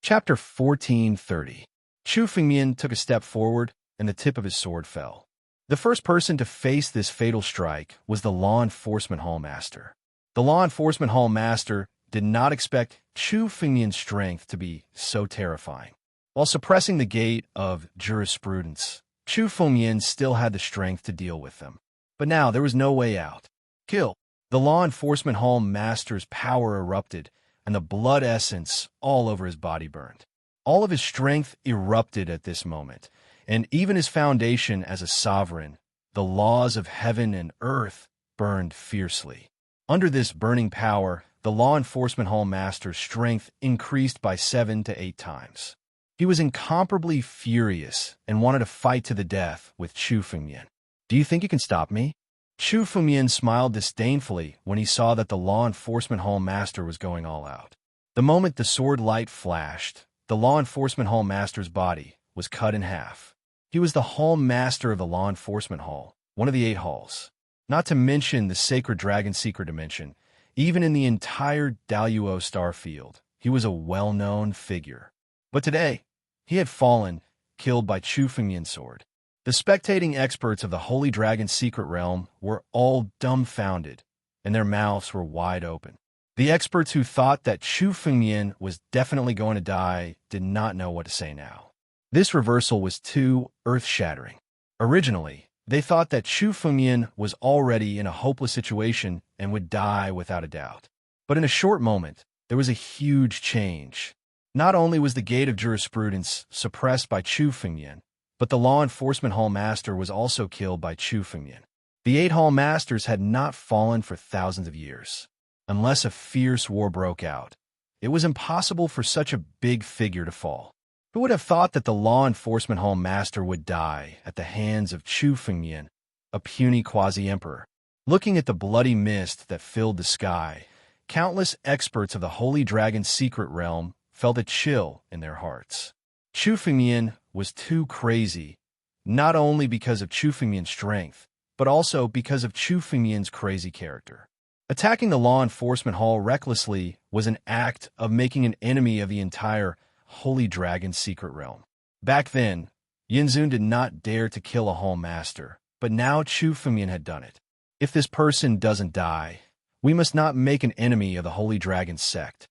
Chapter 1430. Chu Fengmian took a step forward, and the tip of his sword fell. The first person to face this fatal strike was the law enforcement hall master. The law enforcement hall master did not expect Chu Fengmian's strength to be so terrifying. While suppressing the gate of jurisprudence, Chu Fengmian still had the strength to deal with them. But now there was no way out. Kill! The law enforcement hall master's power erupted, and the blood essence all over his body burned. All of his strength erupted at this moment, and even his foundation as a sovereign, the laws of heaven and earth, burned fiercely. Under this burning power, the law enforcement hall master's strength increased by 7 to 8 times. He was incomparably furious and wanted to fight to the death with Chu Fengmian. "Do you think you can stop me?" Chu Fengmian smiled disdainfully when he saw that the law enforcement hall master was going all out. The moment the sword light flashed, the law enforcement hall master's body was cut in half. He was the hall master of the law enforcement hall, one of the 8 halls. Not to mention the sacred dragon secret dimension, even in the entire Daluo star field, he was a well-known figure. But today, he had fallen, killed by Chu Fengmian's sword. The spectating experts of the Holy Dragon Secret Realm were all dumbfounded, and their mouths were wide open. The experts who thought that Chu Fengmian was definitely going to die did not know what to say now. This reversal was too earth-shattering. Originally, they thought that Chu Fengmian was already in a hopeless situation and would die without a doubt. But in a short moment, there was a huge change. Not only was the gate of jurisprudence suppressed by Chu Fengmian, but the law enforcement hall master was also killed by Chu Fengmian. The 8 hall masters had not fallen for thousands of years. Unless a fierce war broke out, it was impossible for such a big figure to fall. Who would have thought that the law enforcement hall master would die at the hands of Chu Fengmian, a puny quasi-emperor? Looking at the bloody mist that filled the sky, countless experts of the Holy Dragon Secret Realm felt a chill in their hearts. Chu Fengmian was too crazy, not only because of Chu Fengmian's strength, but also because of Chu Fengmian's crazy character. Attacking the law enforcement hall recklessly was an act of making an enemy of the entire Holy Dragon Secret Realm. Back then, Yinzun did not dare to kill a hall master, but now Chu Fengmian had done it. If this person doesn't die, we must not make an enemy of the Holy Dragon sect.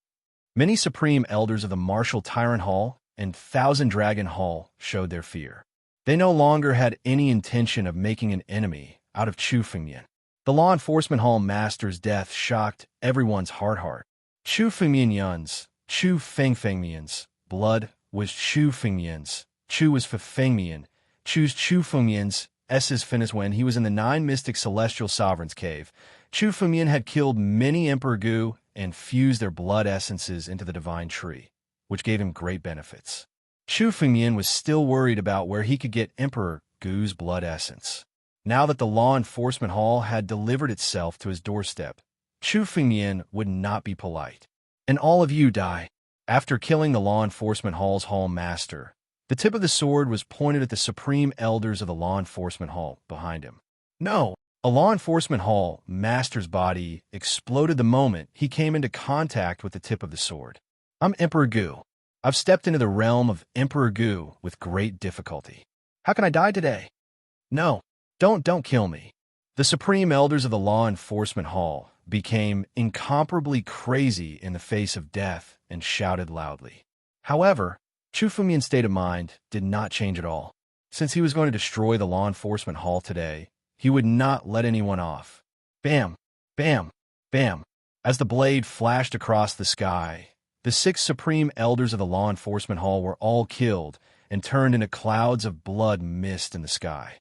Many supreme elders of the Martial Tyrant Hall and Thousand Dragon Hall showed their fear. They no longer had any intention of making an enemy out of Chu Fengmian. The law enforcement hall master's death shocked everyone's heart. Chu Fengmian's, Chu Fengmian's blood was Chu Fengmian's. Chu was for Fengmian. Chu's Chu Fengmian's S's finished when he was in the 9 mystic celestial sovereigns cave. Chu Fengmian had killed many Emperor Gu and fused their blood essences into the divine tree, which gave him great benefits. Chu Fengmian was still worried about where he could get Emperor Gu's blood essence. Now that the law enforcement hall had delivered itself to his doorstep, Chu Fengmian would not be polite. "And all of you die." After killing the law enforcement hall's hall master, the tip of the sword was pointed at the supreme elders of the law enforcement hall behind him. No! A law enforcement hall master's body exploded the moment he came into contact with the tip of the sword. "I'm Emperor Gu. I've stepped into the realm of Emperor Gu with great difficulty. How can I die today? No, don't kill me." The supreme elders of the law enforcement hall became incomparably crazy in the face of death and shouted loudly. However, Chu Fengmian's state of mind did not change at all. Since he was going to destroy the law enforcement hall today, he would not let anyone off. Bam! Bam! Bam! As the blade flashed across the sky, the 6 supreme elders of the law enforcement hall were all killed and turned into clouds of blood mist in the sky.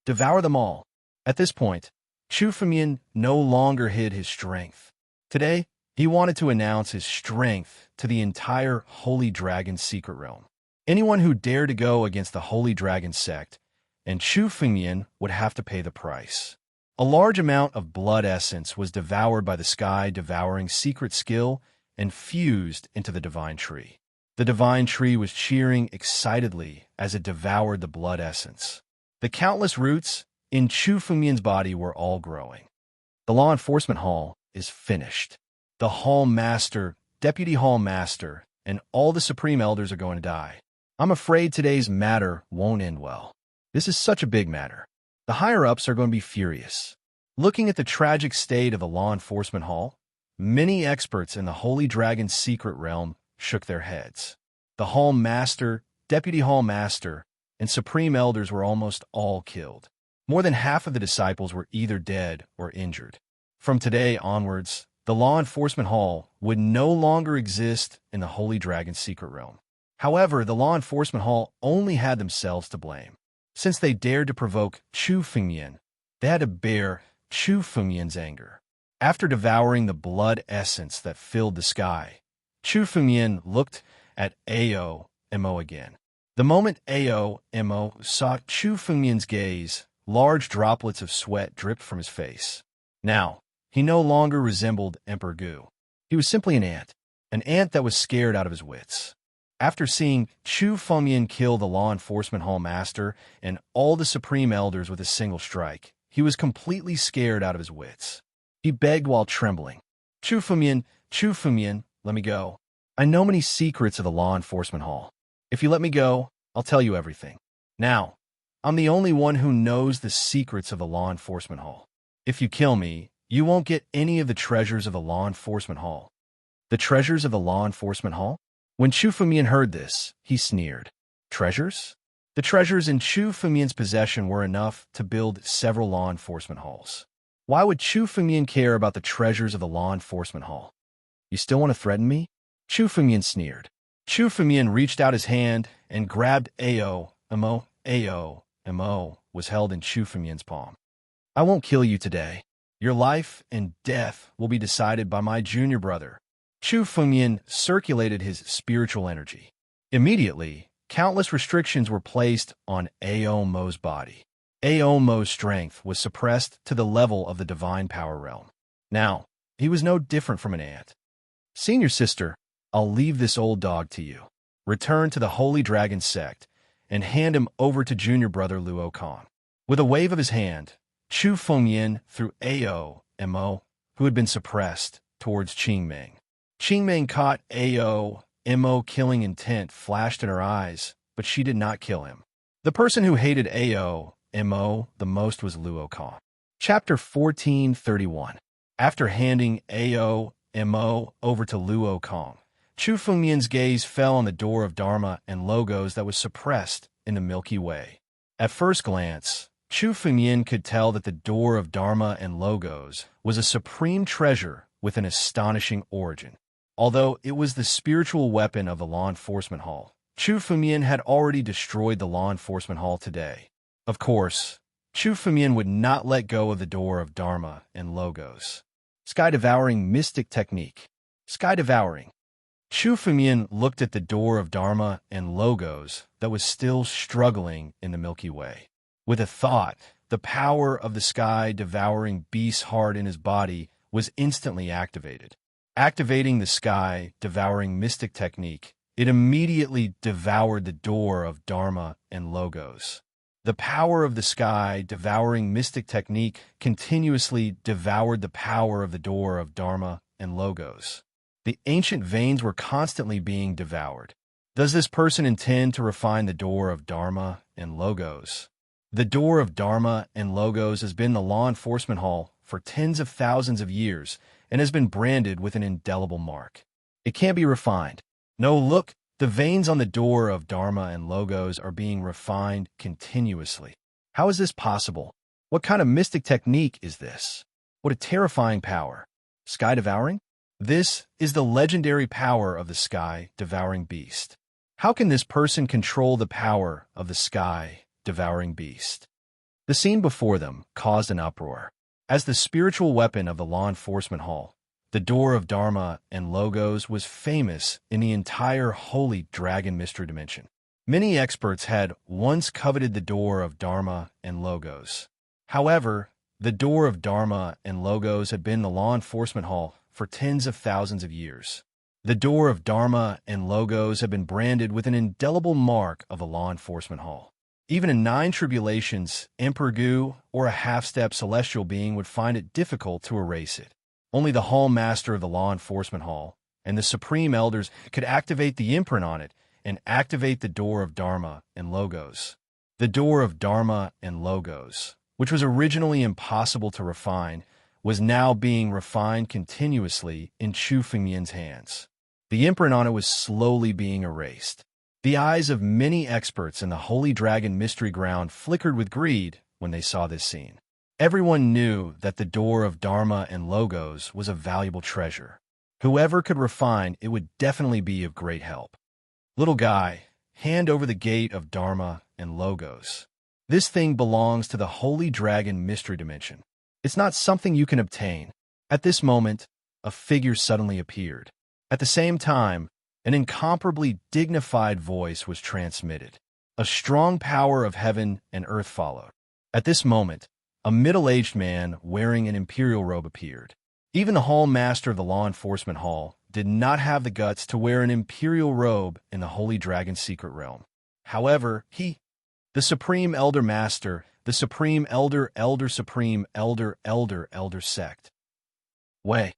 Devour them all. At this point, Chu Fengmian no longer hid his strength. Today, he wanted to announce his strength to the entire Holy Dragon Secret Realm. Anyone who dared to go against the Holy Dragon sect, and Chu Fengmian would have to pay the price. A large amount of blood essence was devoured by the sky-devouring secret skill and fused into the divine tree. The divine tree was cheering excitedly as it devoured the blood essence. The countless roots in Chu Fengmian's body were all growing. The law enforcement hall is finished. The hall master, deputy hall master, and all the Supreme Elders are going to die. I'm afraid today's matter won't end well. This is such a big matter. The higher-ups are going to be furious. Looking at the tragic state of the law enforcement hall, many experts in the Holy Dragon's secret realm shook their heads. The Hall Master, Deputy Hall Master, and Supreme Elders were almost all killed. More than half of the disciples were either dead or injured. From today onwards, the Law Enforcement Hall would no longer exist in the Holy Dragon's secret realm. However, the Law Enforcement Hall only had themselves to blame. Since they dared to provoke Chu Fengmian, they had to bear Chu Fengmian's anger. After devouring the blood essence that filled the sky, Chu Fengmian looked at Mo again. The moment Mo saw Chu Fengmian's gaze, large droplets of sweat dripped from his face. Now, he no longer resembled Emperor Gu. He was simply an ant that was scared out of his wits. After seeing Chu Fengmian kill the Law Enforcement Hall Master and all the Supreme Elders with a single strike, he was completely scared out of his wits. He begged while trembling, Chu Fengmian, let me go. I know many secrets of the Law Enforcement Hall. If you let me go, I'll tell you everything. Now, I'm the only one who knows the secrets of the Law Enforcement Hall. If you kill me, you won't get any of the treasures of the Law Enforcement Hall. The treasures of the Law Enforcement Hall? When Chu Fengmian heard this, he sneered. Treasures? The treasures in Chu Fengmian's possession were enough to build several law enforcement halls. Why would Chu Fengmian care about the treasures of the Law Enforcement Hall? You still want to threaten me? Chu Fengmian sneered. Chu Fengmian reached out his hand and grabbed Mo was held in Chu Fengmian's palm. I won't kill you today. Your life and death will be decided by my junior brother. Chu Fengmian circulated his spiritual energy. Immediately, countless restrictions were placed on Mo's body. Mo's strength was suppressed to the level of the divine power realm. Now, he was no different from an ant. Senior sister, I'll leave this old dog to you. Return to the Holy Dragon sect and hand him over to junior brother Luo Kong. With a wave of his hand, Chu Fengmian threw Mo, who had been suppressed, towards Qingming. Qingming caught Mo killing intent flashed in her eyes, but she did not kill him. The person who hated Mo the most was Luo Kong. Chapter 1431. After handing Mo over to Luo Kong, Chu Fengmian's gaze fell on the door of Dharma and logos that was suppressed in the Milky Way. At first glance, Chu Fengmian could tell that the door of Dharma and logos was a supreme treasure with an astonishing origin. Although it was the spiritual weapon of the Law Enforcement Hall, Chu Fengmian had already destroyed the Law Enforcement Hall today. Of course, Chu Fengmian would not let go of the door of Dharma and logos. Sky-devouring mystic technique. Sky-devouring. Chu Fengmian looked at the door of Dharma and logos that was still struggling in the Milky Way. With a thought, the power of the sky-devouring beast's heart in his body was instantly activated. Activating the sky-devouring mystic technique, it immediately devoured the door of Dharma and logos. The power of the sky-devouring mystic technique continuously devoured the power of the door of Dharma and logos. The ancient veins were constantly being devoured. Does this person intend to refine the door of Dharma and logos? The door of Dharma and logos has been the Law Enforcement Hall for tens of thousands of years and has been branded with an indelible mark. It can't be refined. No, look, the veins on the door of Dharma and logos are being refined continuously. How is this possible? What kind of mystic technique is this? What a terrifying power. Sky-devouring? This is the legendary power of the sky-devouring beast. How can this person control the power of the sky-devouring beast? The scene before them caused an uproar. As the spiritual weapon of the Law Enforcement Hall, the door of Dharma and logos was famous in the entire Holy Dragon Mystery Dimension. Many experts had once coveted the door of Dharma and logos. However, the door of Dharma and logos had been the Law Enforcement Hall for tens of thousands of years. The door of Dharma and logos had been branded with an indelible mark of the Law Enforcement Hall. Even in 9 tribulations, Emperor Gu or a half-step celestial being would find it difficult to erase it. Only the Hall Master of the Law Enforcement Hall and the Supreme Elders could activate the imprint on it and activate the door of Dharma and Logos. The door of Dharma and Logos, which was originally impossible to refine, was now being refined continuously in Chu Fengmian's hands. The imprint on it was slowly being erased. The eyes of many experts in the Holy Dragon Mystery Ground flickered with greed when they saw this scene. Everyone knew that the door of Dharma and Logos was a valuable treasure. Whoever could refine it would definitely be of great help. Little guy, hand over the gate of Dharma and Logos. This thing belongs to the Holy Dragon Mystery Dimension. It's not something you can obtain. At this moment, a figure suddenly appeared. At the same time, an incomparably dignified voice was transmitted. A strong power of heaven and earth followed. At this moment, a middle-aged man wearing an imperial robe appeared. Even the Hall Master of the Law Enforcement Hall did not have the guts to wear an imperial robe in the Holy Dragon's secret realm. However, the Supreme Elder Master, the Supreme Elder Supreme Elder Sect. Way.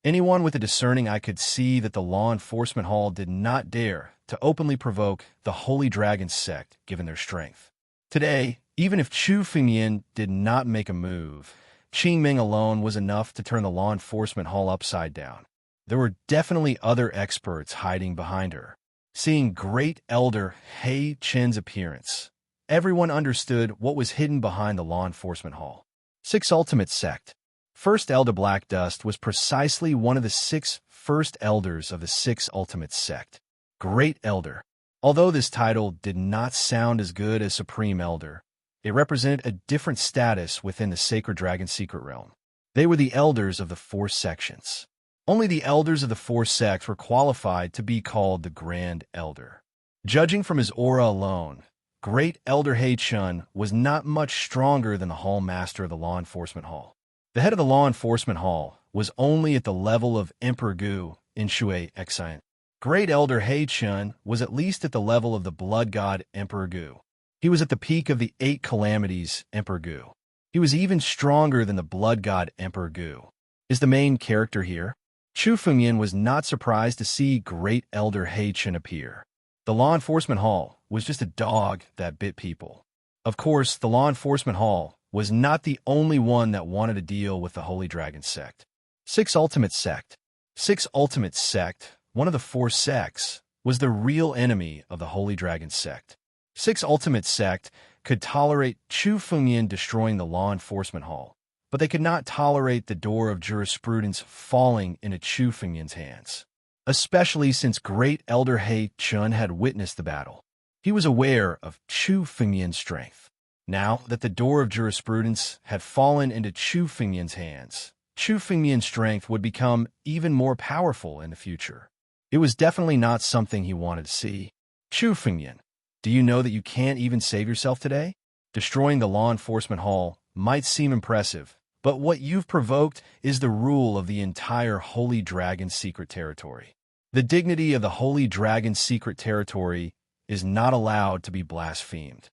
Anyone with a discerning eye could see that the Law Enforcement Hall did not dare to openly provoke the Holy Dragon Sect given their strength. Today, even if Chu Fengmian did not make a move, Qingming alone was enough to turn the Law Enforcement Hall upside down. There were definitely other experts hiding behind her. Seeing Great Elder He Chen's appearance, everyone understood what was hidden behind the Law Enforcement Hall. 6 Ultimate Sect. First Elder Black Dust was precisely one of the 6 first elders of the 6 Ultimate Sect. Great Elder. Although this title did not sound as good as Supreme Elder, it represented a different status within the Sacred Dragon Secret Realm. They were the elders of the 4 sections. Only the elders of the 4 sects were qualified to be called the Grand Elder. Judging from his aura alone, Great Elder He Chun was not much stronger than the Hall Master of the Law Enforcement Hall. The head of the Law Enforcement Hall was only at the level of Emperor Gu in Shui Exine. Great Elder He Chun was at least at the level of the Blood God Emperor Gu. He was at the peak of the 8 Calamities Emperor Gu. He was even stronger than the Blood God Emperor Gu. Is the main character here? Chu Fengmian was not surprised to see Great Elder He Chun appear. The Law Enforcement Hall was just a dog that bit people. Of course, the Law Enforcement Hall was not the only one that wanted to deal with the Holy Dragon Sect. 6 Ultimate Sect. 6 Ultimate Sect, one of the 4 sects, was the real enemy of the Holy Dragon Sect. 6 Ultimate Sect could tolerate Chu Fengmian destroying the Law Enforcement Hall, but they could not tolerate the door of jurisprudence falling into Chu Fengmian's hands, especially since Great Elder He Chun had witnessed the battle. He was aware of Chu Fengmian's strength. Now that the door of jurisprudence had fallen into Chu Fengmian's hands, Chu Fengmian's strength would become even more powerful in the future. It was definitely not something he wanted to see. Chu Fengmian, do you know that you can't even save yourself today? Destroying the Law Enforcement Hall might seem impressive, but what you've provoked is the rule of the entire Holy Dragon Secret Territory. The dignity of the Holy Dragon Secret Territory is not allowed to be blasphemed.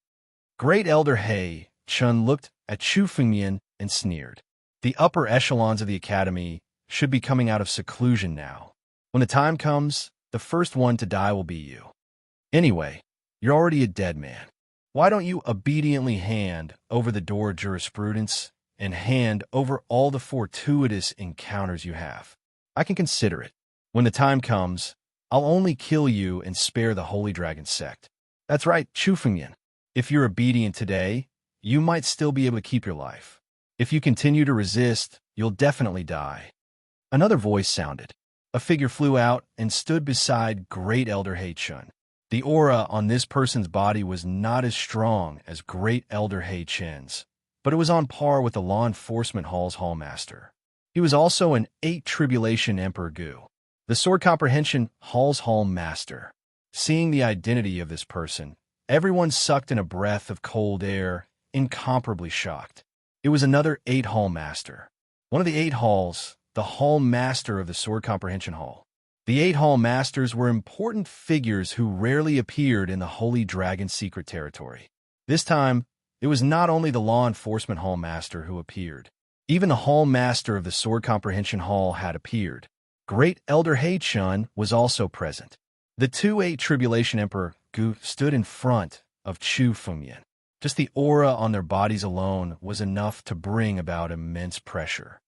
Great Elder He Chun looked at Chu Fengmian and sneered. The upper echelons of the academy should be coming out of seclusion now. When the time comes, the first one to die will be you. Anyway, you're already a dead man. Why don't you obediently hand over the door of jurisprudence and hand over all the fortuitous encounters you have? I can consider it. When the time comes, I'll only kill you and spare the Holy Dragon Sect. That's right, Chu Fengmian. If you're obedient today, you might still be able to keep your life. If you continue to resist, you'll definitely die. Another voice sounded. A figure flew out and stood beside Great Elder He Chun. The aura on this person's body was not as strong as Great Elder He Chen's, but it was on par with the Law Enforcement Hall's Hallmaster. He was also an 8 Tribulation Emperor Gu, the Sword Comprehension Hall's Hallmaster. Seeing the identity of this person, everyone sucked in a breath of cold air, incomparably shocked. It was another 8 Hallmaster. One of the 8 Halls, the Hallmaster of the Sword Comprehension Hall. The 8 Hallmasters were important figures who rarely appeared in the Holy Dragon Secret Territory. This time, it was not only the Law Enforcement Hallmaster who appeared. Even the Hallmaster of the Sword Comprehension Hall had appeared. Great Elder Hei-chun was also present. The two Eight Tribulation Emperor Gu stood in front of Chu Fengyan. Just the aura on their bodies alone was enough to bring about immense pressure.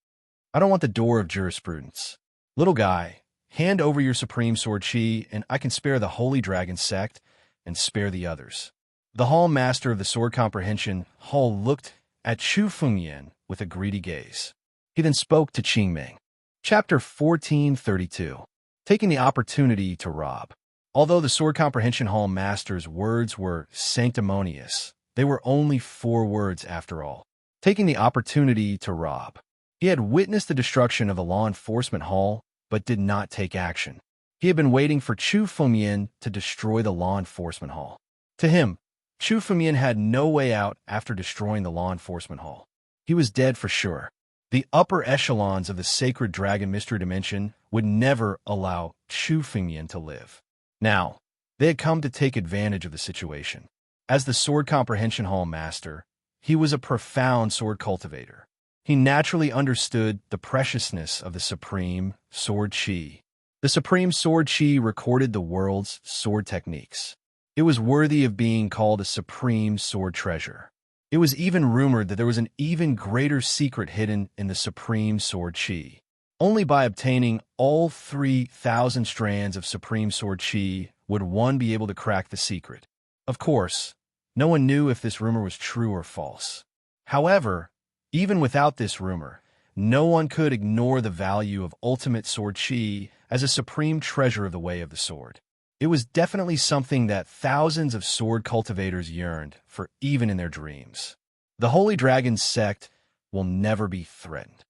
I don't want the door of jurisprudence. Little guy, hand over your supreme sword chi, and I can spare the Holy Dragon sect and spare the others. The Hall Master of the Sword Comprehension Hall looked at Chu Fengyan with a greedy gaze. He then spoke to Qing Ming. Chapter 1432. Taking the opportunity to rob. Although the Sword Comprehension Hall Master's words were sanctimonious, they were only 4 words after all. Taking the opportunity to rob. He had witnessed the destruction of the law enforcement hall, but did not take action. He had been waiting for Chu Fengyan to destroy the law enforcement hall. To him, Chu Fengyan had no way out after destroying the law enforcement hall. He was dead for sure. The upper echelons of the Sacred Dragon Mystery Dimension would never allow Chu Fengyan to live. Now, they had come to take advantage of the situation. As the Sword Comprehension Hall Master, he was a profound sword cultivator. He naturally understood the preciousness of the Supreme Sword Chi. The Supreme Sword Chi recorded the world's sword techniques. It was worthy of being called a Supreme Sword Treasure. It was even rumored that there was an even greater secret hidden in the Supreme Sword Chi. Only by obtaining all 3,000 strands of Supreme Sword Chi would one be able to crack the secret. Of course, no one knew if this rumor was true or false. However, even without this rumor, no one could ignore the value of Ultimate Sword Chi as a supreme treasure of the Way of the Sword. It was definitely something that thousands of sword cultivators yearned for even in their dreams. The Holy Dragon sect will never be threatened.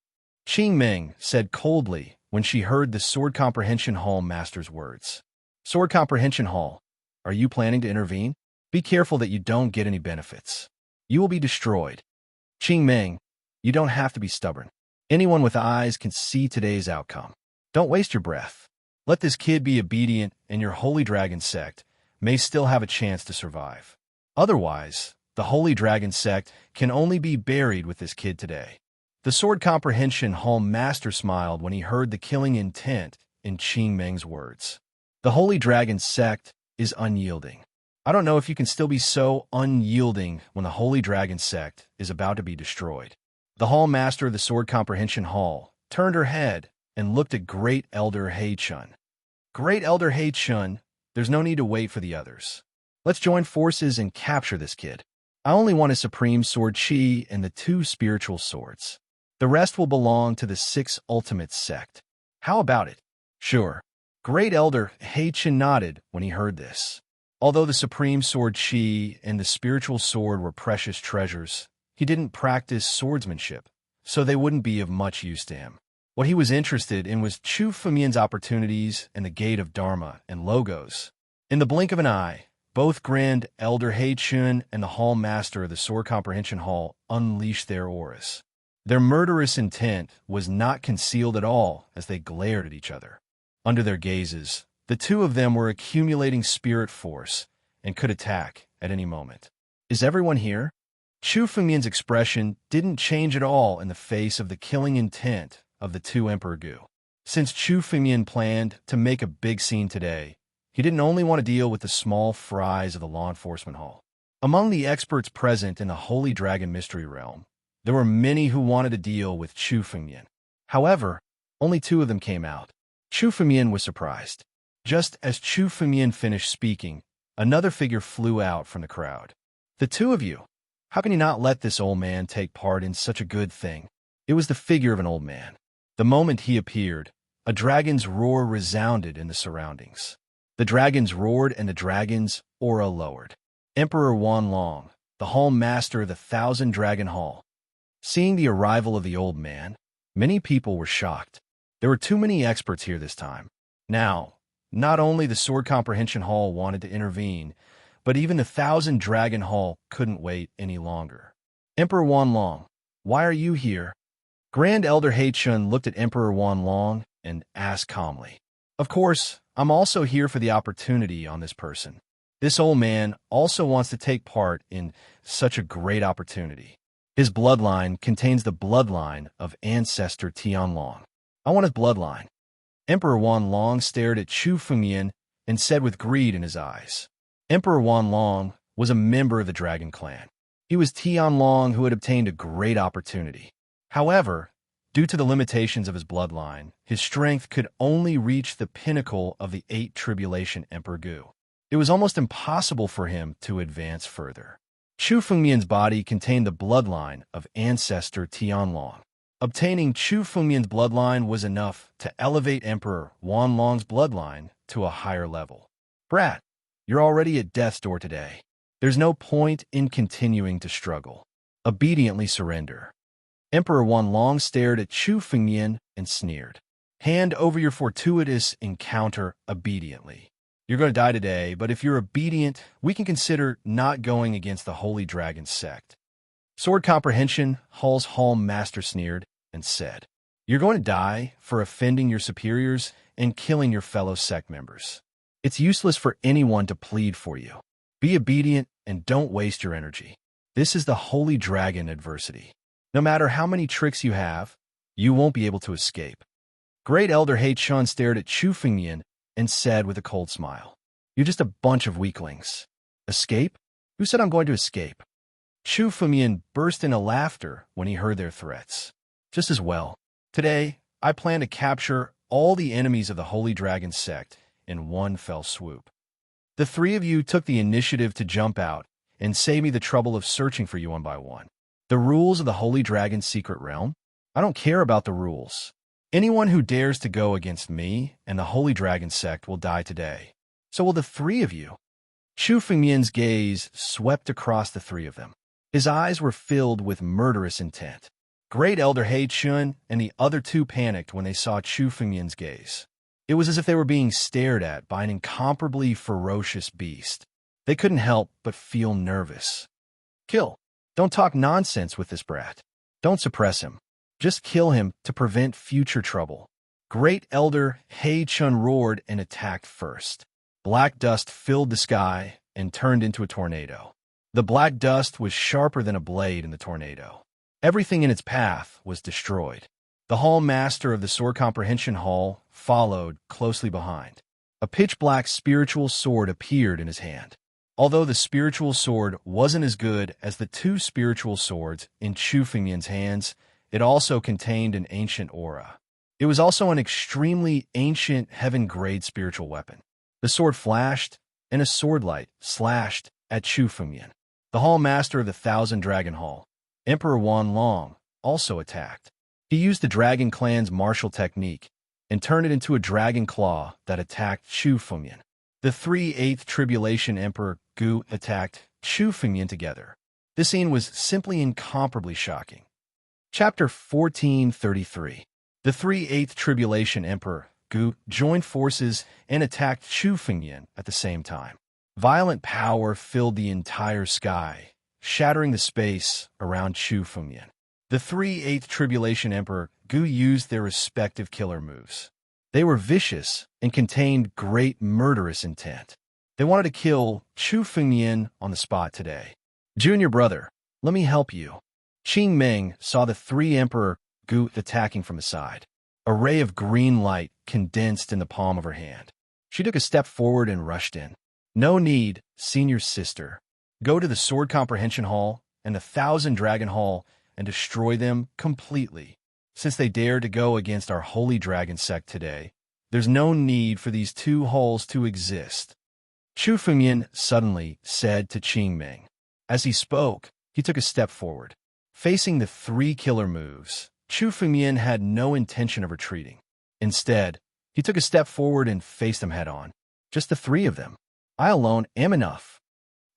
Qing Ming said coldly when she heard the Sword Comprehension Hall Master's words. Sword Comprehension Hall, are you planning to intervene? Be careful that you don't get any benefits. You will be destroyed. Qing Ming, you don't have to be stubborn. Anyone with eyes can see today's outcome. Don't waste your breath. Let this kid be obedient, and your Holy Dragon sect may still have a chance to survive. Otherwise, the Holy Dragon sect can only be buried with this kid today. The Sword Comprehension Hall Master smiled when he heard the killing intent in Qing Ming's words. The Holy Dragon sect is unyielding. I don't know if you can still be so unyielding when the Holy Dragon sect is about to be destroyed. The Hall Master of the Sword Comprehension Hall turned her head and looked at Great Elder Hei-chun. Great Elder Hei-chun, there's no need to wait for the others. Let's join forces and capture this kid. I only want his Supreme Sword Chi and the 2 spiritual swords. The rest will belong to the 6 Ultimate sect. How about it? Sure. Great Elder Hei-chun nodded when he heard this. Although the Supreme Sword Chi and the spiritual sword were precious treasures, he didn't practice swordsmanship, so they wouldn't be of much use to him. What he was interested in was Chu Fengyan's opportunities and the gate of Dharma and logos. In the blink of an eye, both Grand Elder Hei-chun and the Hall Master of the Sword Comprehension Hall unleashed their auras. Their murderous intent was not concealed at all as they glared at each other. Under their gazes, the two of them were accumulating spirit force and could attack at any moment. Is everyone here? Chu Fengyan's expression didn't change at all in the face of the killing intent of the 2 Emperor Gu. Since Chu Fengyan planned to make a big scene today, he didn't only want to deal with the small fries of the law enforcement hall. Among the experts present in the Holy Dragon Mystery Realm, there were many who wanted to deal with Chu Fengyan. However, only 2 of them came out. Chu Fengyan was surprised. Just as Chu Fengyan finished speaking, another figure flew out from the crowd. The 2 of you, how can you not let this old man take part in such a good thing? It was the figure of an old man. The moment he appeared, a dragon's roar resounded in the surroundings. The dragons roared and the dragon's aura lowered. Emperor Wanlong, the Hall Master of the 1,000 Dragon Hall. Seeing the arrival of the old man, many people were shocked. There were too many experts here this time. Now, not only the Sword Comprehension Hall wanted to intervene, but even the 1,000 Dragon Hall couldn't wait any longer. Emperor Wanlong, why are you here? Grand Elder Hei-chun looked at Emperor Wanlong and asked calmly. Of course, I'm also here for the opportunity on this person. This old man also wants to take part in such a great opportunity. His bloodline contains the bloodline of ancestor Tianlong. I want his bloodline. Emperor Wanlong stared at Chu Fengmian and said with greed in his eyes. Emperor Wanlong was a member of the Dragon Clan. He was Tianlong who had obtained a great opportunity. However, due to the limitations of his bloodline, his strength could only reach the pinnacle of the 8 Tribulation Emperor Gu. It was almost impossible for him to advance further. Chu Fengmian's body contained the bloodline of ancestor Tianlong. Obtaining Chu Fengmian's bloodline was enough to elevate Emperor Wanlong's bloodline to a higher level. Brat, you're already at death's door today. There's no point in continuing to struggle. Obediently surrender. Emperor Wanlong stared at Chu Fengmian and sneered. Hand over your fortuitous encounter obediently. You're going to die today, but if you're obedient, we can consider not going against the Holy Dragon sect. Sword Comprehension, Hall's Hall Master sneered and said, You're going to die for offending your superiors and killing your fellow sect members. It's useless for anyone to plead for you. Be obedient and don't waste your energy. This is the Holy Dragon adversity. No matter how many tricks you have, you won't be able to escape. Great Elder He Chun stared at Chu Fengmian and said with a cold smile, You're just a bunch of weaklings. Escape? Who said I'm going to escape? Chu Fengmian burst into laughter when he heard their threats. Just as well. Today, I plan to capture all the enemies of the Holy Dragon sect in one fell swoop. The 3 of you took the initiative to jump out and save me the trouble of searching for you one by one. The rules of the Holy Dragon's secret realm? I don't care about the rules. Anyone who dares to go against me and the Holy Dragon sect will die today. So will the 3 of you. Chu Fengmian's gaze swept across the 3 of them. His eyes were filled with murderous intent. Great Elder He Chun and the other 2 panicked when they saw Chu Fengmian's gaze. It was as if they were being stared at by an incomparably ferocious beast. They couldn't help but feel nervous. Kill. Don't talk nonsense with this brat. Don't suppress him. Just kill him to prevent future trouble. Great Elder He Chun roared and attacked first. Black dust filled the sky and turned into a tornado. The black dust was sharper than a blade in the tornado. Everything in its path was destroyed. The Hall Master of the Sword Comprehension Hall followed closely behind. A pitch-black spiritual sword appeared in his hand. Although the spiritual sword wasn't as good as the 2 spiritual swords in Chu Fengmian's hands, it also contained an ancient aura. It was also an extremely ancient heaven-grade spiritual weapon. The sword flashed, and a sword light slashed at Chu Fengmian. The Hall Master of the Thousand Dragon Hall, Emperor Wanlong, also attacked. He used the Dragon Clan's martial technique and turned it into a dragon claw that attacked Chu Fengmian. The 3 8th Tribulation Emperor Gu attacked Chu Fengmian together. This scene was simply incomparably shocking. Chapter 1433. The 3 8th Tribulation Emperor Gu joined forces and attacked Chu Fengmian at the same time. Violent power filled the entire sky, shattering the space around Chu Fengmian. The 3 8th Tribulation Emperor Gu used their respective killer moves. They were vicious and contained great murderous intent. They wanted to kill Chu Fengmian on the spot today. Junior brother, let me help you. Qing Meng saw the 3 Emperor Gu attacking from the side. A ray of green light condensed in the palm of her hand. She took a step forward and rushed in. No need, senior sister. Go to the Sword Comprehension Hall and the Thousand Dragon Hall and destroy them completely. Since they dared to go against our Holy Dragon sect today, there's no need for these 2 halls to exist. Chu Fengmian suddenly said to Qing Meng. As he spoke, he took a step forward. Facing the 3 killer moves, Chu Fengmian had no intention of retreating. Instead, he took a step forward and faced them head-on. Just the 3 of them. I alone am enough.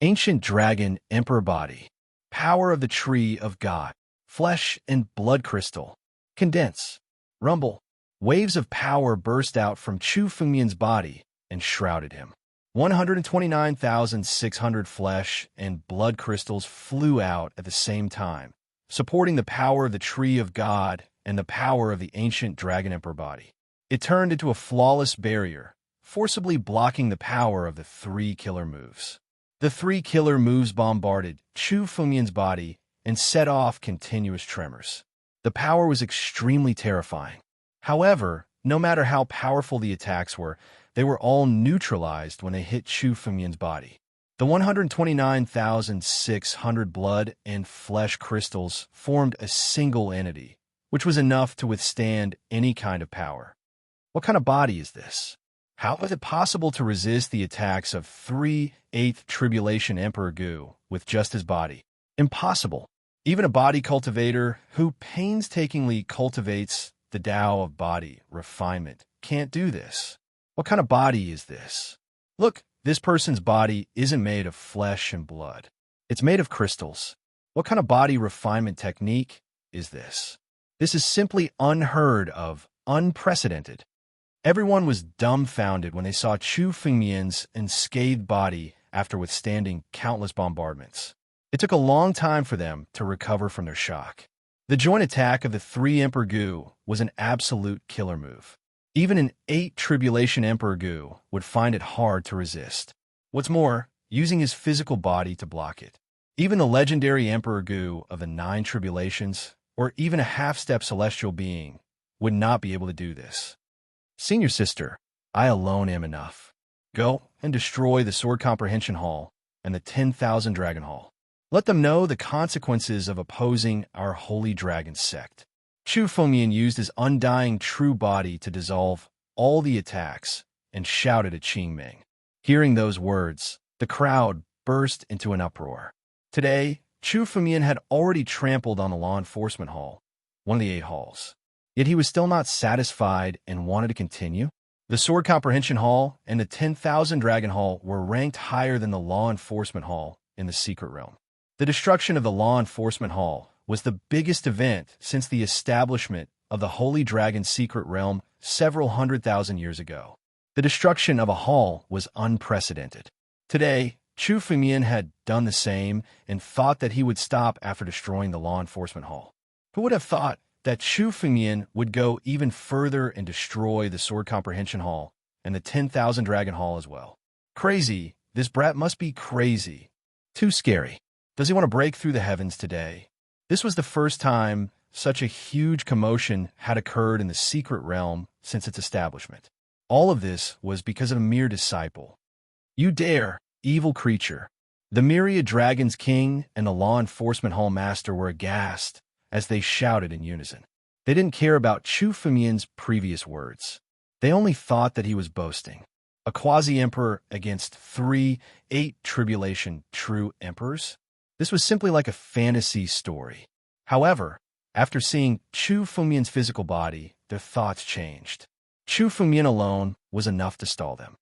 Ancient Dragon Emperor Body. Power of the Tree of God. Flesh and blood crystal. Condense. Rumble. Waves of power burst out from Chu Fengmian's body and shrouded him. 129,600 flesh and blood crystals flew out at the same time, supporting the power of the Tree of God and the power of the ancient Dragon Emperor body. It turned into a flawless barrier, forcibly blocking the power of the 3 killer moves. The 3 killer moves bombarded Chu Fengmian's body and set off continuous tremors. The power was extremely terrifying. However, No matter how powerful the attacks were, they were all neutralized when they hit Chu Fengmian's body. The 129,600 blood and flesh crystals formed a single entity, which was enough to withstand any kind of power. What kind of body is this? How is it possible to resist the attacks of 3/8 Tribulation Emperor Gu with just his body? Impossible. Even a body cultivator who painstakingly cultivates the Tao of body refinement can't do this. What kind of body is this? Look, this person's body isn't made of flesh and blood. It's made of crystals. What kind of body refinement technique is this? This is simply unheard of, unprecedented. Everyone was dumbfounded when they saw Chu Fengmian's unscathed body after withstanding countless bombardments. It took a long time for them to recover from their shock. The joint attack of the 3 Emperor Gu was an absolute killer move. Even an 8 Tribulation Emperor Gu would find it hard to resist. What's more, using his physical body to block it. Even the legendary Emperor Gu of the 9 Tribulations, or even a half-step celestial being, would not be able to do this. Senior sister, I alone am enough. Go and destroy the Sword Comprehension Hall and the 10,000 Dragon Hall. Let them know the consequences of opposing our holy dragon sect. Chu Fengmian used his undying true body to dissolve all the attacks and shouted at Qing Ming. Hearing those words, the crowd burst into an uproar. Today, Chu Fengmian had already trampled on the Law Enforcement Hall, one of the 8 halls. Yet he was still not satisfied and wanted to continue. The Sword Comprehension Hall and the 10,000 Dragon Hall were ranked higher than the Law Enforcement Hall in the Secret Realm. The destruction of the Law Enforcement Hall was the biggest event since the establishment of the Holy Dragon Secret Realm several 100,000 years ago. The destruction of a hall was unprecedented. Today, Chu Fengmian had done the same and thought that he would stop after destroying the Law Enforcement Hall. Who would have thought that Chu Fengmian would go even further and destroy the Sword Comprehension Hall and the 10,000 Dragon Hall as well? Crazy. This brat must be crazy. Too scary. Does he want to break through the heavens today? This was the first time such a huge commotion had occurred in the Secret Realm since its establishment. All of this was because of a mere disciple. You dare, evil creature. The Myriad Dragons King and the Law Enforcement Hall Master were aghast as they shouted in unison. They didn't care about Chu Fengmian's previous words. They only thought that he was boasting. A quasi-emperor against 3/8 Tribulation true emperors? This was simply like a fantasy story. However, after seeing Chu Fengmian's physical body, their thoughts changed. Chu Fengmian alone was enough to stall them.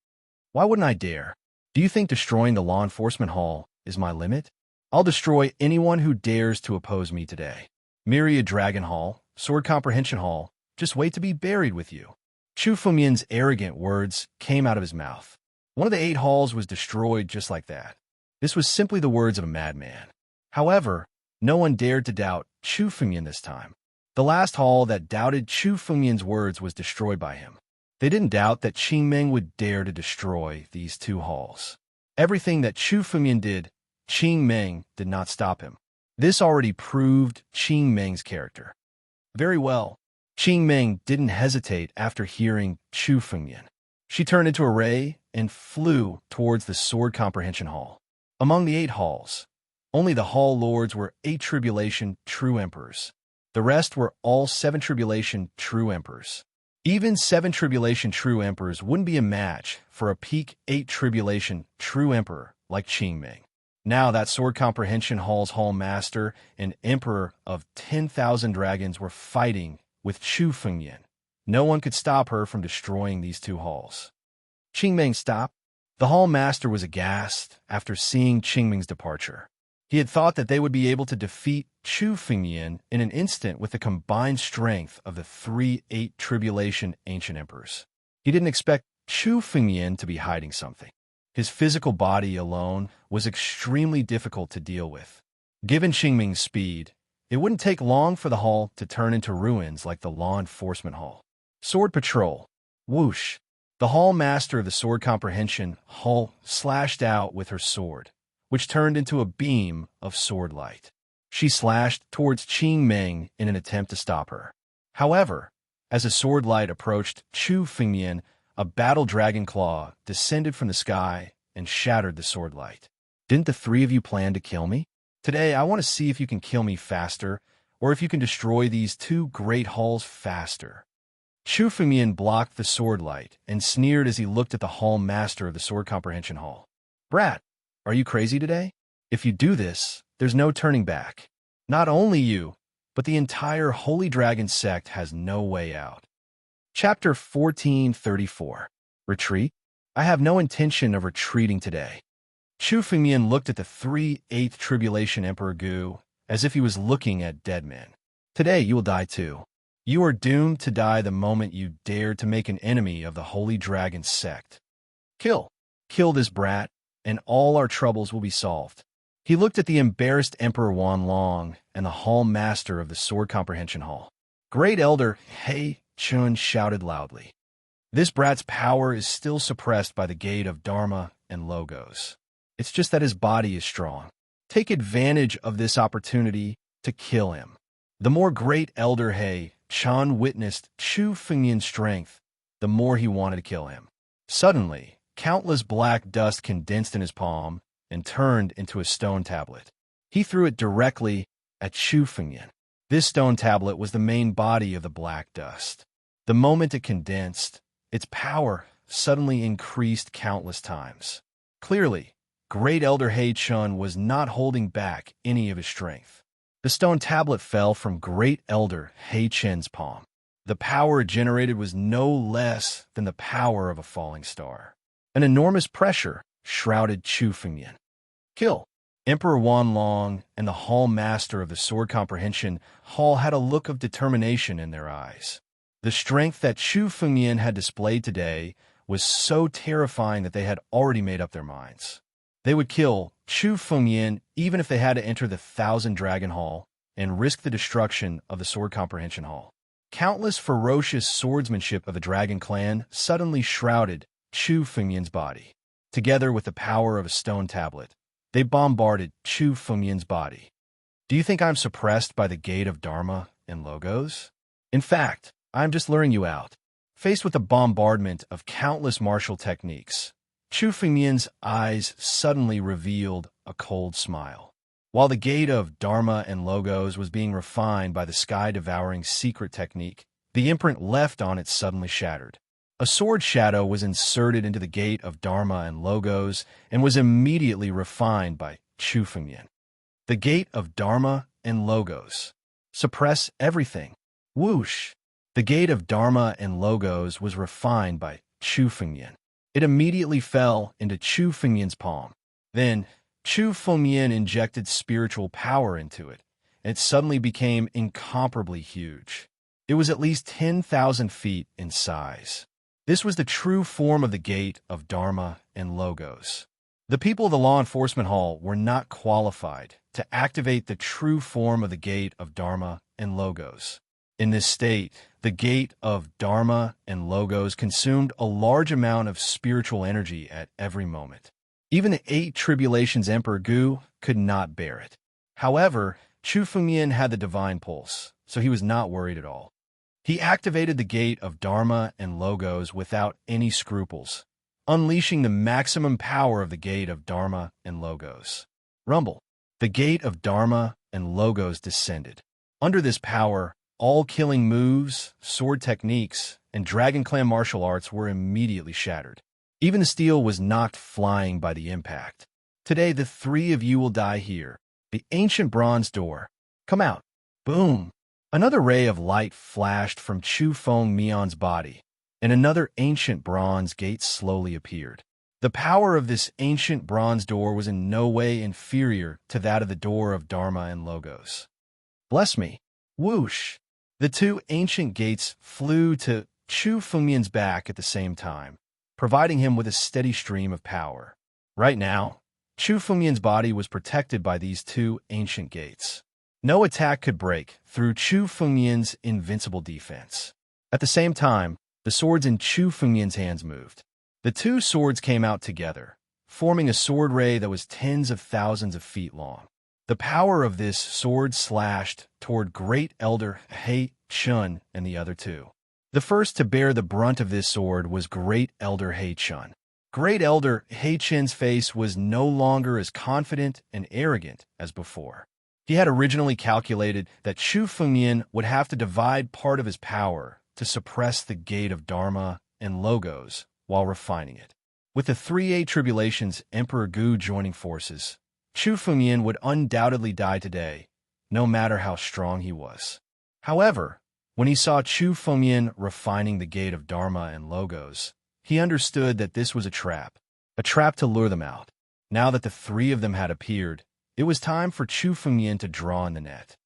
Why wouldn't I dare? Do you think destroying the Law Enforcement Hall is my limit? I'll destroy anyone who dares to oppose me today. Myriad Dragon Hall, Sword Comprehension Hall, just wait to be buried with you. Chu Fengmian's arrogant words came out of his mouth. One of the 8 halls was destroyed just like that. This was simply the words of a madman. However, no one dared to doubt Chu Fengmian this time. The last hall that doubted Chu Fengmian's words was destroyed by him. They didn't doubt that Qing Ming would dare to destroy these 2 halls. Everything that Chu Fengmian did, Qing Ming did not stop him. This already proved Qing Ming's character. Very well, Qing Ming didn't hesitate after hearing Chu Fengmian. She turned into a ray and flew towards the Sword Comprehension Hall. Among the 8 halls, only the Hall Lords were 8 Tribulation true emperors. The rest were all 7 Tribulation true emperors. Even 7 Tribulation true emperors wouldn't be a match for a peak 8 Tribulation true emperor like Qing Ming. Now that Sword Comprehension Hall's Hall Master and Emperor of 10,000 Dragons were fighting with Chu Fengmian. No one could stop her from destroying these 2 halls. Qing Ming stopped. The Hall Master was aghast after seeing Qing Ming's departure. He had thought that they would be able to defeat Chu Fengmian in an instant with the combined strength of the 3/8 Tribulation Ancient Emperors. He didn't expect Chu Fengmian to be hiding something. His physical body alone was extremely difficult to deal with. Given Qing Ming's speed, it wouldn't take long for the hall to turn into ruins like the Law Enforcement Hall. Sword Patrol. Whoosh. The Hall Master of the Sword Comprehension Hall slashed out with her sword, which turned into a beam of sword light. She slashed towards Qing Ming in an attempt to stop her. However, As a sword light approached Chu Fengmian, a battle dragon claw descended from the sky and shattered the sword light. Didn't the three of you plan to kill me? Today, I want to see if you can kill me faster, or if you can destroy these two great halls faster. Chu Fengmian blocked the sword light and sneered as he looked at the hall master of the sword comprehension hall. Brat, are you crazy today? If you do this, there's no turning back. Not only you, but the entire Holy Dragon sect has no way out. Chapter 1434. Retreat? I have no intention of retreating today. Chu Fengmian looked at the 3/8 Tribulation Emperor Gu as if he was looking at dead men. Today you will die too. You are doomed to die the moment you dare to make an enemy of the Holy Dragon sect. Kill this brat, and all our troubles will be solved. He looked at the embarrassed Emperor Wanlong and the hall master of the sword comprehension hall. Great Elder He Chun shouted loudly. This brat's power is still suppressed by the gate of Dharma and Logos. It's just that his body is strong. Take advantage of this opportunity to kill him. The more Great Elder He Chun witnessed Chu Fengmian's strength, the more he wanted to kill him. Suddenly, countless black dust condensed in his palm and turned into a stone tablet. He threw it directly at Chu Fengmian. This stone tablet was the main body of the black dust. The moment it condensed, its power suddenly increased countless times. Clearly, Great Elder He Chun was not holding back any of his strength. The stone tablet fell from Great Elder He Chun's palm. The power it generated was no less than the power of a falling star. An enormous pressure shrouded Chu Fengmian. Kill. Emperor Wanlong and the hall master of the sword comprehension hall had a look of determination in their eyes. The strength that Chu Fengmian had displayed today was so terrifying that they had already made up their minds. They would kill Chu Fengmian even if they had to enter the Thousand Dragon Hall and risk the destruction of the Sword Comprehension Hall. Countless ferocious swordsmanship of the Dragon Clan suddenly shrouded Chu Fengmian's body. Together with the power of a stone tablet, they bombarded Chu Fengmian's body. Do you think I'm suppressed by the gate of Dharma and Logos? In fact, I'm just luring you out. Faced with the bombardment of countless martial techniques, Chu Fengmian's eyes suddenly revealed a cold smile. While the gate of Dharma and Logos was being refined by the sky-devouring secret technique, the imprint left on it suddenly shattered. A sword shadow was inserted into the gate of Dharma and Logos and was immediately refined by Chu Fengmian. The gate of Dharma and Logos. Suppress everything. Whoosh! The gate of Dharma and Logos was refined by Chu Fengmian. It immediately fell into Chu Fengmian's palm. Then, Chu Fengmian injected spiritual power into it, and it suddenly became incomparably huge. It was at least 10,000 feet in size. This was the true form of the gate of Dharma and Logos. The people of the Law Enforcement Hall were not qualified to activate the true form of the gate of Dharma and Logos. In this state, the gate of Dharma and Logos consumed a large amount of spiritual energy at every moment. Even the 8 Tribulations Emperor Gu could not bear it. However, Chu Fengmian had the divine pulse, so he was not worried at all. He activated the gate of Dharma and Logos without any scruples, unleashing the maximum power of the gate of Dharma and Logos. Rumble. The gate of Dharma and Logos descended. Under this power, all killing moves, sword techniques, and Dragon Clan martial arts were immediately shattered. Even the steel was knocked flying by the impact. Today, the 3 of you will die here. The ancient bronze door. Come out. Boom. Another ray of light flashed from Chu Fengmian's body, and another ancient bronze gate slowly appeared. The power of this ancient bronze door was in no way inferior to that of the door of Dharma and Logos. Bless me. Whoosh! The 2 ancient gates flew to Chu Fengmian's back at the same time, providing him with a steady stream of power. Right now, Chu Fengmian's body was protected by these 2 ancient gates. No attack could break through Chu Fengmian's invincible defense. At the same time, the swords in Chu Fengmian's hands moved. The 2 swords came out together, forming a sword ray that was tens of thousands of feet long. The power of this sword slashed toward Great Elder He Chun and the other 2. The first to bear the brunt of this sword was Great Elder He-chun. Great Elder He-chun's face was no longer as confident and arrogant as before. He had originally calculated that Chu Fengmian would have to divide part of his power to suppress the gate of Dharma and Logos while refining it. With the three Eight Tribulations Emperor Gu joining forces, Chu Fengmian would undoubtedly die today, no matter how strong he was. However, when he saw Chu Fengmian refining the gate of Dharma and Logos, he understood that this was a trap to lure them out. Now that the three of them had appeared, it was time for Chu Fengmian to draw in the net.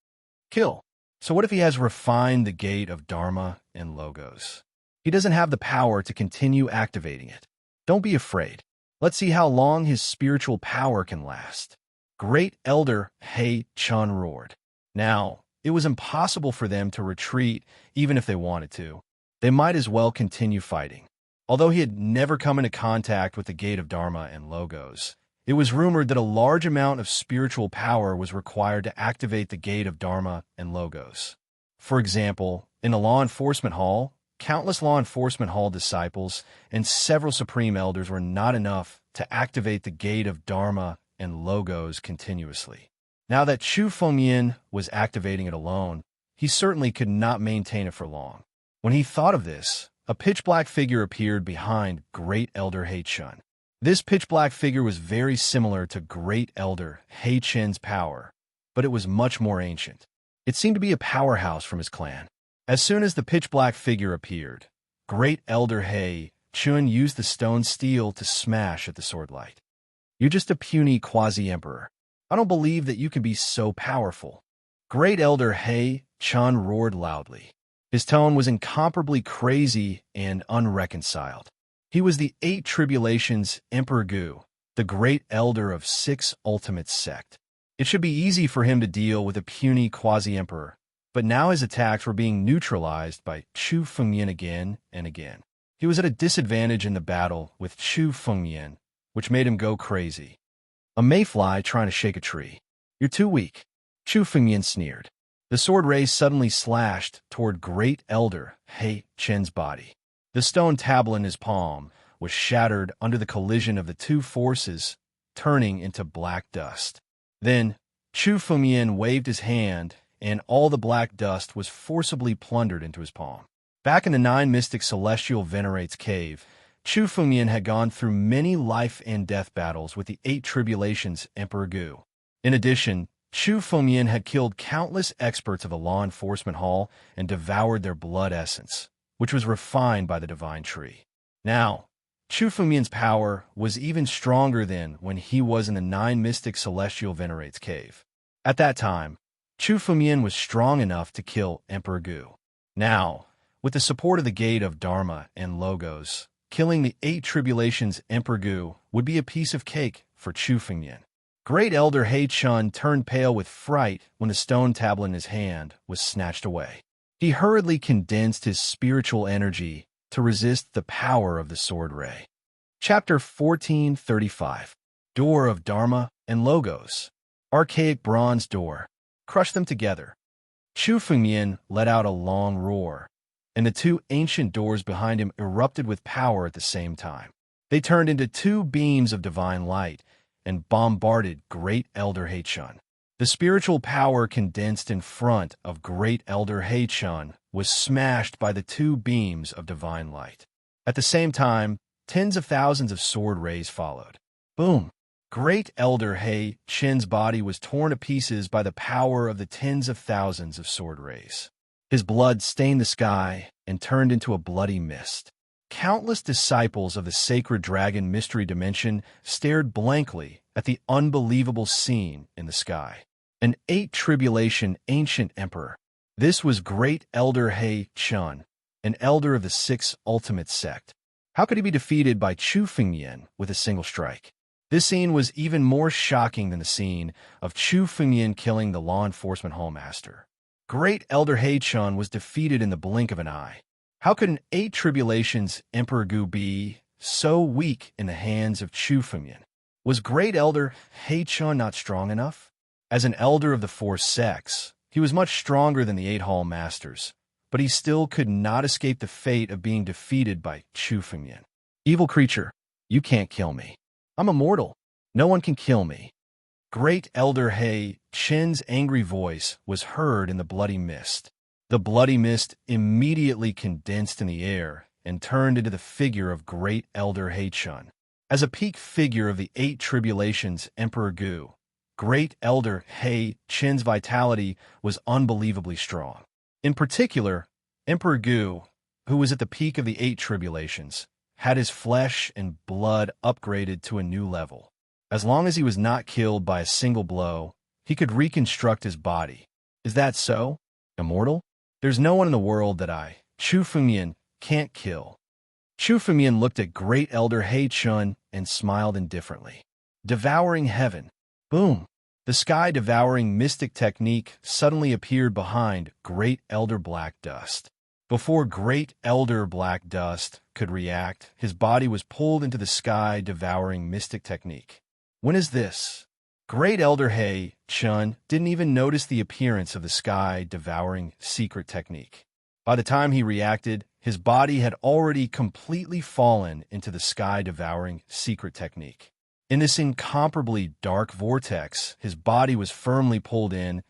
Kill. So what if he has refined the gate of Dharma and Logos? He doesn't have the power to continue activating it. Don't be afraid. Let's see how long his spiritual power can last. Great Elder He-chun roared. Now, it was impossible for them to retreat even if they wanted to. They might as well continue fighting. Although he had never come into contact with the gate of Dharma and Logos, it was rumored that a large amount of spiritual power was required to activate the gate of Dharma and Logos. For example, in the law enforcement hall, countless law enforcement hall disciples and several supreme elders were not enough to activate the gate of Dharma and Logos continuously. Now that Chu Fengmian was activating it alone, he certainly could not maintain it for long. When he thought of this, a pitch-black figure appeared behind Great Elder He-chun. This pitch-black figure was very similar to Great Elder He-chun's power, but it was much more ancient. It seemed to be a powerhouse from his clan. As soon as the pitch-black figure appeared, Great Elder He-chun used the stone steel to smash at the sword light. You're just a puny quasi-emperor. I don't believe that you can be so powerful. Great Elder He-chun roared loudly. His tone was incomparably crazy and unreconciled. He was the Eight Tribulations Emperor Gu, the great elder of 6 ultimate sect. It should be easy for him to deal with a puny quasi-emperor, but now his attacks were being neutralized by Chu Fengmian again and again. He was at a disadvantage in the battle with Chu Fengmian, which made him go crazy. A mayfly trying to shake a tree. You're too weak. Chu Fengmian sneered. The sword ray suddenly slashed toward Great Elder He-chun's body. The stone tablet in his palm was shattered under the collision of the two forces, turning into black dust. Then, Chu Fengmian waved his hand, and all the black dust was forcibly plundered into his palm. Back in the Nine Mystic Celestial Venerates cave, Chu Fengmian had gone through many life and death battles with the Eight Tribulations Emperor Gu. In addition, Chu Fengmian had killed countless experts of the law enforcement hall and devoured their blood essence, which was refined by the divine tree. Now, Chu Fengmian's power was even stronger than when he was in the Nine Mystic Celestial Venerates cave. At that time, Chu Fengmian was strong enough to kill Emperor Gu. Now, with the support of the gate of Dharma and Logos, killing the Eight Tribulations Emperor Gu would be a piece of cake for Chu Fengmian. Great Elder He-chun turned pale with fright when the stone tablet in his hand was snatched away. He hurriedly condensed his spiritual energy to resist the power of the sword ray. Chapter 1435. Door of Dharma and Logos. Archaic bronze door. Crush them together. Chu Fengmian let out a long roar, and the two ancient doors behind him erupted with power at the same time. They turned into two beams of divine light and bombarded Great Elder He-chun. The spiritual power condensed in front of Great Elder He-chun was smashed by the two beams of divine light. At the same time, tens of thousands of sword rays followed. Boom! Great Elder He-chun's body was torn to pieces by the power of the tens of thousands of sword rays. His blood stained the sky and turned into a bloody mist. Countless disciples of the sacred dragon mystery dimension stared blankly at the unbelievable scene in the sky. An Eight Tribulation ancient emperor. This was Great Elder He-chun, an elder of the 6 ultimate sect. How could he be defeated by Chu Fengmian with a single strike? This scene was even more shocking than the scene of Chu Fengmian killing the law enforcement hallmaster. Great Elder He-chun was defeated in the blink of an eye. How could an Eight Tribulations Emperor Gu be so weak in the hands of Chu Fengmian? Was Great Elder He-chun not strong enough? As an elder of the 4 sects, he was much stronger than the 8 hall masters, but he still could not escape the fate of being defeated by Chu Fengmian. Evil creature, you can't kill me. I'm immortal. No one can kill me. Great Elder He Qin's angry voice was heard in the bloody mist. The bloody mist immediately condensed in the air and turned into the figure of Great Elder He Qin. As a peak figure of the 8 tribulations Emperor Gu, Great Elder He Qin's vitality was unbelievably strong. In particular, Emperor Gu, who was at the peak of the 8 tribulations, had his flesh and blood upgraded to a new level. As long as he was not killed by a single blow, he could reconstruct his body. Is that so? Immortal? There's no one in the world that I, Chu Fengmian, can't kill. Chu Fengmian looked at Great Elder He Qin and smiled indifferently. Devouring heaven. Boom! The sky-devouring mystic technique suddenly appeared behind Great Elder Black Dust. Before Great Elder Black Dust could react, his body was pulled into the sky-devouring mystic technique. When is this? Great Elder He Qin didn't even notice the appearance of the sky-devouring secret technique. By the time he reacted, his body had already completely fallen into the sky-devouring secret technique. In this incomparably dark vortex, his body was firmly pulled in,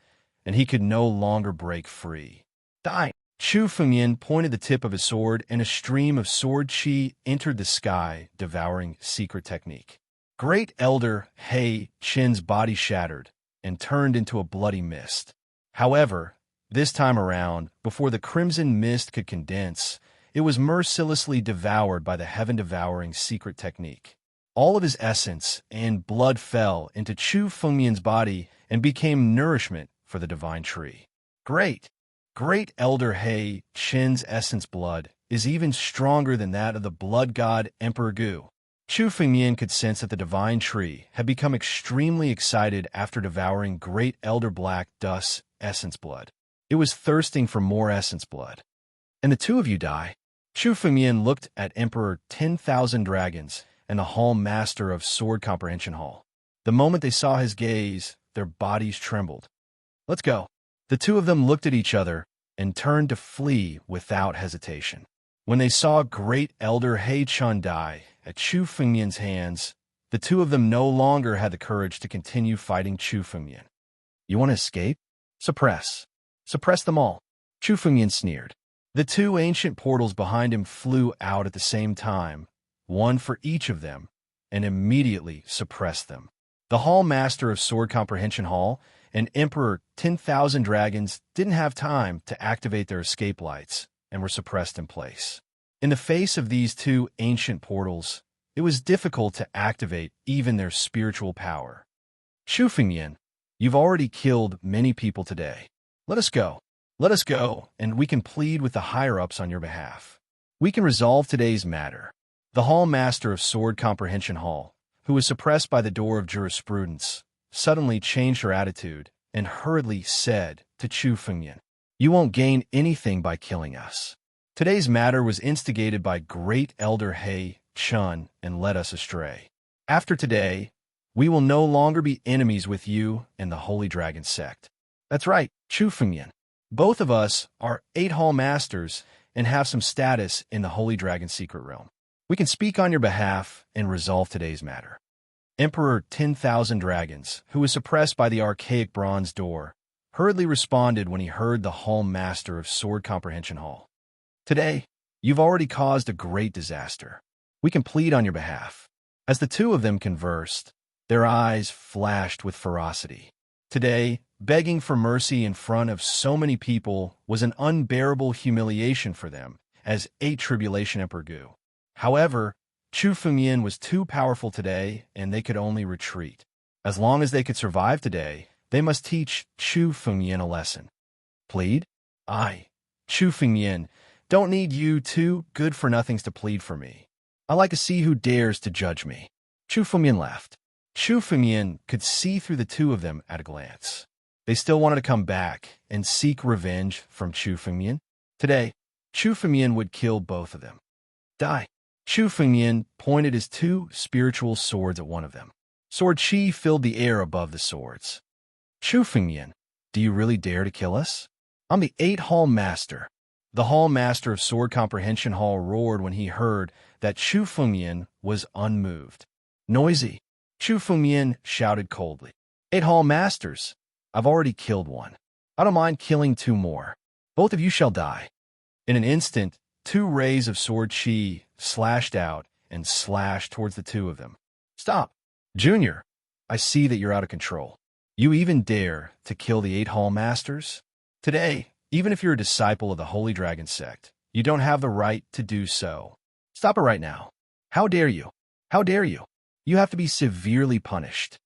and he could no longer break free. Die! Chu Fengmian pointed the tip of his sword, and a stream of sword qi entered the sky-devouring secret technique. Great Elder He Qin's body shattered and turned into a bloody mist. However, this time around, before the crimson mist could condense, it was mercilessly devoured by the heaven-devouring secret technique. All of his essence and blood fell into Chu Fengmian's body and became nourishment for the divine tree. Great Elder He Qin's essence blood is even stronger than that of the blood god Emperor Gu. Chu Fengmian could sense that the divine tree had become extremely excited after devouring Great Elder Black Dust's essence blood. It was thirsting for more essence blood. And the two of you die. Chu Fengmian looked at Emperor 10,000 Dragons and the Hall Master of Sword Comprehension Hall. The moment they saw his gaze, their bodies trembled. Let's go. The two of them looked at each other and turned to flee without hesitation. When they saw Great Elder He Qin die at Chu Fengmian's hands, the two of them no longer had the courage to continue fighting Chu Fengmian. You want to escape? Suppress. Suppress them all. Chu Fengmian sneered. The 2 ancient portals behind him flew out at the same time, one for each of them, and immediately suppressed them. The Hall Master of Sword Comprehension Hall and Emperor 10,000 Dragons didn't have time to activate their escape lights and were suppressed in place. In the face of these 2 ancient portals, it was difficult to activate even their spiritual power. Chu Fengmian, you've already killed many people today. Let us go. Let us go, and we can plead with the higher-ups on your behalf. We can resolve today's matter. The Hall Master of Sword Comprehension Hall, who was suppressed by the door of jurisprudence, suddenly changed her attitude and hurriedly said to Chu Fengmian, You won't gain anything by killing us. Today's matter was instigated by Great Elder He Qin and led us astray. After today, we will no longer be enemies with you and the Holy Dragon sect. That's right, Chu Fengmian. Both of us are 8 Hall Masters and have some status in the Holy Dragon Secret Realm. We can speak on your behalf and resolve today's matter. Emperor 10,000 Dragons, who was suppressed by the archaic bronze door, hurriedly responded when he heard the Hall Master of Sword Comprehension Hall. Today, you've already caused a great disaster. We can plead on your behalf. As the two of them conversed, their eyes flashed with ferocity. Today, begging for mercy in front of so many people was an unbearable humiliation for them as 8 Tribulation Emperor Gu. However, Chu Fengmian was too powerful today, and they could only retreat. As long as they could survive today, they must teach Chu Fengmian a lesson. Plead? I, Chu Fengmian, don't need you 2 good-for-nothings to plead for me. I like to see who dares to judge me. Chu Fengmian laughed. Chu Fengmian could see through the 2 of them at a glance. They still wanted to come back and seek revenge from Chu Fengmian. Today, Chu Fengmian would kill both of them. Die. Chu Fengmian pointed his 2 spiritual swords at one of them. Sword chi filled the air above the swords. Chu Fengmian, do you really dare to kill us? I'm the 8 Hall Master. The Hall Master of Sword Comprehension Hall roared when he heard that Chu Fengmian was unmoved. Noisy. Chu Fengmian shouted coldly. 8 Hall Masters. I've already killed one. I don't mind killing 2 more. Both of you shall die. In an instant, 2 rays of sword chi slashed out and slashed towards the 2 of them. Stop. Junior, I see that you're out of control. You even dare to kill the 8 Hall Masters? Today, even if you're a disciple of the Holy Dragon sect, you don't have the right to do so. Stop it right now. How dare you? How dare you? You have to be severely punished.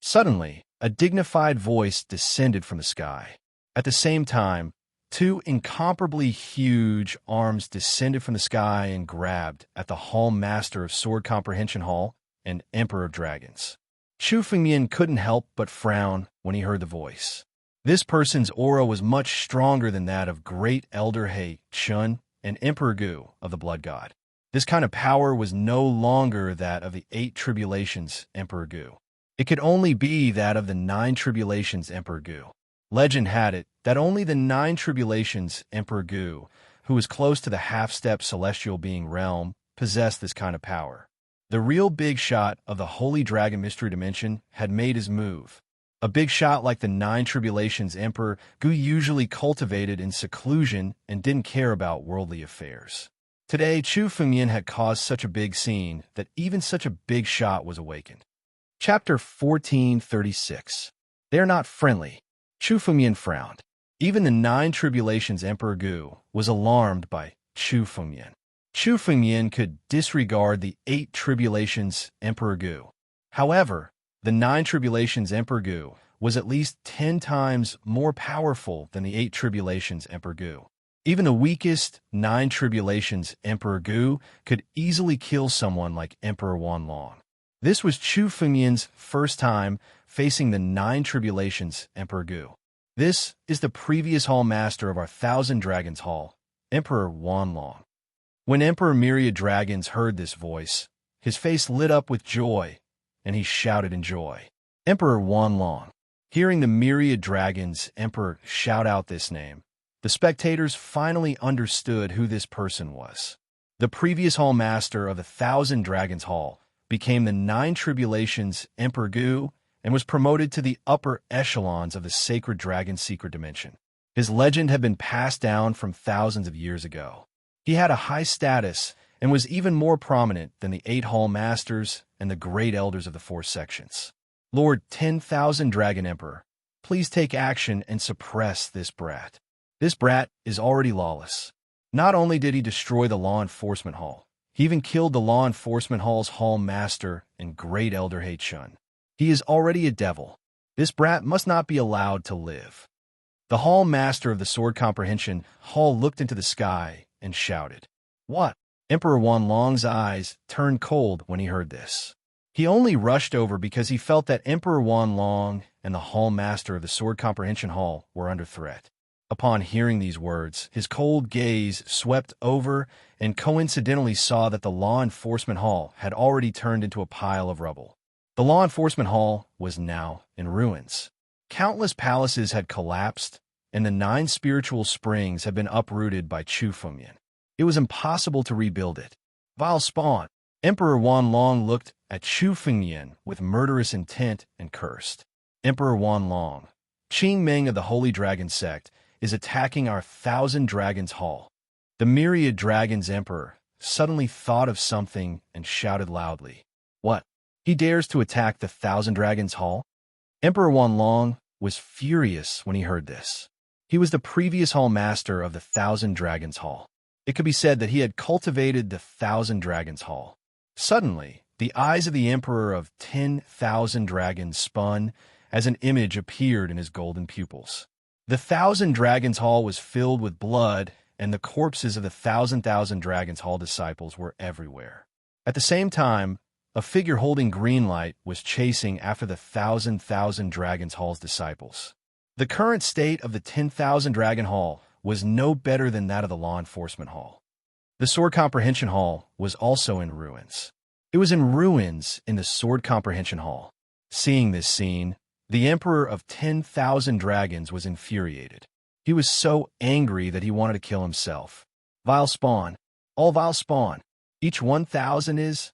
Suddenly, a dignified voice descended from the sky. At the same time, 2 incomparably huge arms descended from the sky and grabbed at the Hall Master of Sword Comprehension Hall and Emperor of Dragons. Chu Fengmian couldn't help but frown when he heard the voice. This person's aura was much stronger than that of Great Elder He Chun and Emperor Gu of the Blood God. This kind of power was no longer that of the 8 Tribulations Emperor Gu. It could only be that of the 9 Tribulations Emperor Gu. Legend had it that only the 9 Tribulations Emperor Gu, who was close to the half-step celestial being realm, possessed this kind of power. The real big shot of the Holy Dragon Mystery Dimension had made his move. A big shot like the 9 Tribulations Emperor Gu usually cultivated in seclusion and didn't care about worldly affairs. Today, Chu Fengmian had caused such a big scene that even such a big shot was awakened. Chapter 1436. They are not friendly. Chu Fengmian frowned. Even the 9 Tribulations Emperor Gu was alarmed by Chu Fengmian. Chu Fengmian could disregard the 8 Tribulations Emperor Gu. However, the 9 Tribulations Emperor Gu was at least 10 times more powerful than the 8 Tribulations Emperor Gu. Even the weakest 9 Tribulations Emperor Gu could easily kill someone like Emperor Wanlong. This was Chu Fengmian's first time facing the 9 Tribulations Emperor Gu. This is the previous Hall Master of our 1,000 Dragons Hall, Emperor Wanlong. When Emperor Myriad Dragons heard this voice, his face lit up with joy, and he shouted in joy. Emperor Wanlong. Hearing the Myriad Dragons Emperor shout out this name, the spectators finally understood who this person was. The previous Hall Master of the 1,000 Dragons Hall became the 9 Tribulations Emperor Gu and was promoted to the upper echelons of the Sacred Dragon Secret Dimension. His legend had been passed down from thousands of years ago. He had a high status and was even more prominent than the 8 Hall Masters and the Great Elders of the 4 sections. Lord 10,000 Dragon Emperor, please take action and suppress this brat. This brat is already lawless. Not only did he destroy the Law Enforcement Hall, he even killed the Law Enforcement Hall's Hall Master and Great Elder He Chun. He is already a devil. This brat must not be allowed to live. The Hall Master of the Sword Comprehension Hall looked into the sky and shouted. What? Emperor Wanlong's eyes turned cold when he heard this. He only rushed over because he felt that Emperor Wanlong and the Hall Master of the Sword Comprehension Hall were under threat. Upon hearing these words, his cold gaze swept over and coincidentally saw that the Law Enforcement Hall had already turned into a pile of rubble. The Law Enforcement Hall was now in ruins. Countless palaces had collapsed, and the 9 spiritual springs had been uprooted by Chu Fengmian. It was impossible to rebuild it. Vile spawn. Emperor Wanlong looked at Chu Fengmian with murderous intent and cursed. Emperor Wanlong, Qing Meng of the Holy Dragon sect, is attacking our 1,000 Dragons Hall. The Myriad Dragons Emperor suddenly thought of something and shouted loudly. What? He dares to attack the 1,000 Dragons Hall? Emperor Wanlong was furious when he heard this. He was the previous Hall Master of the 1,000 Dragons Hall. It could be said that he had cultivated the 1,000 Dragons Hall. Suddenly, the eyes of the Emperor of 10,000 Dragons spun as an image appeared in his golden pupils. The 1,000 Dragons Hall was filled with blood, and the corpses of the 1,000 Dragons Hall disciples were everywhere. At the same time, a figure holding green light was chasing after the 1,000 Dragons Hall's disciples. The current state of the 10,000 Dragon Hall was no better than that of the Law Enforcement Hall. The Sword Comprehension Hall was also in ruins. It was in ruins in the Sword Comprehension Hall. Seeing this scene, the Emperor of 10,000 Dragons was infuriated. He was so angry that he wanted to kill himself. Vile spawn. All vile spawn. Each 1,000 is...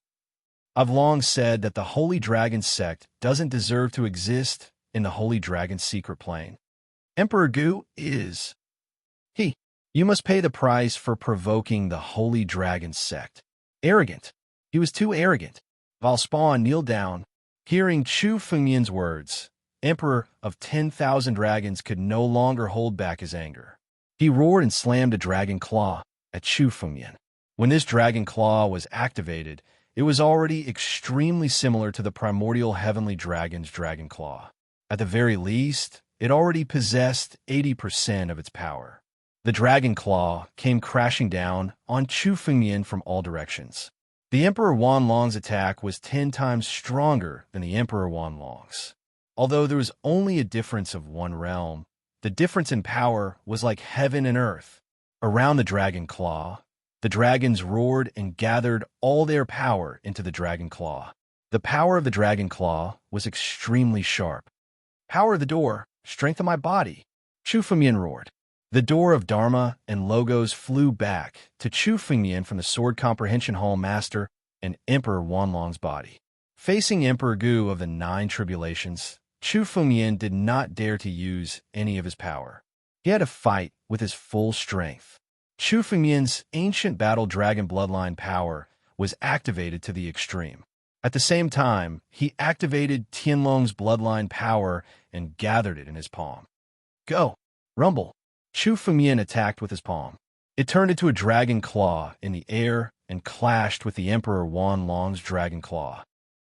I've long said that the Holy Dragon sect doesn't deserve to exist in the Holy Dragon's secret plane. Emperor Gu is... He. You must pay the price for provoking the Holy Dragon sect. Arrogant. He was too arrogant. Vile spawn kneeled down. Hearing Chu Fengmian's words, Emperor of 10,000 dragons could no longer hold back his anger. He roared and slammed a dragon claw at Chu Fengmian. When this dragon claw was activated, it was already extremely similar to the primordial heavenly dragon's dragon claw. At the very least, it already possessed 80% of its power. The dragon claw came crashing down on Chu Fengmian from all directions. The Emperor Wanlong's attack was 10 times stronger than the Emperor Wanlong's. Although there was only a difference of one realm, the difference in power was like heaven and earth. Around the dragon claw, the dragons roared and gathered all their power into the dragon claw. The power of the dragon claw was extremely sharp. Power of the door, strength of my body, Chu Fengmian roared. The door of Dharma and logos flew back to Chu Fengmian from the Sword Comprehension Hall Master and Emperor Wanlong's body. Facing Emperor Gu of the 9 Tribulations, Chu Fengmian did not dare to use any of his power. He had to fight with his full strength. Chu Fengmian's ancient battle dragon bloodline power was activated to the extreme. At the same time, he activated Tianlong's bloodline power and gathered it in his palm. Go! Rumble! Chu Fengmian attacked with his palm. It turned into a dragon claw in the air and clashed with the Emperor Wanlong's dragon claw.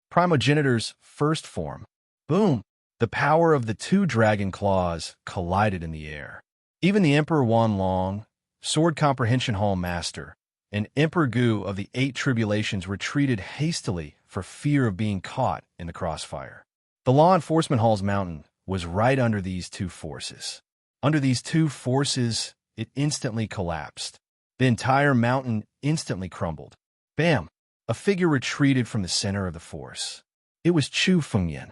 Primogenitor's first form. Boom! The power of the 2 dragon claws collided in the air. Even the Emperor Wanlong, Sword Comprehension Hall Master, and Emperor Gu of the 8 Tribulations retreated hastily for fear of being caught in the crossfire. The Law Enforcement Hall's mountain was right under these 2 forces. Under these 2 forces, it instantly collapsed. The entire mountain instantly crumbled. Bam! A figure retreated from the center of the force. It was Chu Fengmian.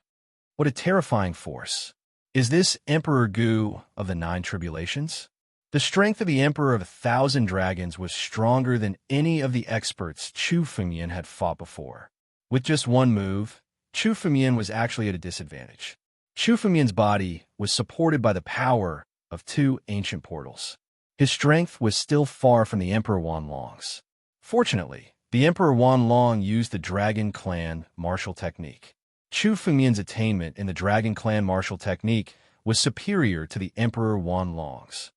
What a terrifying force. Is this Emperor Gu of the 9 Tribulations? The strength of the Emperor of 1,000 Dragons was stronger than any of the experts Chu Fengmian had fought before. With just one move, Chu Fengmian was actually at a disadvantage. Chu Fengmian's body was supported by the power of 2 ancient portals. His strength was still far from the Emperor Wanlong's. Fortunately, the Emperor Wanlong used the Dragon Clan martial technique. Chu Fengmian's attainment in the Dragon Clan martial technique was superior to the Emperor Wanlong's.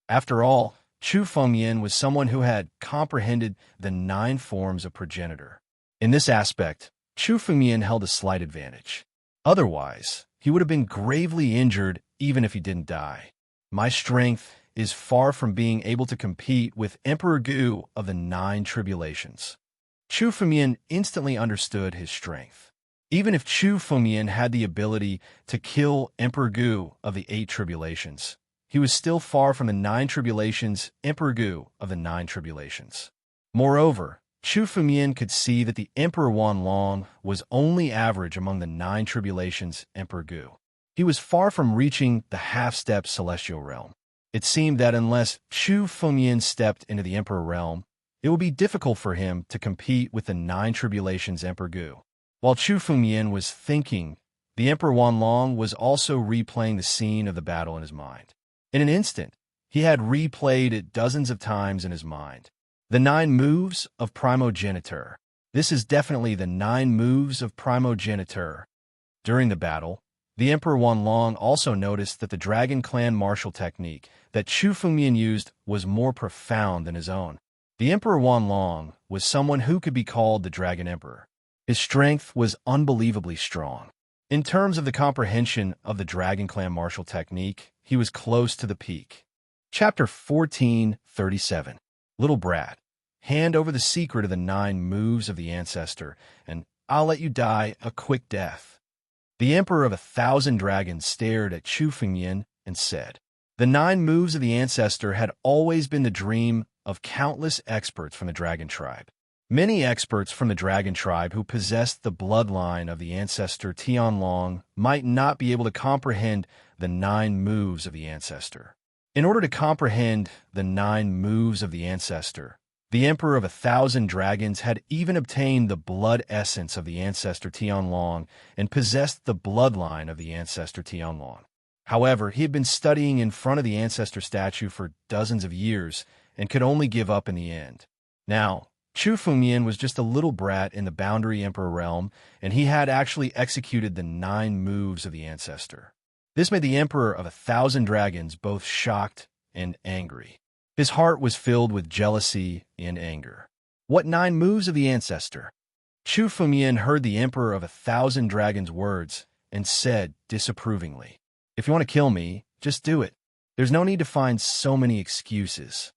After all, Chu Fengmian was someone who had comprehended the 9 forms of progenitor. In this aspect, Chu Fengmian held a slight advantage. Otherwise, he would have been gravely injured even if he didn't die. My strength is far from being able to compete with Emperor Gu of the 9 Tribulations. Chu Fengmian instantly understood his strength. Even if Chu Fengmian had the ability to kill Emperor Gu of the 8 Tribulations, he was still far from the 9 Tribulations' Emperor Gu of the 9 Tribulations. Moreover, Chu Fengmian could see that the Emperor Wanlong was only average among the 9 Tribulations' Emperor Gu. He was far from reaching the half-step celestial realm. It seemed that unless Chu Fengmian stepped into the Emperor realm, it would be difficult for him to compete with the 9 Tribulations' Emperor Gu. While Chu Fengmian was thinking, the Emperor Wanlong was also replaying the scene of the battle in his mind. In an instant, he had replayed it dozens of times in his mind. The 9 moves of primogeniture. This is definitely the 9 moves of primogeniture. During the battle, the Emperor Wanlong also noticed that the Dragon Clan martial technique that Chu Fengmian used was more profound than his own. The Emperor Wanlong was someone who could be called the Dragon Emperor. His strength was unbelievably strong. In terms of the comprehension of the Dragon Clan martial technique, he was close to the peak. Chapter 1437. Little brat, hand over the secret of the 9 moves of the ancestor, and I'll let you die a quick death. The Emperor of 1,000 Dragons stared at Chu Fengmian and said, the 9 moves of the ancestor had always been the dream of countless experts from the Dragon Tribe. Many experts from the Dragon Tribe who possessed the bloodline of the ancestor Tianlong might not be able to comprehend the 9 moves of the ancestor. In order to comprehend the 9 moves of the ancestor, the Emperor of 1,000 Dragons had even obtained the blood essence of the ancestor Tianlong and possessed the bloodline of the ancestor Tianlong. However, he had been studying in front of the ancestor statue for dozens of years and could only give up in the end. Now, Chu Fengmian was just a little brat in the Boundary Emperor realm, and he had actually executed the 9 moves of the ancestor. This made the Emperor of 1,000 Dragons both shocked and angry. His heart was filled with jealousy and anger. What 9 moves of the ancestor? Chu Fengmian heard the Emperor of 1,000 Dragons' words and said disapprovingly, "If you want to kill me, just do it. There's no need to find so many excuses."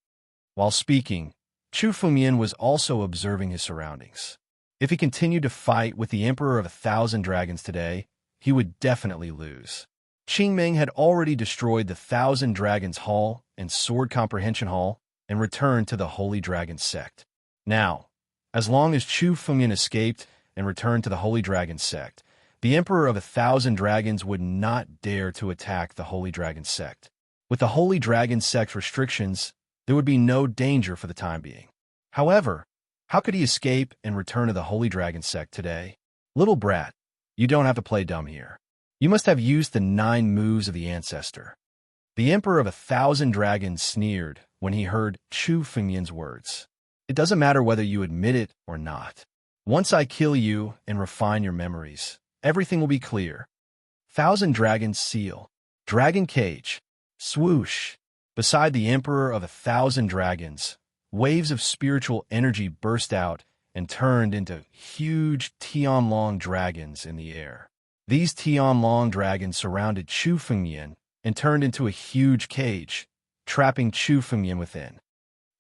While speaking, Chu Fengmian was also observing his surroundings. If he continued to fight with the Emperor of 1,000 Dragons today, he would definitely lose. Qingming had already destroyed the 1,000 Dragons Hall and Sword Comprehension Hall and returned to the Holy Dragon sect. Now, as long as Chu Fengmian escaped and returned to the Holy Dragon sect, the Emperor of 1,000 Dragons would not dare to attack the Holy Dragon sect. With the Holy Dragon sect restrictions, there would be no danger for the time being. However, how could he escape and return to the Holy Dragon sect today? Little brat, you don't have to play dumb here. You must have used the 9 moves of the ancestor. The Emperor of 1,000 Dragons sneered when he heard Chu Fengmian's words. It doesn't matter whether you admit it or not. Once I kill you and refine your memories, everything will be clear. 1,000 Dragons seal. Dragon cage. Swoosh. Beside the Emperor of 1,000 Dragons, waves of spiritual energy burst out and turned into huge Tianlong dragons in the air. These Tianlong dragons surrounded Chu Fengmian and turned into a huge cage, trapping Chu Fengmian within.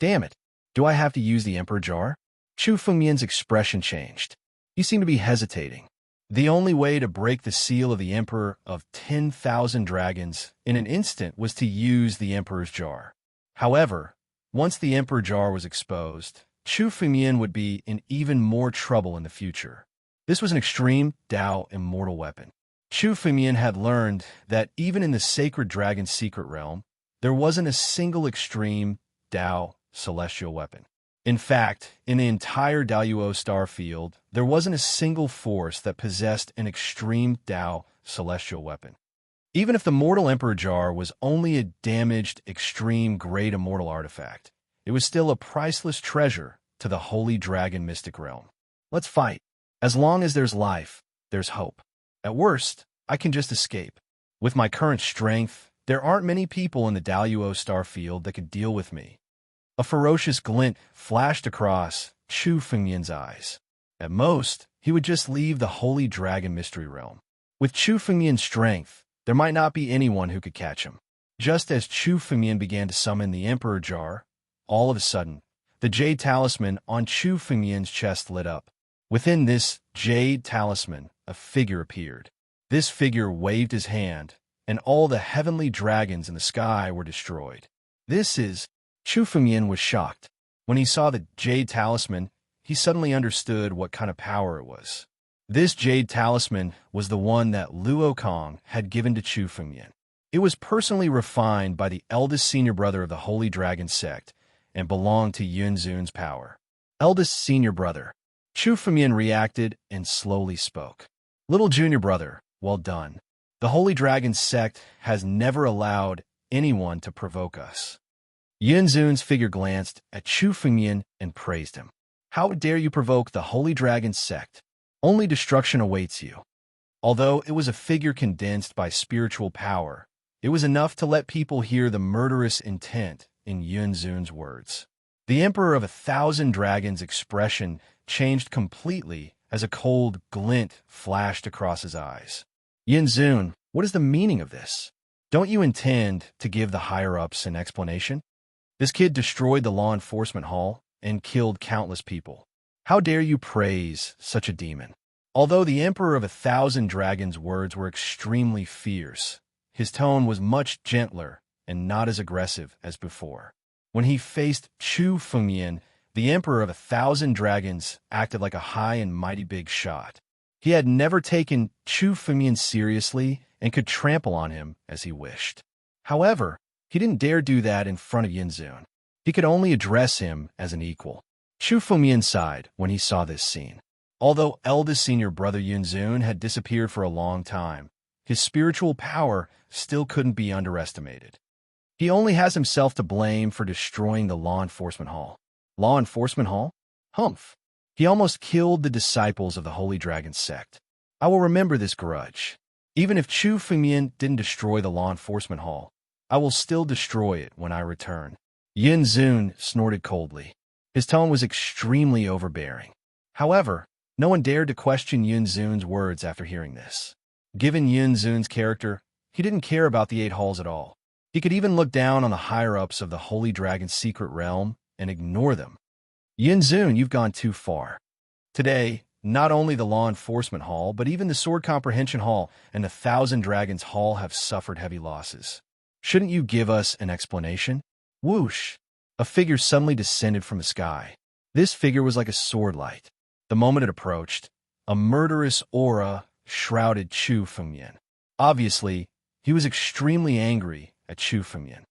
Damn it, do I have to use the Emperor Jar? Chu Fengmian's expression changed. He seemed to be hesitating. The only way to break the seal of the Emperor of 10,000 Dragons in an instant was to use the Emperor's Jar. However, once the Emperor Jar was exposed, Chu Fengmian would be in even more trouble in the future. This was an extreme Dao immortal weapon. Chu Fengmian had learned that even in the sacred dragon secret realm, there wasn't a single extreme Dao celestial weapon. In fact, in the entire Daluo star field, there wasn't a single force that possessed an extreme Dao celestial weapon. Even if the Mortal Emperor Jar was only a damaged, extreme, great immortal artifact, it was still a priceless treasure to the Holy Dragon Mystic Realm. Let's fight. As long as there's life, there's hope. At worst, I can just escape. With my current strength, there aren't many people in the Daluo star field that could deal with me. A ferocious glint flashed across Chu Fengmian's eyes. At most, he would just leave the Holy Dragon Mystery Realm. With Chu Fengmian's strength, there might not be anyone who could catch him. Just as Chu Fengmian began to summon the Emperor Jar, all of a sudden, the jade talisman on Chu Fengmian's chest lit up. Within this jade talisman, a figure appeared. This figure waved his hand, and all the heavenly dragons in the sky were destroyed. Chu Fengmian was shocked. When he saw the jade talisman, he suddenly understood what kind of power it was. This jade talisman was the one that Luo Kong had given to Chu Fengmian. It was personally refined by the eldest senior brother of the Holy Dragon sect and belonged to Yunzun's power. Eldest senior brother. Chu Fengmian reacted and slowly spoke. Little junior brother, well done. The Holy Dragon sect has never allowed anyone to provoke us. Yunzun's figure glanced at Chu Fengmian and praised him. How dare you provoke the Holy Dragon sect? Only destruction awaits you. Although it was a figure condensed by spiritual power, it was enough to let people hear the murderous intent in Yunzun's words. The Emperor of 1,000 Dragons' expression changed completely as a cold glint flashed across his eyes. Yunzun, what is the meaning of this? Don't you intend to give the higher-ups an explanation? This kid destroyed the law enforcement hall and killed countless people. How dare you praise such a demon? Although the Emperor of 1,000 Dragons' words were extremely fierce, his tone was much gentler and not as aggressive as before. When he faced Chu Fengmian, the Emperor of 1,000 Dragons acted like a high and mighty big shot. He had never taken Chu Fengmian seriously and could trample on him as he wished. However, He didn't dare do that in front of Yunzun. He could only address him as an equal. Chu Fengmian sighed when he saw this scene. Although eldest senior brother Yunzun had disappeared for a long time, his spiritual power still couldn't be underestimated. He only has himself to blame for destroying the law enforcement hall. Law enforcement hall? Humph. He almost killed the disciples of the Holy Dragon sect. I will remember this grudge. Even if Chu Fengmian didn't destroy the law enforcement hall, I will still destroy it when I return. Yunzun snorted coldly. His tone was extremely overbearing. However, no one dared to question Yunzun's words after hearing this. Given Yunzun's character, he didn't care about the 8 halls at all. He could even look down on the higher-ups of the Holy Dragon's secret realm and ignore them. Yunzun, you've gone too far. Today, not only the Law Enforcement Hall, but even the Sword Comprehension Hall and the Thousand Dragons Hall have suffered heavy losses. Shouldn't you give us an explanation? Whoosh! A figure suddenly descended from the sky. This figure was like a sword light. The moment it approached, a murderous aura shrouded Chu Fengmian. Obviously, he was extremely angry at Chu Fengmian.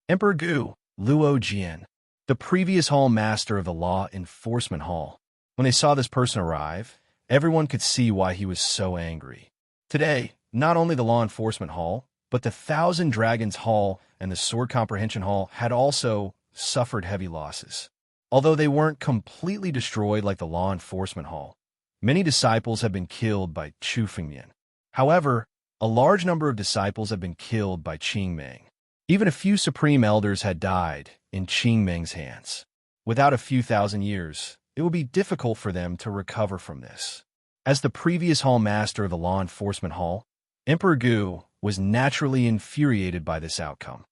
Emperor Gu, Luo Jian, the previous hall master of the Law Enforcement Hall. When they saw this person arrive, everyone could see why he was so angry. Today, not only the Law Enforcement Hall, but the Thousand Dragons Hall and the Sword Comprehension Hall had also suffered heavy losses. Although they weren't completely destroyed like the Law Enforcement Hall, many disciples have been killed by Chu Fengmian. However, a large number of disciples have been killed by Qingming. Even a few supreme elders had died in Qingming's hands. Without a few thousand years, it would be difficult for them to recover from this. As the previous hall master of the Law Enforcement Hall, Emperor Gu was naturally infuriated by this outcome.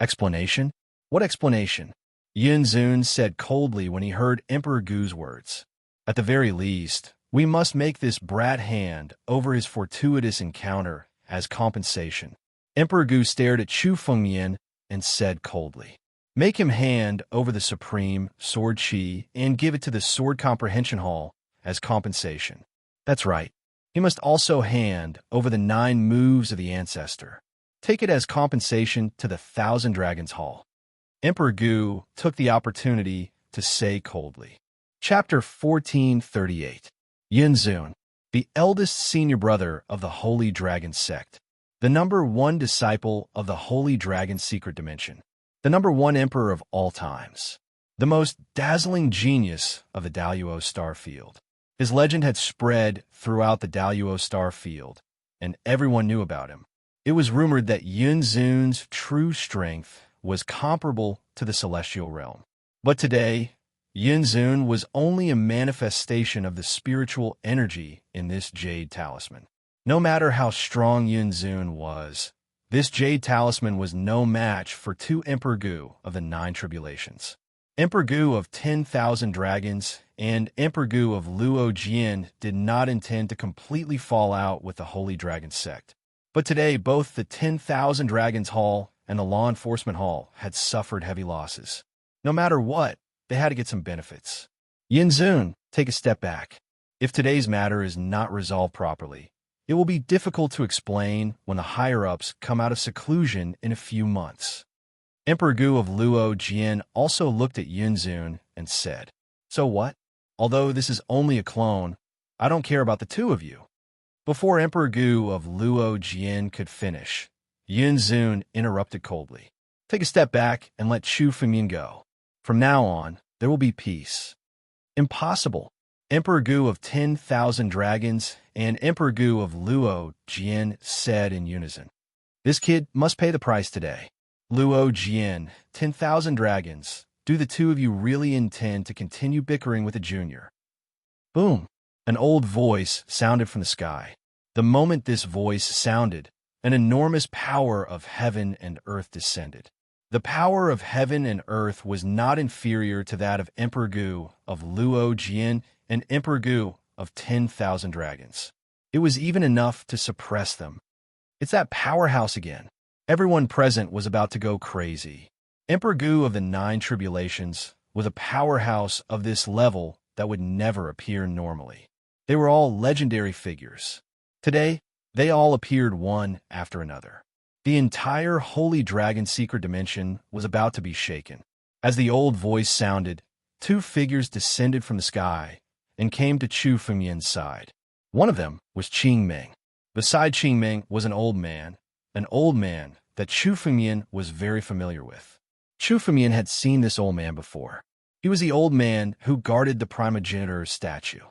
Explanation? What explanation? Yunzun said coldly when he heard Emperor Gu's words. At the very least, we must make this brat hand over his fortuitous encounter as compensation. Emperor Gu stared at Chu Fengmian and said coldly, make him hand over the supreme sword chi and give it to the Sword Comprehension Hall as compensation. That's right. He must also hand over the 9 moves of the ancestor. Take it as compensation to the Thousand Dragons Hall. Emperor Gu took the opportunity to say coldly. Chapter 1438. Yunzun, the eldest senior brother of the Holy Dragon sect, the number 1 disciple of the Holy Dragon secret dimension, the number 1 emperor of all times, the most dazzling genius of the Daluo star field. His legend had spread throughout the Daluo star field, and everyone knew about him. It was rumored that Yunzun's true strength was comparable to the celestial realm. But today, Yunzun was only a manifestation of the spiritual energy in this jade talisman. No matter how strong Yunzun was, this jade talisman was no match for 2 Emperor Gu of the 9 tribulations. Emperor Gu of 10,000 dragons and Emperor Gu of Luo Jian did not intend to completely fall out with the Holy Dragon sect. But today, both the 10,000 Dragons Hall and the Law Enforcement Hall had suffered heavy losses. No matter what, they had to get some benefits. Yunzun, take a step back. If today's matter is not resolved properly, it will be difficult to explain when the higher-ups come out of seclusion in a few months. Emperor Gu of Luo Jian also looked at Yunzun and said, so what? Although this is only a clone, I don't care about the 2 of you. Before Emperor Gu of Luo Jian could finish, Yunzun interrupted coldly. Take a step back and let Chu Fengmian go. From now on, there will be peace. Impossible. Emperor Gu of 10,000 dragons and Emperor Gu of Luo Jian said in unison. This kid must pay the price today. Luo Jian, 10,000 dragons, do the 2 of you really intend to continue bickering with a junior? Boom. An old voice sounded from the sky. The moment this voice sounded, an enormous power of heaven and earth descended. The power of heaven and earth was not inferior to that of Emperor Gu of Luo Jian and Emperor Gu of 10,000 dragons. It was even enough to suppress them. It's that powerhouse again. Everyone present was about to go crazy. Emperor Gu of the 9 tribulations was a powerhouse of this level that would never appear normally. They were all legendary figures. Today, they all appeared one after another. The entire Holy Dragon secret dimension was about to be shaken. As the old voice sounded, two figures descended from the sky and came to Chu Fengmian's side. One of them was Qing Ming. Beside Qing Ming was an old man that Chu Fengmian was very familiar with. Chu Fengmian had seen this old man before. He was the old man who guarded the primogenitor's statue.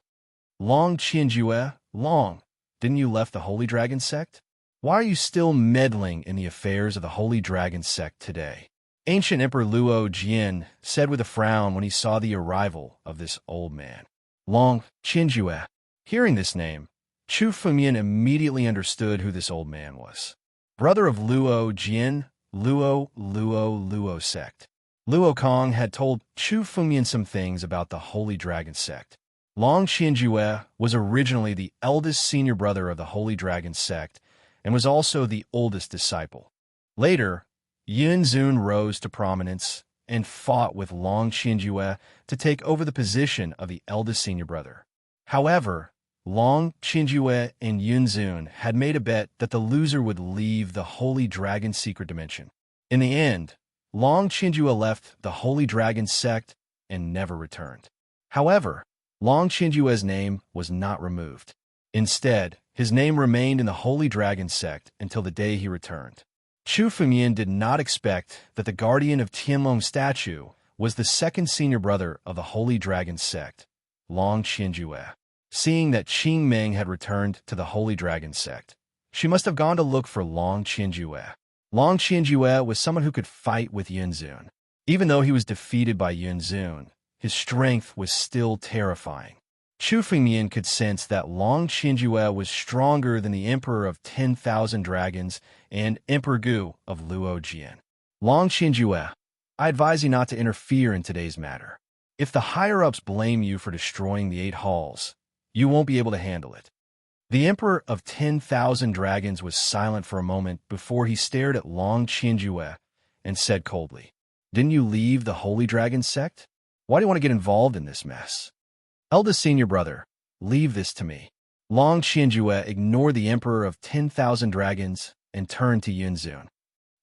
Long Qianjue, Long, didn't you left the Holy Dragon sect? Why are you still meddling in the affairs of the Holy Dragon sect today? Ancient Emperor Luo Jian said with a frown when he saw the arrival of this old man. Long Qianjue. Hearing this name, Chu Fengmian immediately understood who this old man was. Brother of Luo Jian, Luo sect. Luo Kong had told Chu Fengmian some things about the Holy Dragon sect. Long Qianjue was originally the eldest senior brother of the Holy Dragon sect and was also the oldest disciple. Later, Yunzun rose to prominence and fought with Long Qianjue to take over the position of the eldest senior brother. However, Long Qianjue and Yunzun had made a bet that the loser would leave the Holy Dragon secret dimension. In the end, Long Qianjue left the Holy Dragon sect and never returned. However, Long Qianjue's name was not removed. Instead, his name remained in the Holy Dragon sect until the day he returned. Chu Fengmian did not expect that the guardian of Tianlong's statue was the second senior brother of the Holy Dragon sect, Long Qianjue. Seeing that Qing Ming had returned to the Holy Dragon sect, she must have gone to look for Long Qianjue. Long Qianjue was someone who could fight with Yunzun. Even though he was defeated by Yunzun, his strength was still terrifying. Chu Fengmian could sense that Long Qianjue was stronger than the Emperor of 10,000 Dragons and Emperor Gu of Luo Jian. Long Qianjue, I advise you not to interfere in today's matter. If the higher-ups blame you for destroying the 8 halls, you won't be able to handle it. The Emperor of 10,000 Dragons was silent for a moment before he stared at Long Qianjue and said coldly, "Didn't you leave the Holy Dragon sect? Why do you want to get involved in this mess?" "Eldest senior brother, leave this to me." Long Qianjue ignored the Emperor of 10,000 Dragons and turned to Yunzun.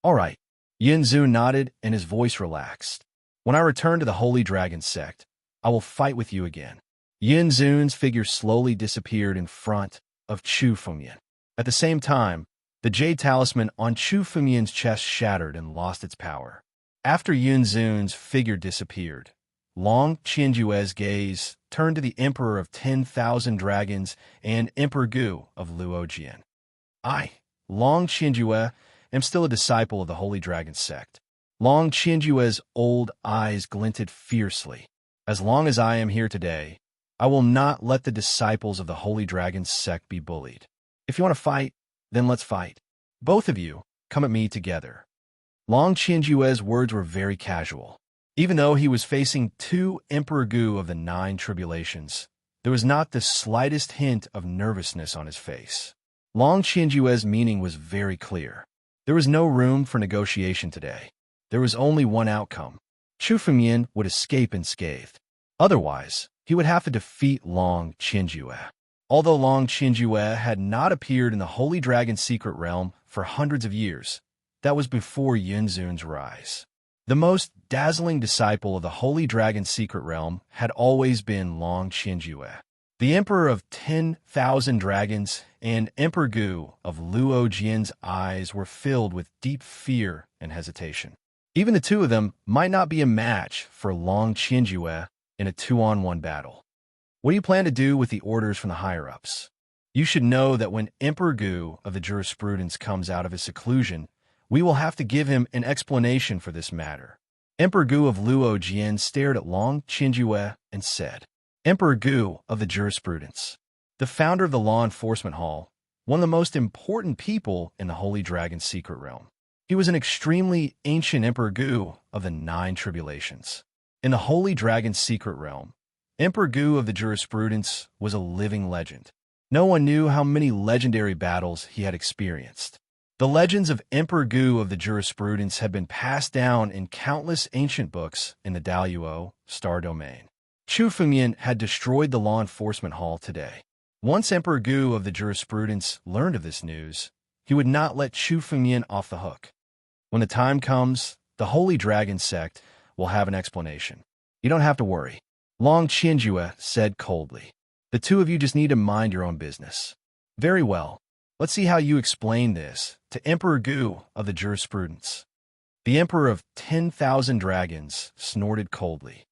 "All right." Yunzun nodded and his voice relaxed. "When I return to the Holy Dragon sect, I will fight with you again." Yunzun's figure slowly disappeared in front of Chu Fengmian. At the same time, the jade talisman on Chu Fengmian's chest shattered and lost its power. After Yunzun's figure disappeared, Long Qianjue's gaze turned to the Emperor of 10,000 Dragons and Emperor Gu of Luo Jian. "I, Long Qianjue, am still a disciple of the Holy Dragon sect." Long Qianjue's old eyes glinted fiercely. "As long as I am here today, I will not let the disciples of the Holy Dragon sect be bullied. If you want to fight, then let's fight. Both of you, come at me together." Long Qianjue's words were very casual. Even though he was facing 2 Emperor Gu of the 9 tribulations, there was not the slightest hint of nervousness on his face. Long Qianjue's meaning was very clear. There was no room for negotiation today. There was only one outcome. Chu Fengmian would escape unscathed. Otherwise, he would have to defeat Long Qianjue. Although Long Qianjue had not appeared in the Holy Dragon secret realm for hundreds of years, that was before Yunzun's rise. The most dazzling disciple of the Holy Dragon secret realm had always been Long Qianjue. The Emperor of 10,000 Dragons and Emperor Gu of Luo Jian's eyes were filled with deep fear and hesitation. Even the two of them might not be a match for Long Qianjue in a 2-on-1 battle. What do you plan to do with the orders from the higher-ups? You should know that when Emperor Gu of the jurisprudence comes out of his seclusion, we will have to give him an explanation for this matter. Emperor Gu of Luo Jian stared at Long Qianjue and said, "Emperor Gu of the jurisprudence, the founder of the Law Enforcement Hall, one of the most important people in the Holy Dragon secret realm. He was an extremely ancient Emperor Gu of the 9 tribulations. In the Holy Dragon secret realm, Emperor Gu of the jurisprudence was a living legend. No one knew how many legendary battles he had experienced. The legends of Emperor Gu of the jurisprudence had been passed down in countless ancient books in the Daluo star domain. Chu Fengmian had destroyed the Law Enforcement Hall today. Once Emperor Gu of the jurisprudence learned of this news, he would not let Chu Fengmian off the hook. When the time comes, the Holy Dragon sect will have an explanation. You don't have to worry, Long Qianjue said coldly. The two of you just need to mind your own business. Very well. Let's see how you explain this to Emperor Gu of the jurisprudence. The Emperor of 10,000 Dragons snorted coldly.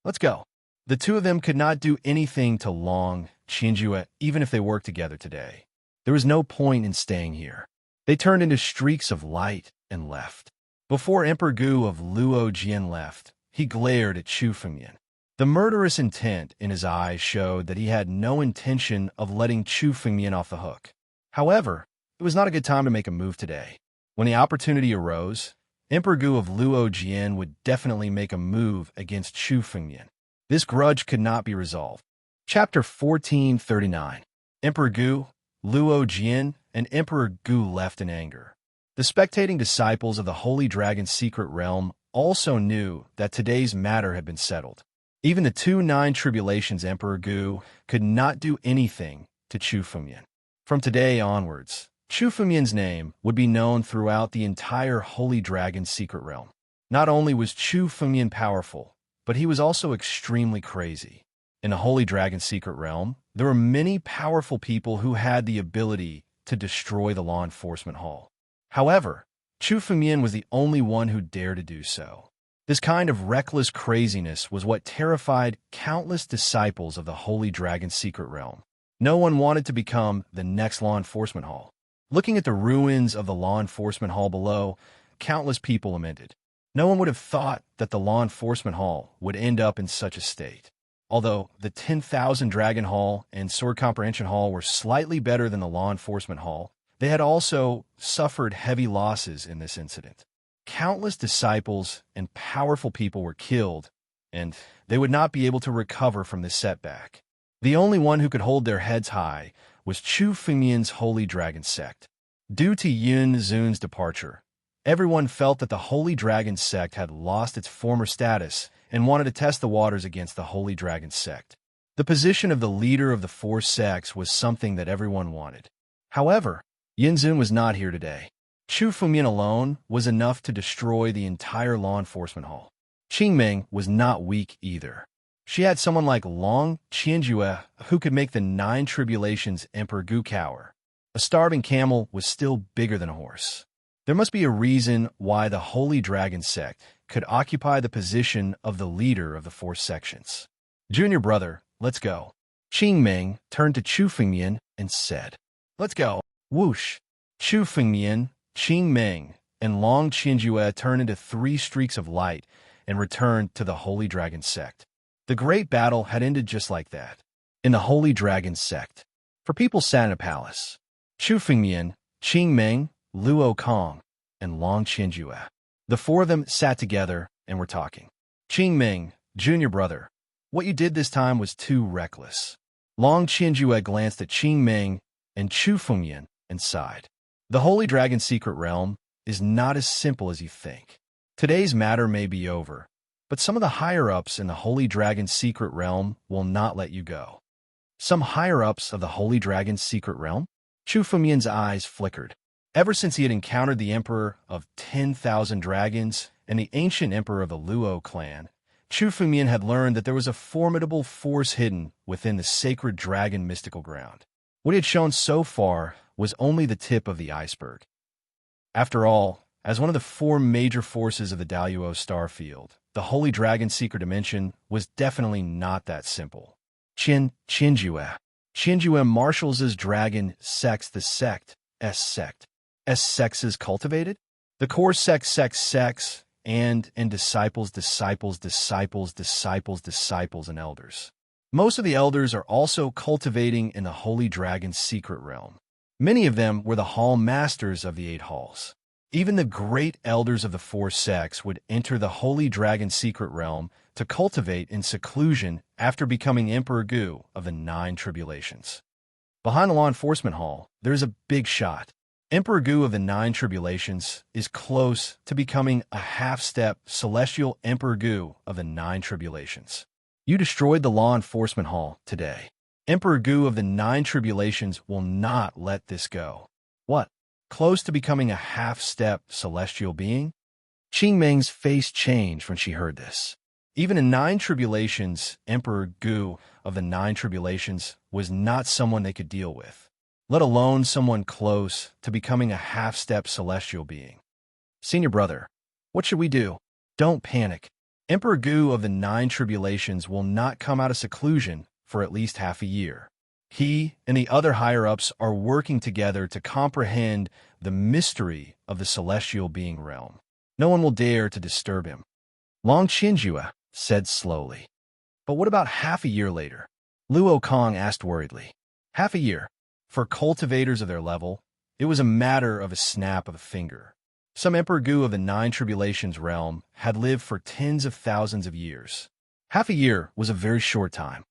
Let's go. The two of them could not do anything to Long Qianjue even if they worked together today. There was no point in staying here. They turned into streaks of light and left. Before Emperor Gu of Luo Jian left, he glared at Chu Fengmian. The murderous intent in his eyes showed that he had no intention of letting Chu Fengmian off the hook. However, it was not a good time to make a move today. When the opportunity arose, Emperor Gu of Luo Jian would definitely make a move against Chu Fengmian. This grudge could not be resolved. Chapter 1439. Emperor Gu, Luo Jian, and Emperor Gu left in anger. The spectating disciples of the Holy Dragon's secret realm also knew that today's matter had been settled. Even the two Nine Tribulations Emperor Gu could not do anything to Chu Fengmian. From today onwards, Chu Fengmian's name would be known throughout the entire Holy Dragon's secret realm. Not only was Chu Fengmian powerful, but he was also extremely crazy. In the Holy Dragon's secret realm, there were many powerful people who had the ability to destroy the law enforcement hall. However, Chu Fengmian was the only one who dared to do so. This kind of reckless craziness was what terrified countless disciples of the Holy Dragon's secret realm. No one wanted to become the next law enforcement hall. Looking at the ruins of the law enforcement hall below, countless people lamented. No one would have thought that the law enforcement hall would end up in such a state. Although the 10,000 Dragon Hall and Sword Comprehension Hall were slightly better than the law enforcement hall, they had also suffered heavy losses in this incident. Countless disciples and powerful people were killed, and they would not be able to recover from this setback. The only one who could hold their heads high was Chu Fengmian's Holy Dragon sect. Due to Yun Zun's departure, everyone felt that the Holy Dragon sect had lost its former status and wanted to test the waters against the Holy Dragon sect. The position of the leader of the four sects was something that everyone wanted. However, Yun Zun was not here today. Chu Fengmian alone was enough to destroy the entire law enforcement hall. Qingming was not weak either. She had someone like Long Qianjue who could make the Nine Tribulations Emperor Gu cower. A starving camel was still bigger than a horse. There must be a reason why the Holy Dragon sect could occupy the position of the leader of the four sections. Junior brother, let's go. Qingming turned to Chu Fengmian and said, Let's go. Whoosh. Chu Fengmian, Qingming, and Long Qianjue turned into three streaks of light and returned to the Holy Dragon sect. The great battle had ended just like that. In the Holy Dragon sect, for people sat in a palace. Chu Fengmian, Qingming, Luo Kong, and Long Qianjue. The four of them sat together and were talking. Qingming, junior brother, what you did this time was too reckless. Long Qianjue glanced at Qingming and Chu Fengmian and sighed. The Holy Dragon secret realm is not as simple as you think. Today's matter may be over, but some of the higher-ups in the Holy Dragon secret realm will not let you go. Some higher-ups of the Holy Dragon's secret realm? Chu Fengmian's eyes flickered. Ever since he had encountered the Emperor of 10,000 Dragons and the ancient Emperor of the Luo clan, Chu Fengmian had learned that there was a formidable force hidden within the sacred dragon mystical ground. What he had shown so far was only the tip of the iceberg. After all, as one of the four major forces of the Daluo star field, the Holy Dragon secret dimension was definitely not that simple. Qianjue. Qianjue marshals his dragon sects the sect, S-sect. S-sects cultivated? The core sects, and disciples, and elders. Most of the elders are also cultivating in the Holy Dragon's secret realm. Many of them were the hall masters of the 8 halls. Even the great elders of the 4 sects would enter the Holy Dragon secret realm to cultivate in seclusion after becoming Emperor Gu of the 9 Tribulations. Behind the law enforcement hall, there is a big shot. Emperor Gu of the 9 Tribulations is close to becoming a half-step celestial Emperor Gu of the 9 Tribulations. You destroyed the law enforcement hall today. Emperor Gu of the 9 Tribulations will not let this go. What? close to becoming a half-step celestial being? Qingming's face changed when she heard this. Even in 9 tribulations, Emperor Gu of the 9 tribulations was not someone they could deal with, let alone someone close to becoming a half-step celestial being. Senior brother, what should we do? Don't panic. Emperor Gu of the 9 tribulations will not come out of seclusion for at least half a year. He and the other higher-ups are working together to comprehend the mystery of the celestial being realm. No one will dare to disturb him. Long Qinjue said slowly. But what about half a year later? Luo Kong asked worriedly. Half a year. For cultivators of their level, it was a matter of a snap of a finger. Some Emperor Gu of the 9 tribulations realm had lived for tens of thousands of years. Half a year was a very short time.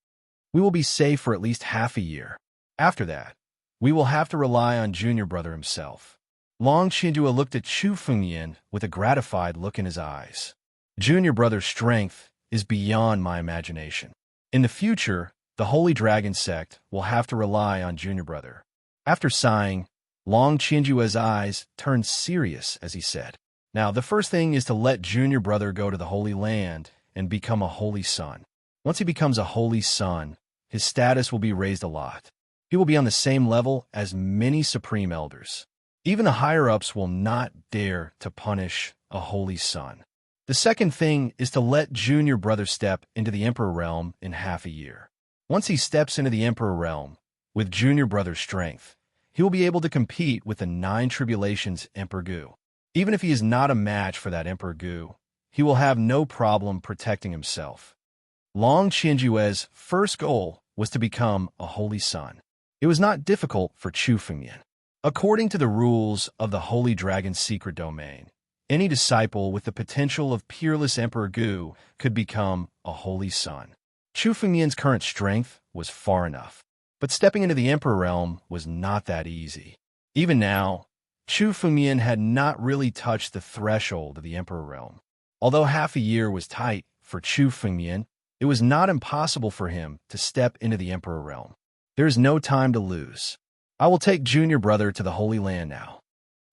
We will be safe for at least half a year. After that, we will have to rely on Junior Brother himself. Long Qinjue looked at Chu Fengyan with a gratified look in his eyes. Junior Brother's strength is beyond my imagination. In the future, the Holy Dragon sect will have to rely on Junior Brother. After sighing, Long Qinjue's eyes turned serious as he said, Now, the first thing is to let Junior Brother go to the Holy Land and become a Holy Son. Once he becomes a Holy Son, his status will be raised a lot. He will be on the same level as many Supreme Elders. Even the higher-ups will not dare to punish a Holy Son. The second thing is to let Junior Brother step into the Emperor realm in half a year. Once he steps into the Emperor realm, with Junior Brother's strength, he will be able to compete with the 9 tribulations Emperor Gu. Even if he is not a match for that Emperor Gu, he will have no problem protecting himself. Long Qinjue's first goal was to become a Holy Son. It was not difficult for Chu Fengyan. According to the rules of the Holy Dragon's secret domain, any disciple with the potential of peerless Emperor Gu could become a Holy Son. Chu Fengyan's current strength was far enough, but stepping into the Emperor realm was not that easy. Even now, Chu Fengyan had not really touched the threshold of the Emperor realm. Although half a year was tight for Chu Fengyan, it was not impossible for him to step into the Emperor realm. There is no time to lose. I will take Junior Brother to the Holy Land now.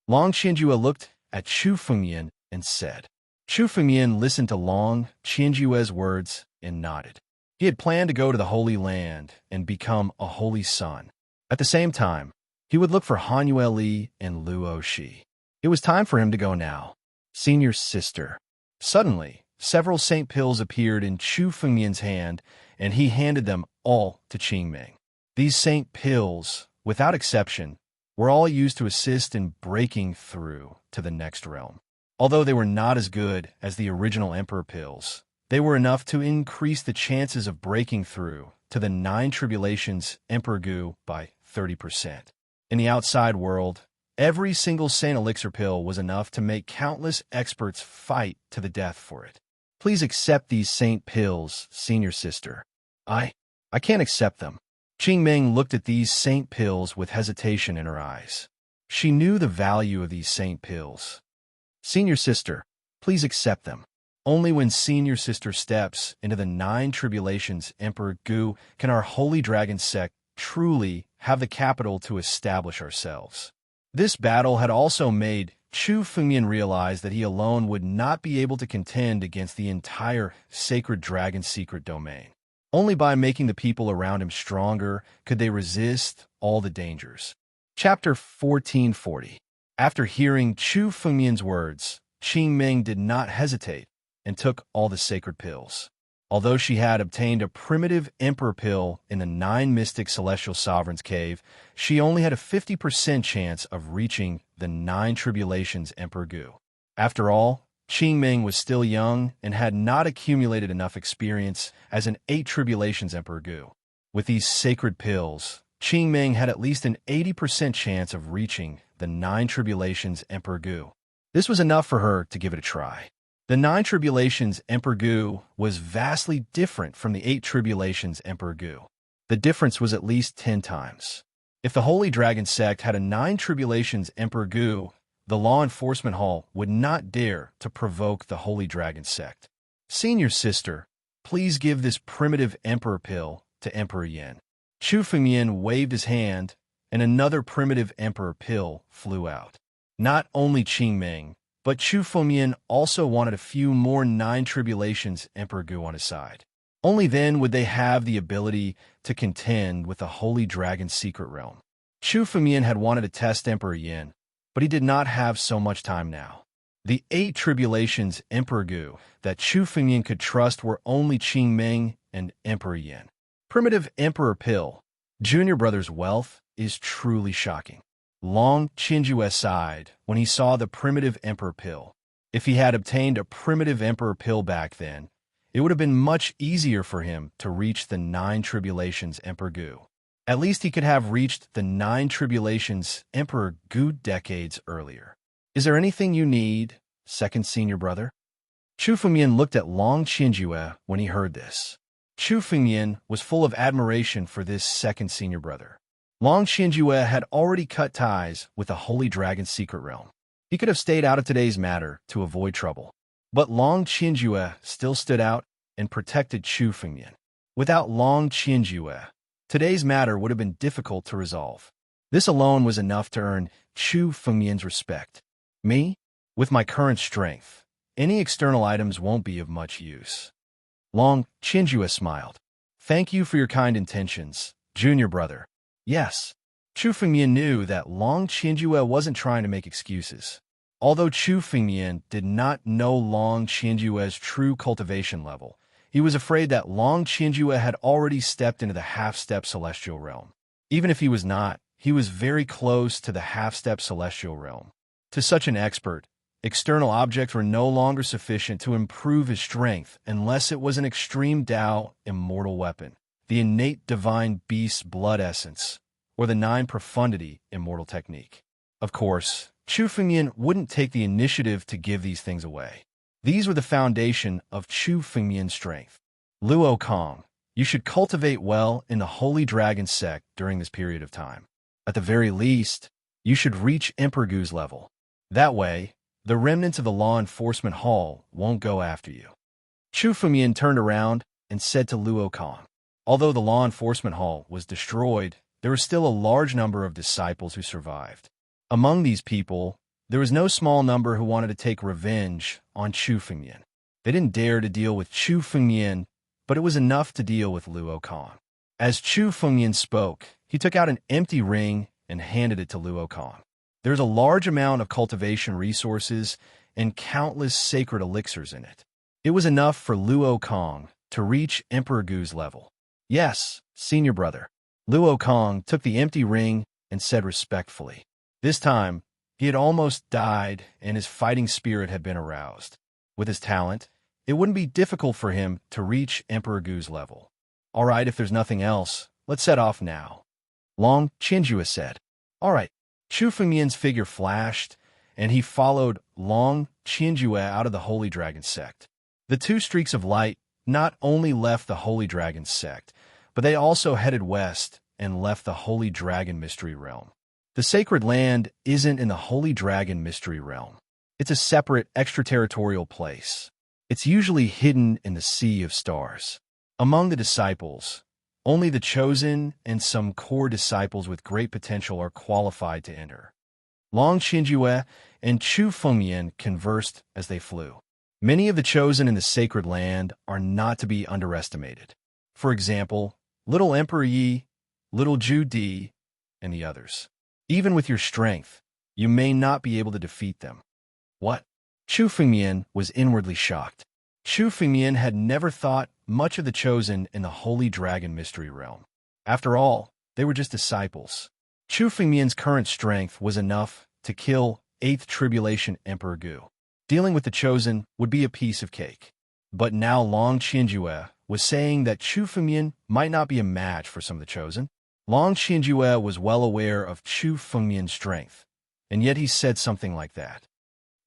Long Qinjue looked at Chu Fengyan and said. Chu Fengyan listened to Long Qinjue's words and nodded. He had planned to go to the Holy Land and become a Holy Son. At the same time, he would look for Han Yueli and Luo Shi. It was time for him to go now. Senior sister. Suddenly, several Saint Pills appeared in Chu Fengyan's hand, and he handed them all to Qingming. These Saint Pills, without exception, were all used to assist in breaking through to the next realm. Although they were not as good as the original Emperor Pills, they were enough to increase the chances of breaking through to the 9 tribulations Emperor Gu by 30%. In the outside world, every single Saint Elixir pill was enough to make countless experts fight to the death for it. Please accept these Saint Pills, senior sister. I can't accept them. Qingming looked at these Saint Pills with hesitation in her eyes. She knew the value of these Saint Pills. Senior sister, please accept them. Only when senior sister steps into the 9 tribulations Emperor Gu can our Holy Dragon sect truly have the capital to establish ourselves. This battle had also made Chu Fengyan realize that he alone would not be able to contend against the entire Sacred Dragon secret domain. Only by making the people around him stronger could they resist all the dangers. Chapter 1440. After hearing Chu Fengyan's words, Qingming did not hesitate and took all the sacred pills. Although she had obtained a primitive Emperor pill in the 9 Mystic Celestial Sovereigns cave, she only had a 50% chance of reaching the 9 tribulations Emperor Gu. After all, Qingming was still young and had not accumulated enough experience as an 8 tribulations Emperor Gu. With these sacred pills, Qingming had at least an 80% chance of reaching the 9 tribulations Emperor Gu. This was enough for her to give it a try. The 9 tribulations Emperor Gu was vastly different from the 8 tribulations Emperor Gu. The difference was at least 10 times. If the Holy Dragon sect had a 9 tribulations Emperor Gu, the Law Enforcement Hall would not dare to provoke the Holy Dragon sect. Senior sister, please give this primitive Emperor pill to Emperor Yin. Chu Fengyan waved his hand, and another primitive emperor pill flew out. Not only Qingming, but Chu Fengmian also wanted a few more Nine Tribulations Emperor Gu on his side. Only then would they have the ability to contend with the Holy Dragon's secret realm. Chu Fengmian had wanted to test Emperor Yin, but he did not have so much time now. The 8 Tribulations Emperor Gu that Chu Fengmian could trust were only Qingming and Emperor Yin. Primitive Emperor Pill, Junior Brother's wealth is truly shocking. Long Qinjue sighed when he saw the primitive Emperor Pill. If he had obtained a primitive Emperor Pill back then, it would have been much easier for him to reach the 9 Tribulations Emperor Gu. At least he could have reached the 9 Tribulations Emperor Gu decades earlier. Is there anything you need, second senior brother? Chu Fengmian looked at Long Qinjue when he heard this. Chu Fengmian was full of admiration for this second senior brother. Long Qinjue had already cut ties with the Holy Dragon's secret realm. He could have stayed out of today's matter to avoid trouble. But Long Qinjue still stood out and protected Chu Fengmian. Without Long Qinjue, today's matter would have been difficult to resolve. This alone was enough to earn Chu Fengmian's respect. Me? With my current strength, any external items won't be of much use. Long Qinjue smiled. Thank you for your kind intentions, junior brother. Yes. Chu Fengmian knew that Long Qinjue wasn't trying to make excuses. Although Chu Fengmian did not know Long Qinjue's true cultivation level, he was afraid that Long Qinjue had already stepped into the half-step celestial realm. Even if he was not, he was very close to the half-step celestial realm. To such an expert, external objects were no longer sufficient to improve his strength unless it was an extreme Dao immortal weapon, the innate divine beast blood essence, or the 9 profundity immortal technique. Of course, Chu Fengmian wouldn't take the initiative to give these things away. These were the foundation of Chu Fengmian's strength. Luo Kong, you should cultivate well in the Holy Dragon sect during this period of time. At the very least, you should reach Emperor Gu's level. That way, the remnants of the law enforcement hall won't go after you. Chu Fengmian turned around and said to Luo Kong, although the law enforcement hall was destroyed, there were still a large number of disciples who survived. Among these people, there was no small number who wanted to take revenge on Chu Fengmian. They didn't dare to deal with Chu Fengmian, but it was enough to deal with Luo Kong. As Chu Fengmian spoke, he took out an empty ring and handed it to Luo Kong. There's a large amount of cultivation resources and countless sacred elixirs in it. It was enough for Luo Kong to reach Emperor Gu's level. Yes, senior brother. Luo Kong took the empty ring and said respectfully. This time, he had almost died and his fighting spirit had been aroused. With his talent, it wouldn't be difficult for him to reach Emperor Gu's level. All right, if there's nothing else, let's set off now. Long Qinjue said. All right. Chu Fengmian's figure flashed, and he followed Long Qinjue out of the Holy Dragon sect. The 2 streaks of light not only left the Holy Dragon sect, but they also headed west and left the Holy Dragon Mystery Realm. The Sacred Land isn't in the Holy Dragon Mystery Realm. It's a separate extraterritorial place. It's usually hidden in the Sea of Stars. Among the disciples, only the chosen and some core disciples with great potential are qualified to enter. Long Qinjue and Chu Fengmian conversed as they flew. Many of the chosen in the Sacred Land are not to be underestimated. For example, Little Emperor Yi, Little Zhu Di, and the others. Even with your strength, you may not be able to defeat them. What? Chu Fengmian was inwardly shocked. Chu Fengmian had never thought much of the chosen in the Holy Dragon Mystery Realm. After all, they were just disciples. Chu Fengmian's current strength was enough to kill 8th Tribulation Emperor Gu. Dealing with the chosen would be a piece of cake. But now Long Qinjue was saying that Chu Fengmian might not be a match for some of the chosen. Long Qinjue was well aware of Chu Fengmian's strength, and yet he said something like that.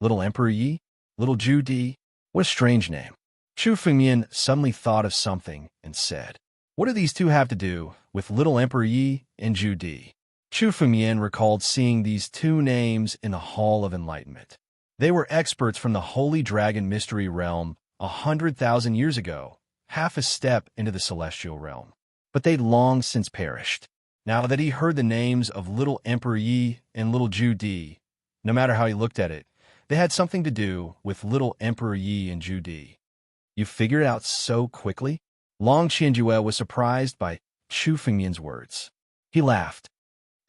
Little Emperor Yi? Little Zhu Di? What a strange name. Chu Fengmian suddenly thought of something and said, what do these two have to do with Little Emperor Yi and Zhu Di? Chu Fengmian recalled seeing these 2 names in the Hall of Enlightenment. They were experts from the Holy Dragon Mystery Realm 100,000 years ago, half a step into the celestial realm. But they'd long since perished. Now that he heard the names of Little Emperor Yi and Little Ju Di, no matter how he looked at it, they had something to do with Little Emperor Yi and Ju Di. You figured it out so quickly? Long Qianjue was surprised by Chu Fengmian's words. He laughed.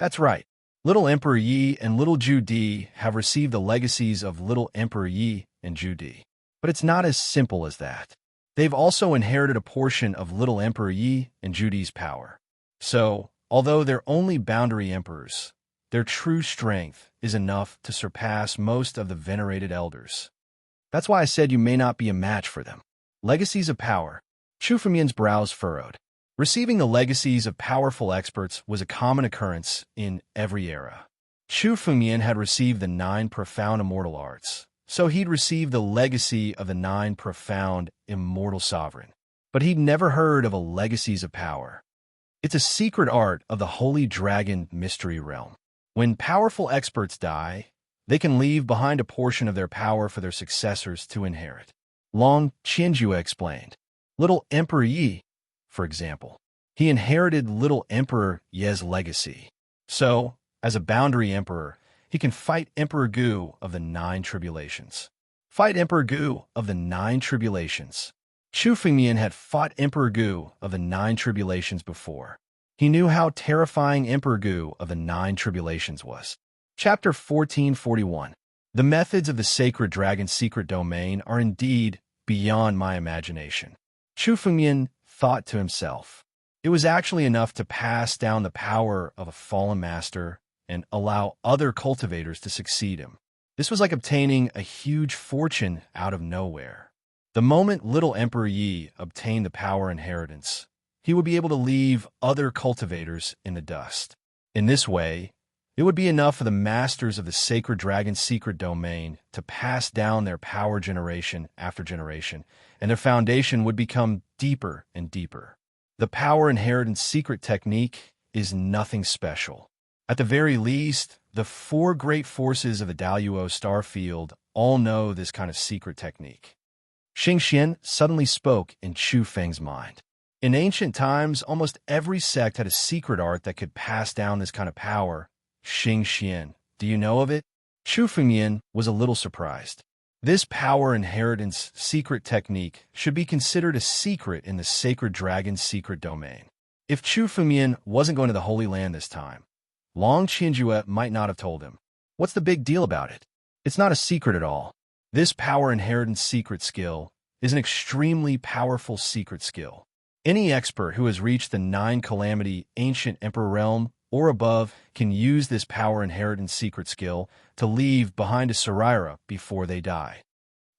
That's right. Little Emperor Yi and Little Ju Di have received the legacies of Little Emperor Yi and Ju Di. But it's not as simple as that. They've also inherited a portion of Little Emperor Yi and Ju Di's power. So, although they're only boundary emperors, their true strength is enough to surpass most of the venerated elders. That's why I said you may not be a match for them. Legacies of power. Chu Fengmian's brows furrowed. Receiving the legacies of powerful experts was a common occurrence in every era. Chu Fengmian had received the 9 profound immortal arts, so he'd received the legacy of the 9 profound immortal sovereign. But he'd never heard of a legacies of power. It's a secret art of the Holy Dragon Mystery Realm. When powerful experts die, they can leave behind a portion of their power for their successors to inherit. Long Qianjue explained. Little Emperor Yi, for example, he inherited Little Emperor Ye's legacy. So, as a boundary emperor, he can fight Emperor Gu of the 9 tribulations. Fight Emperor Gu of the 9 tribulations. Chu Fengmian had fought Emperor Gu of the 9 tribulations before. He knew how terrifying Emperor Gu of the 9 tribulations was. Chapter 1441. The methods of the sacred dragon's secret domain are indeed beyond my imagination. Chu Fengmian thought to himself. It was actually enough to pass down the power of a fallen master and allow other cultivators to succeed him. This was like obtaining a huge fortune out of nowhere. The moment Little Emperor Yi obtained the power inheritance, he would be able to leave other cultivators in the dust. In this way, it would be enough for the masters of the sacred dragon's secret domain to pass down their power generation after generation, and their foundation would become deeper and deeper. The power inheritance secret technique is nothing special. At the very least, the 4 great forces of the Daluo star field all know this kind of secret technique. Xing Xian suddenly spoke in Chu Feng's mind. In ancient times, almost every sect had a secret art that could pass down this kind of power. Xing Xian, do you know of it? Chu Fengmian was a little surprised. This power inheritance secret technique should be considered a secret in the sacred dragon's secret domain. If Chu Fengmian wasn't going to the Holy Land this time, Long Qianjue might not have told him. What's the big deal about it? It's not a secret at all. This power inheritance secret skill is an extremely powerful secret skill. Any expert who has reached the 9 calamity ancient emperor realm or above can use this power inheritance secret skill to leave behind a Sarira before they die.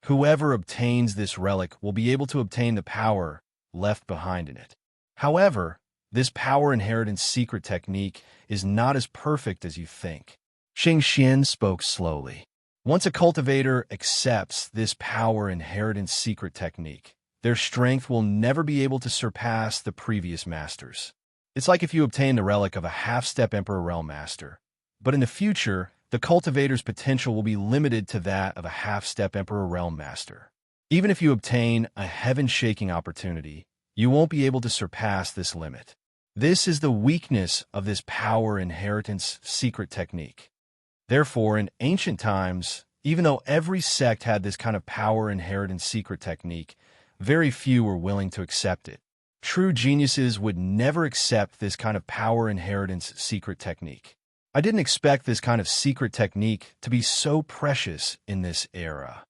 Whoever obtains this relic will be able to obtain the power left behind in it. However, this power inheritance secret technique is not as perfect as you think. Xing Xian spoke slowly. Once a cultivator accepts this power inheritance secret technique, their strength will never be able to surpass the previous masters. It's like if you obtain the relic of a half-step Emperor Realm Master, but in the future, the cultivator's potential will be limited to that of a half-step Emperor Realm Master. Even if you obtain a heaven-shaking opportunity, you won't be able to surpass this limit. This is the weakness of this power inheritance secret technique. Therefore, in ancient times, even though every sect had this kind of power inheritance secret technique, very few were willing to accept it. True geniuses would never accept this kind of power inheritance secret technique. I didn't expect this kind of secret technique to be so precious in this era.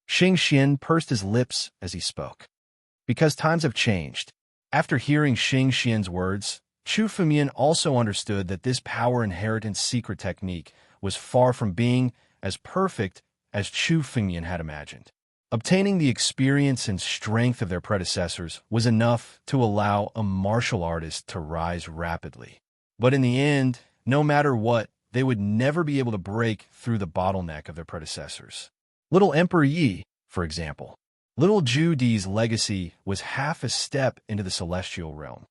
Xing Xian pursed his lips as he spoke. Because times have changed. After hearing Xing Xian's words, Chu Fengmian also understood that this power inheritance secret technique was far from being as perfect as Chu Fengmian had imagined. Obtaining the experience and strength of their predecessors was enough to allow a martial artist to rise rapidly. But in the end, no matter what, they would never be able to break through the bottleneck of their predecessors. Little Emperor Yi, for example. Little Ju Di's legacy was half a step into the celestial realm.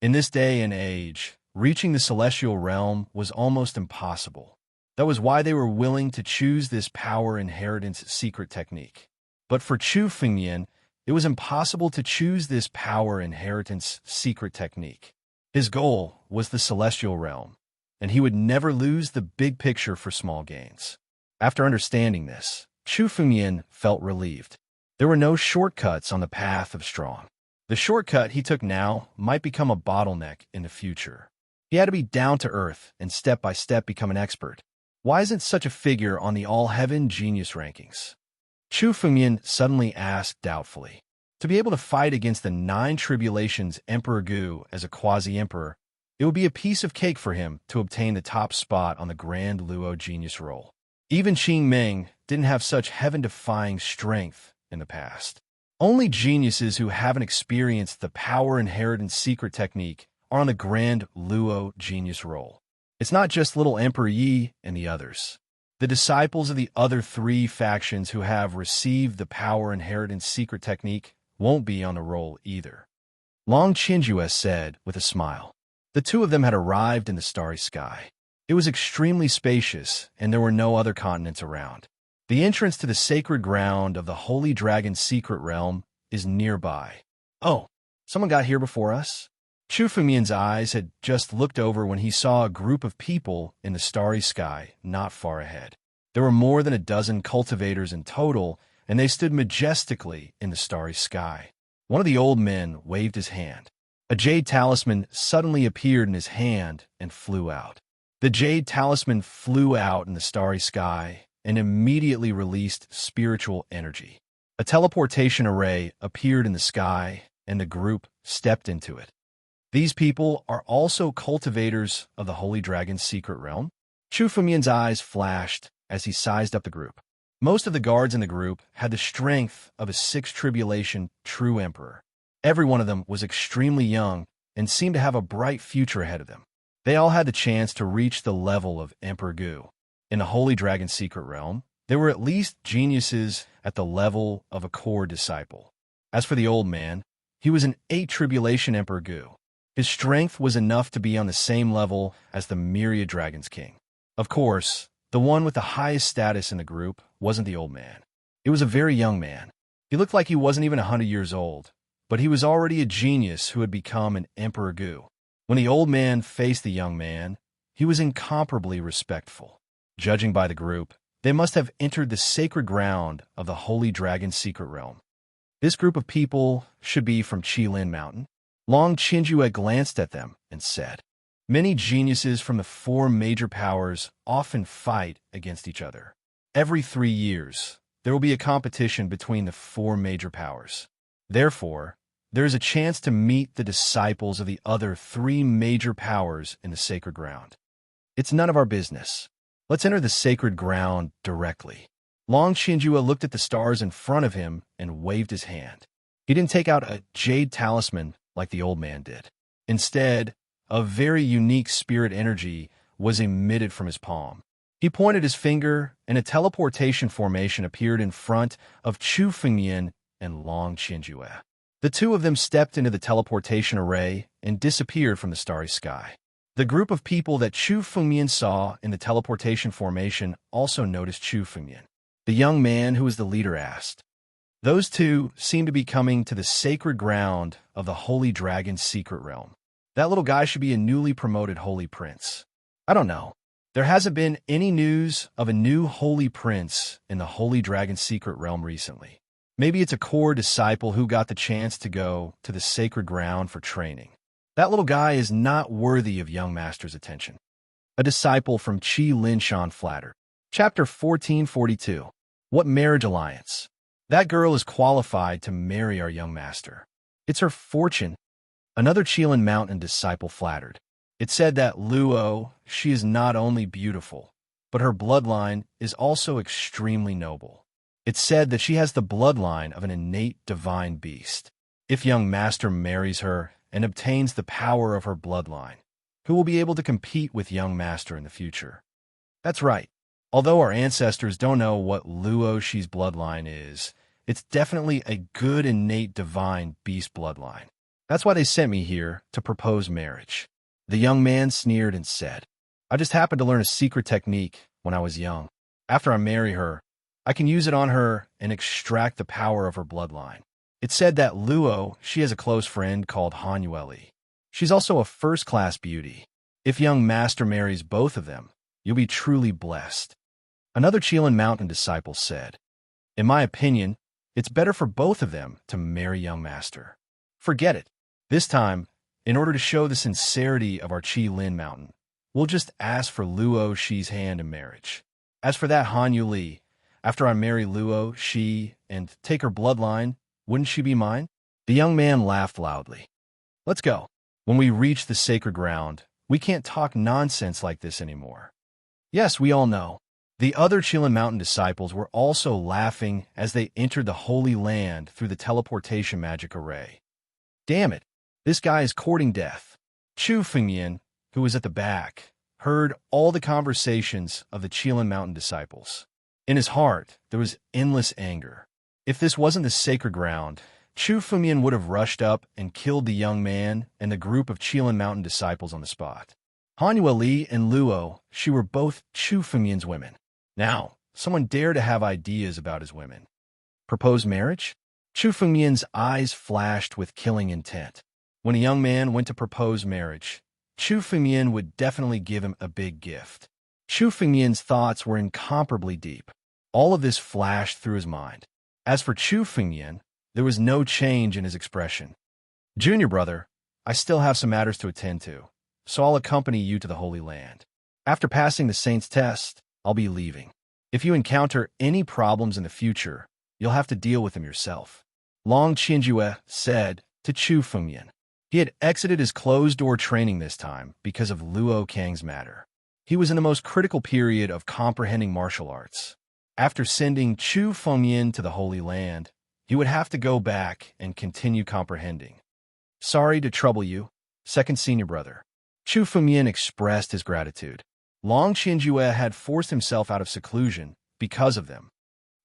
In this day and age, reaching the celestial realm was almost impossible. That was why they were willing to choose this power inheritance secret technique. But for Chu Fengmian, it was impossible to choose this power inheritance secret technique. His goal was the celestial realm, and he would never lose the big picture for small gains. After understanding this, Chu Fengmian felt relieved. There were no shortcuts on the path of strong. The shortcut he took now might become a bottleneck in the future. He had to be down to earth and step by step become an expert. Why isn't such a figure on the all-heaven genius rankings? Chu Fengmian suddenly asked doubtfully. To be able to fight against the 9 tribulations Emperor Gu as a quasi-emperor, it would be a piece of cake for him to obtain the top spot on the Grand Luo Genius roll. Even Qing Meng didn't have such heaven-defying strength in the past. Only geniuses who haven't experienced the power inheritance secret technique are on the Grand Luo Genius roll. It's not just little Emperor Yi and the others. The disciples of the other 3 factions who have received the power inheritance secret technique won't be on the roll either. Long Qinjue said with a smile. The 2 of them had arrived in the starry sky. It was extremely spacious, and there were no other continents around. The entrance to the sacred ground of the Holy Dragon's secret realm is nearby. Oh, someone got here before us? Chu Fengmian's eyes had just looked over when he saw a group of people in the starry sky not far ahead. There were more than a dozen cultivators in total, and they stood majestically in the starry sky. One of the old men waved his hand. A jade talisman suddenly appeared in his hand and flew out. The jade talisman flew out in the starry sky and immediately released spiritual energy. A teleportation array appeared in the sky, and the group stepped into it. These people are also cultivators of the Holy Dragon's secret realm? Chu Fengmian's eyes flashed as he sized up the group. Most of the guards in the group had the strength of a 6th tribulation true emperor. Every one of them was extremely young and seemed to have a bright future ahead of them. They all had the chance to reach the level of Emperor Gu. In the Holy Dragon's secret realm, there were at least geniuses at the level of a core disciple. As for the old man, he was an 8th tribulation Emperor Gu. His strength was enough to be on the same level as the Myriad Dragon's king. Of course, the one with the highest status in the group wasn't the old man. It was a very young man. He looked like he wasn't even 100 years old, but he was already a genius who had become an Emperor Gu. When the old man faced the young man, he was incomparably respectful. Judging by the group, they must have entered the sacred ground of the Holy Dragon's secret realm. This group of people should be from Qilin Mountain. Long Qinjue glanced at them and said, "Many geniuses from the 4 major powers often fight against each other. Every 3 years, there will be a competition between the 4 major powers. Therefore, there is a chance to meet the disciples of the other 3 major powers in the sacred ground. It's none of our business. Let's enter the sacred ground directly." Long Qinjue looked at the stars in front of him and waved his hand. He didn't take out a jade talisman like the old man did. Instead, a very unique spirit energy was emitted from his palm. He pointed his finger, and a teleportation formation appeared in front of Chu Fengmian and Long Qinjue. The 2 of them stepped into the teleportation array and disappeared from the starry sky. The group of people that Chu Fengmian saw in the teleportation formation also noticed Chu Fengmian. The young man who was the leader asked, "Those 2 seem to be coming to the sacred ground of the Holy Dragon's secret realm. That little guy should be a newly promoted Holy Prince. I don't know. There hasn't been any news of a new Holy Prince in the Holy Dragon's secret realm recently. Maybe it's a core disciple who got the chance to go to the sacred ground for training. That little guy is not worthy of young master's attention." A disciple from Qi Linshan flattered. Chapter 1442. What marriage alliance? That girl is qualified to marry our young master. It's her fortune. Another Qilin Mountain disciple flattered. It said that Luo, she is not only beautiful, but her bloodline is also extremely noble. It said that she has the bloodline of an innate divine beast. If young master marries her and obtains the power of her bloodline, who will be able to compete with young master in the future? That's right. Although our ancestors don't know what Luo Shi's bloodline is, it's definitely a good innate divine beast bloodline. That's why they sent me here to propose marriage. The young man sneered and said, "I just happened to learn a secret technique when I was young. After I marry her, I can use it on her and extract the power of her bloodline. It said that Luo, she has a close friend called Han Yueli. She's also a first-class beauty. If young master marries both of them, you'll be truly blessed. Another Qilin Mountain disciple said, in my opinion, it's better for both of them to marry young master. Forget it. This time, in order to show the sincerity of our Qilin Mountain, we'll just ask for Luo Shi's hand in marriage. As for that Han Yuli, after I marry Luo Shi and take her bloodline, wouldn't she be mine? The young man laughed loudly. Let's go. When we reach the sacred ground, we can't talk nonsense like this anymore. Yes, we all know. The other Qilin Mountain disciples were also laughing as they entered the Holy Land through the teleportation magic array. Damn it, this guy is courting death. Chu Fengyan, who was at the back, heard all the conversations of the Qilin Mountain disciples. In his heart, there was endless anger. If this wasn't the sacred ground, Chu Fengyan would have rushed up and killed the young man and the group of Qilin Mountain disciples on the spot. Hanyu Li and Luo, she were both Chu Fengyan's women. Now, someone dare to have ideas about his women. Propose marriage? Chu Fengyan's eyes flashed with killing intent. When a young man went to propose marriage, Chu Fengyan would definitely give him a big gift. Chu Fengyan's thoughts were incomparably deep. All of this flashed through his mind. As for Chu Fengyan, there was no change in his expression. Junior brother, I still have some matters to attend to, so I'll accompany you to the Holy Land. After passing the Saint's test, I'll be leaving. If you encounter any problems in the future, you'll have to deal with them yourself. Long Qianjue said to Chu Fengyan. He had exited his closed-door training this time because of Luo Kang's matter. He was in the most critical period of comprehending martial arts. After sending Chu Fengyan to the Holy Land, he would have to go back and continue comprehending. Sorry to trouble you, second senior brother. Chu Fengyan expressed his gratitude. Long Qianjue had forced himself out of seclusion because of them.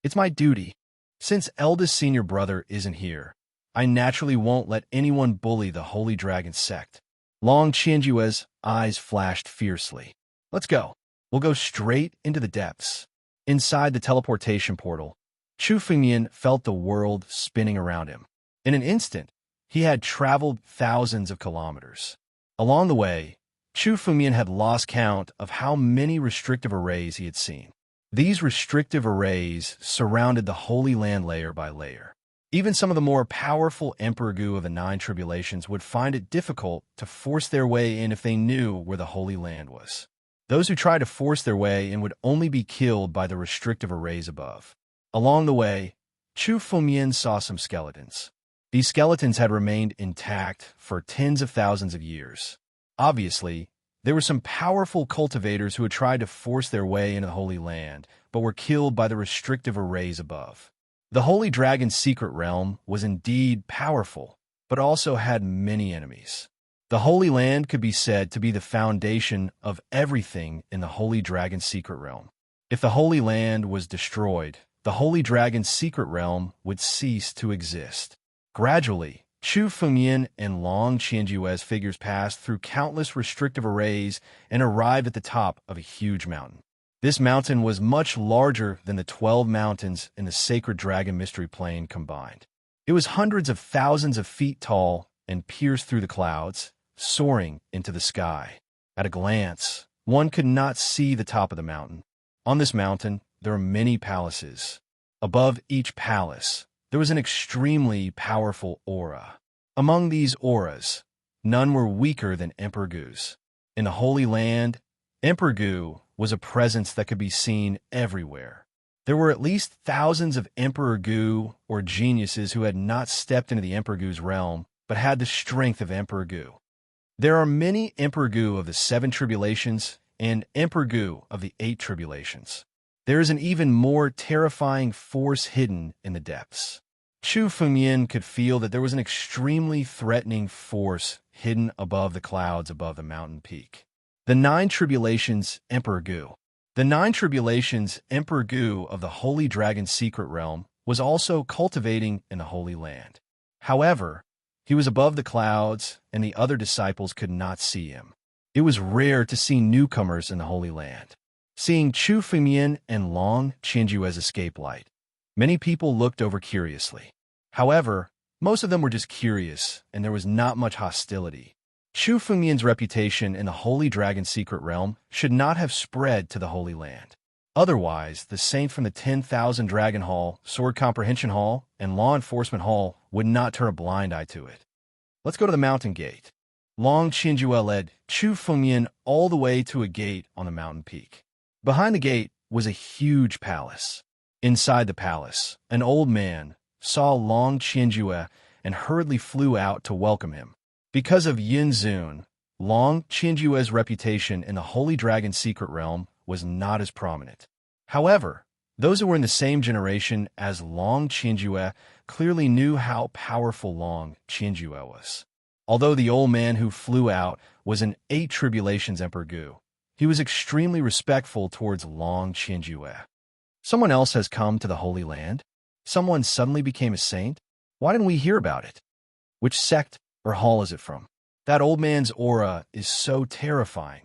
It's my duty. Since eldest senior brother isn't here, I naturally won't let anyone bully the Holy Dragon sect. Long Qianjue's eyes flashed fiercely. Let's go. We'll go straight into the depths. Inside the teleportation portal, Chu Fengyan felt the world spinning around him. In an instant, he had traveled thousands of kilometers. Along the way, Chu Fengyan had lost count of how many restrictive arrays he had seen. These restrictive arrays surrounded the Holy Land layer by layer. Even some of the more powerful Emperor Gu of the Nine Tribulations would find it difficult to force their way in if they knew where the Holy Land was. Those who tried to force their way in would only be killed by the restrictive arrays above. Along the way, Chu Fengyan saw some skeletons. These skeletons had remained intact for tens of thousands of years. Obviously, there were some powerful cultivators who had tried to force their way into the Holy Land, but were killed by the restrictive arrays above. The Holy Dragon's secret realm was indeed powerful, but also had many enemies. The Holy Land could be said to be the foundation of everything in the Holy Dragon's secret realm. If the Holy Land was destroyed, the Holy Dragon's secret realm would cease to exist. Gradually, Chu Fengyan and Long Qianjue's figures passed through countless restrictive arrays and arrived at the top of a huge mountain. This mountain was much larger than the 12 mountains in the Sacred Dragon Mystery Plane combined. It was hundreds of thousands of feet tall and pierced through the clouds, soaring into the sky. At a glance, one could not see the top of the mountain. On this mountain, there are many palaces. Above each palace, there was an extremely powerful aura. Among these auras, none were weaker than Emperor Gu's. In the Holy Land, Emperor Gu was a presence that could be seen everywhere. There were at least thousands of Emperor Gu or geniuses who had not stepped into the Emperor Gu's realm, but had the strength of Emperor Gu. There are many Emperor Gu of the 7 tribulations and Emperor Gu of the 8 tribulations. There is an even more terrifying force hidden in the depths. Chu Fengyan could feel that there was an extremely threatening force hidden above the clouds above the mountain peak. The 9 tribulations Emperor Gu. The 9 tribulations Emperor Gu of the Holy Dragon's secret realm was also cultivating in the Holy Land. However, he was above the clouds and the other disciples could not see him. It was rare to see newcomers in the Holy Land. Seeing Chu Fengyan and Long Qianjue's escape light, many people looked over curiously. However, most of them were just curious, and there was not much hostility. Chu Fengmian's reputation in the Holy Dragon secret realm should not have spread to the Holy Land. Otherwise, the saint from the 10,000 Dragon Hall, Sword Comprehension Hall, and Law Enforcement Hall would not turn a blind eye to it. Let's go to the mountain gate. Long Qinjue led Chu Fengmian all the way to a gate on the mountain peak. Behind the gate was a huge palace. Inside the palace, an old man saw Long Qinjue and hurriedly flew out to welcome him. Because of Yin Zun, Long Qinjue's reputation in the Holy Dragon secret realm was not as prominent. However, those who were in the same generation as Long Qinjue clearly knew how powerful Long Qinjue was. Although the old man who flew out was an 8 Tribulations Emperor Gu, he was extremely respectful towards Long Qinjue. Someone else has come to the Holy Land? Someone suddenly became a saint? Why didn't we hear about it? Which sect or hall is it from? That old man's aura is so terrifying.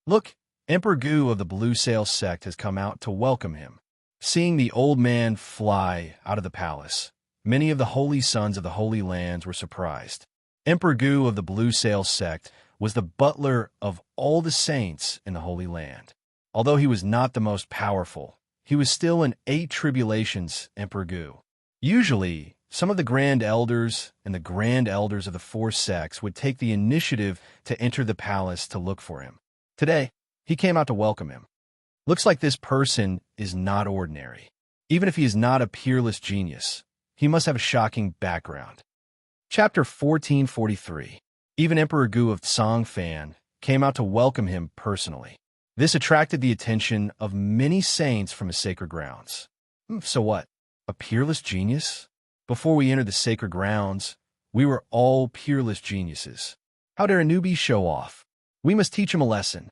Look, Emperor Gu of the Blue Sail sect has come out to welcome him. Seeing the old man fly out of the palace, many of the holy sons of the Holy Lands were surprised. Emperor Gu of the Blue Sail sect was the butler of all the saints in the Holy Land. Although he was not the most powerful, he was still an 8 Tribulations Emperor Gu. Usually, some of the Grand Elders and the Grand Elders of the 4 sects would take the initiative to enter the palace to look for him. Today, he came out to welcome him. Looks like this person is not ordinary. Even if he is not a peerless genius, he must have a shocking background. Chapter 1443. Even Emperor Gu of Tsongfan came out to welcome him personally. This attracted the attention of many saints from his sacred grounds. So what? A peerless genius? Before we entered the sacred grounds, we were all peerless geniuses. How dare a newbie show off? We must teach him a lesson.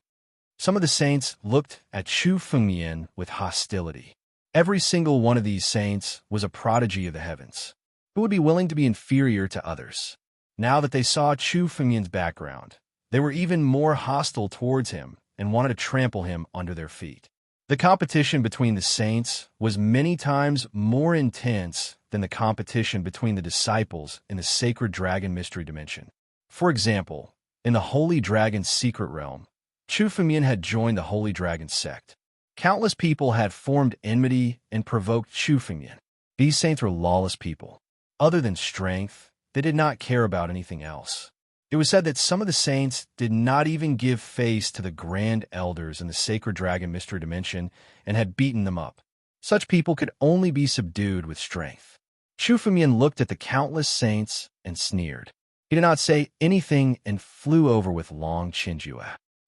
Some of the saints looked at Chu Fengmian with hostility. Every single one of these saints was a prodigy of the heavens, who would be willing to be inferior to others. Now that they saw Chu Fengmian's background, they were even more hostile towards him and wanted to trample him under their feet. The competition between the saints was many times more intense than the competition between the disciples in the sacred dragon mystery dimension. For example, in the Holy Dragon secret realm, Chu Fengmian had joined the Holy Dragon sect. Countless people had formed enmity and provoked Chu Fengmian. These saints were lawless people. Other than strength, they did not care about anything else. It was said that some of the saints did not even give face to the Grand Elders in the Sacred Dragon Mystery Dimension and had beaten them up. Such people could only be subdued with strength. Chu Fengmian looked at the countless saints and sneered. He did not say anything and flew over with Long Qinjue.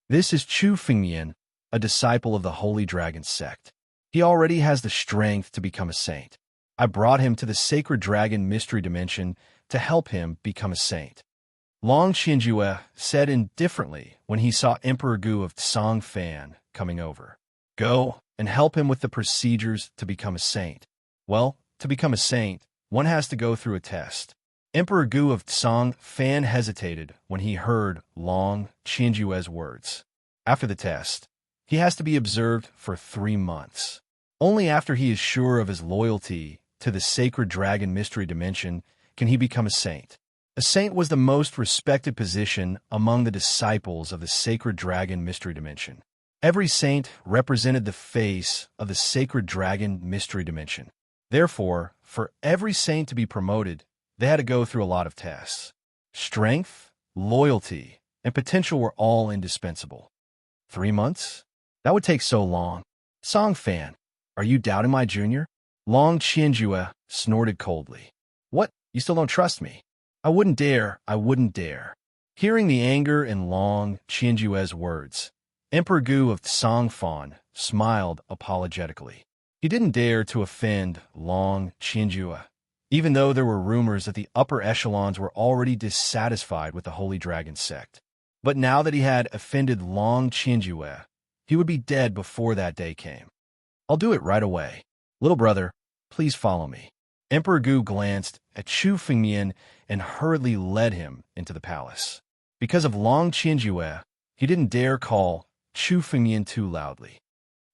This is Chu Fengmian, a disciple of the Holy Dragon sect. He already has the strength to become a saint. I brought him to the Sacred Dragon Mystery Dimension to help him become a saint. Long Qinjue said indifferently when he saw Emperor Gu of Tsongfan coming over. Go and help him with the procedures to become a saint. Well, to become a saint, one has to go through a test. Emperor Gu of Tsongfan hesitated when he heard Long Qinjue's words. After the test, he has to be observed for 3 months. Only after he is sure of his loyalty to the Sacred Dragon Mystery Dimension can he become a saint. A saint was the most respected position among the disciples of the Sacred Dragon Mystery Dimension. Every saint represented the face of the Sacred Dragon Mystery Dimension. Therefore, for every saint to be promoted, they had to go through a lot of tests. Strength, loyalty, and potential were all indispensable. 3 months? That would take so long. Tsongfan, are you doubting my junior? Long Qinjue snorted coldly. What? You still don't trust me? I wouldn't dare. Hearing the anger in Long Qinjue's words, Emperor Gu of Tsongfan smiled apologetically. He didn't dare to offend Long Qinjue, even though there were rumors that the upper echelons were already dissatisfied with the Holy Dragon sect. But now that he had offended Long Qinjue, he would be dead before that day came. I'll do it right away. Little brother, please follow me. Emperor Gu glanced at Chu Fengmian and hurriedly led him into the palace. Because of Long Qinjue, he didn't dare call Chu Fengmian too loudly.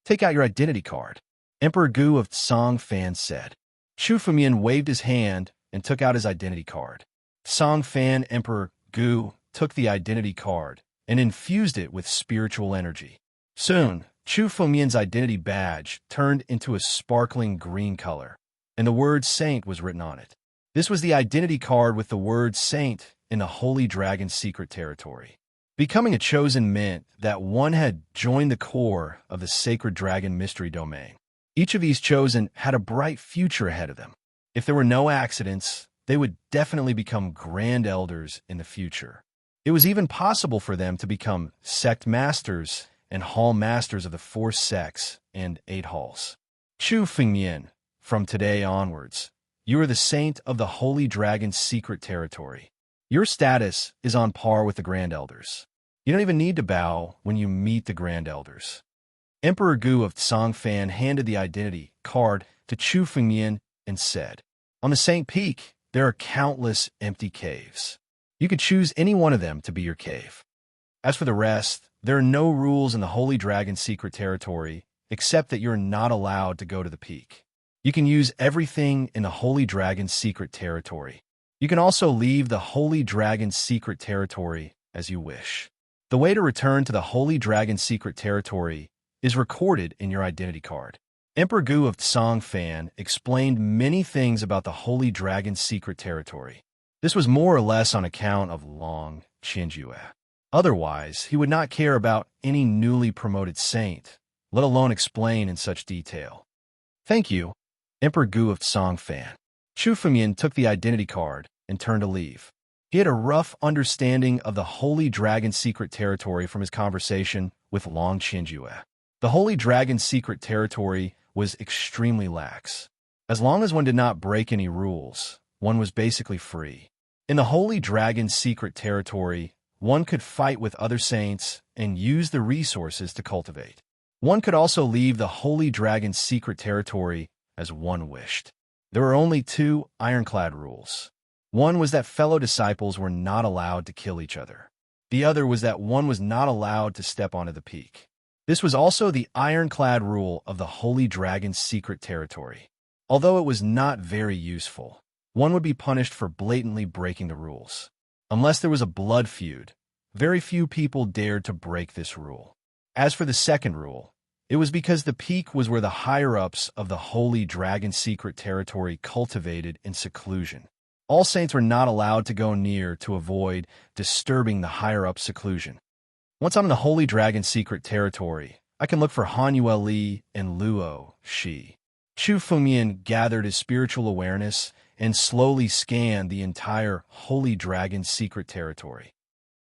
Take out your identity card, Emperor Gu of Tsongfan said. Chu Fengmian waved his hand and took out his identity card. Tsongfan Emperor Gu took the identity card and infused it with spiritual energy. Soon, Chu Fengmian's identity badge turned into a sparkling green color, and the word Saint was written on it. This was the identity card with the word Saint in the Holy Dragon's secret territory. Becoming a chosen meant that one had joined the core of the Sacred Dragon mystery domain. Each of these chosen had a bright future ahead of them. If there were no accidents, they would definitely become Grand Elders in the future. It was even possible for them to become Sect Masters and Hall Masters of the 4 sects and 8 halls. Chu Fengmian, from today onwards, you are the Saint of the Holy Dragon's secret territory. Your status is on par with the Grand Elders. You don't even need to bow when you meet the Grand Elders. Emperor Gu of Songfan handed the identity card to Chu Fengmian and said, "On the Saint Peak, there are countless empty caves. You could choose any one of them to be your cave. As for the rest, there are no rules in the Holy Dragon's secret territory except that you're not allowed to go to the peak. You can use everything in the Holy Dragon's secret territory. You can also leave the Holy Dragon's secret territory as you wish. The way to return to the Holy Dragon's secret territory is recorded in your identity card." Emperor Gu of Songfan explained many things about the Holy Dragon's secret territory. This was more or less on account of Long Qinjue. Otherwise, he would not care about any newly promoted saint, let alone explain in such detail. "Thank you, Emperor Gu of Songfan." Chu Fengmian took the identity card and turned to leave. He had a rough understanding of the Holy Dragon's secret territory from his conversation with Long Qinjue. The Holy Dragon's secret territory was extremely lax. As long as one did not break any rules, one was basically free. In the Holy Dragon's secret territory, one could fight with other saints and use the resources to cultivate. One could also leave the Holy Dragon's secret territory as one wished. There were only 2 ironclad rules. One was that fellow disciples were not allowed to kill each other. The other was that one was not allowed to step onto the peak. This was also the ironclad rule of the Holy Dragon's secret territory. Although it was not very useful, one would be punished for blatantly breaking the rules. Unless there was a blood feud, very few people dared to break this rule. As for the second rule, it was because the peak was where the higher-ups of the Holy Dragon's secret territory cultivated in seclusion. All saints were not allowed to go near to avoid disturbing the higher-up seclusion. Once I'm in the Holy Dragon's secret territory, I can look for Han Yueli and Luo Shi. Chu Fengmian gathered his spiritual awareness and slowly scanned the entire Holy Dragon's secret territory.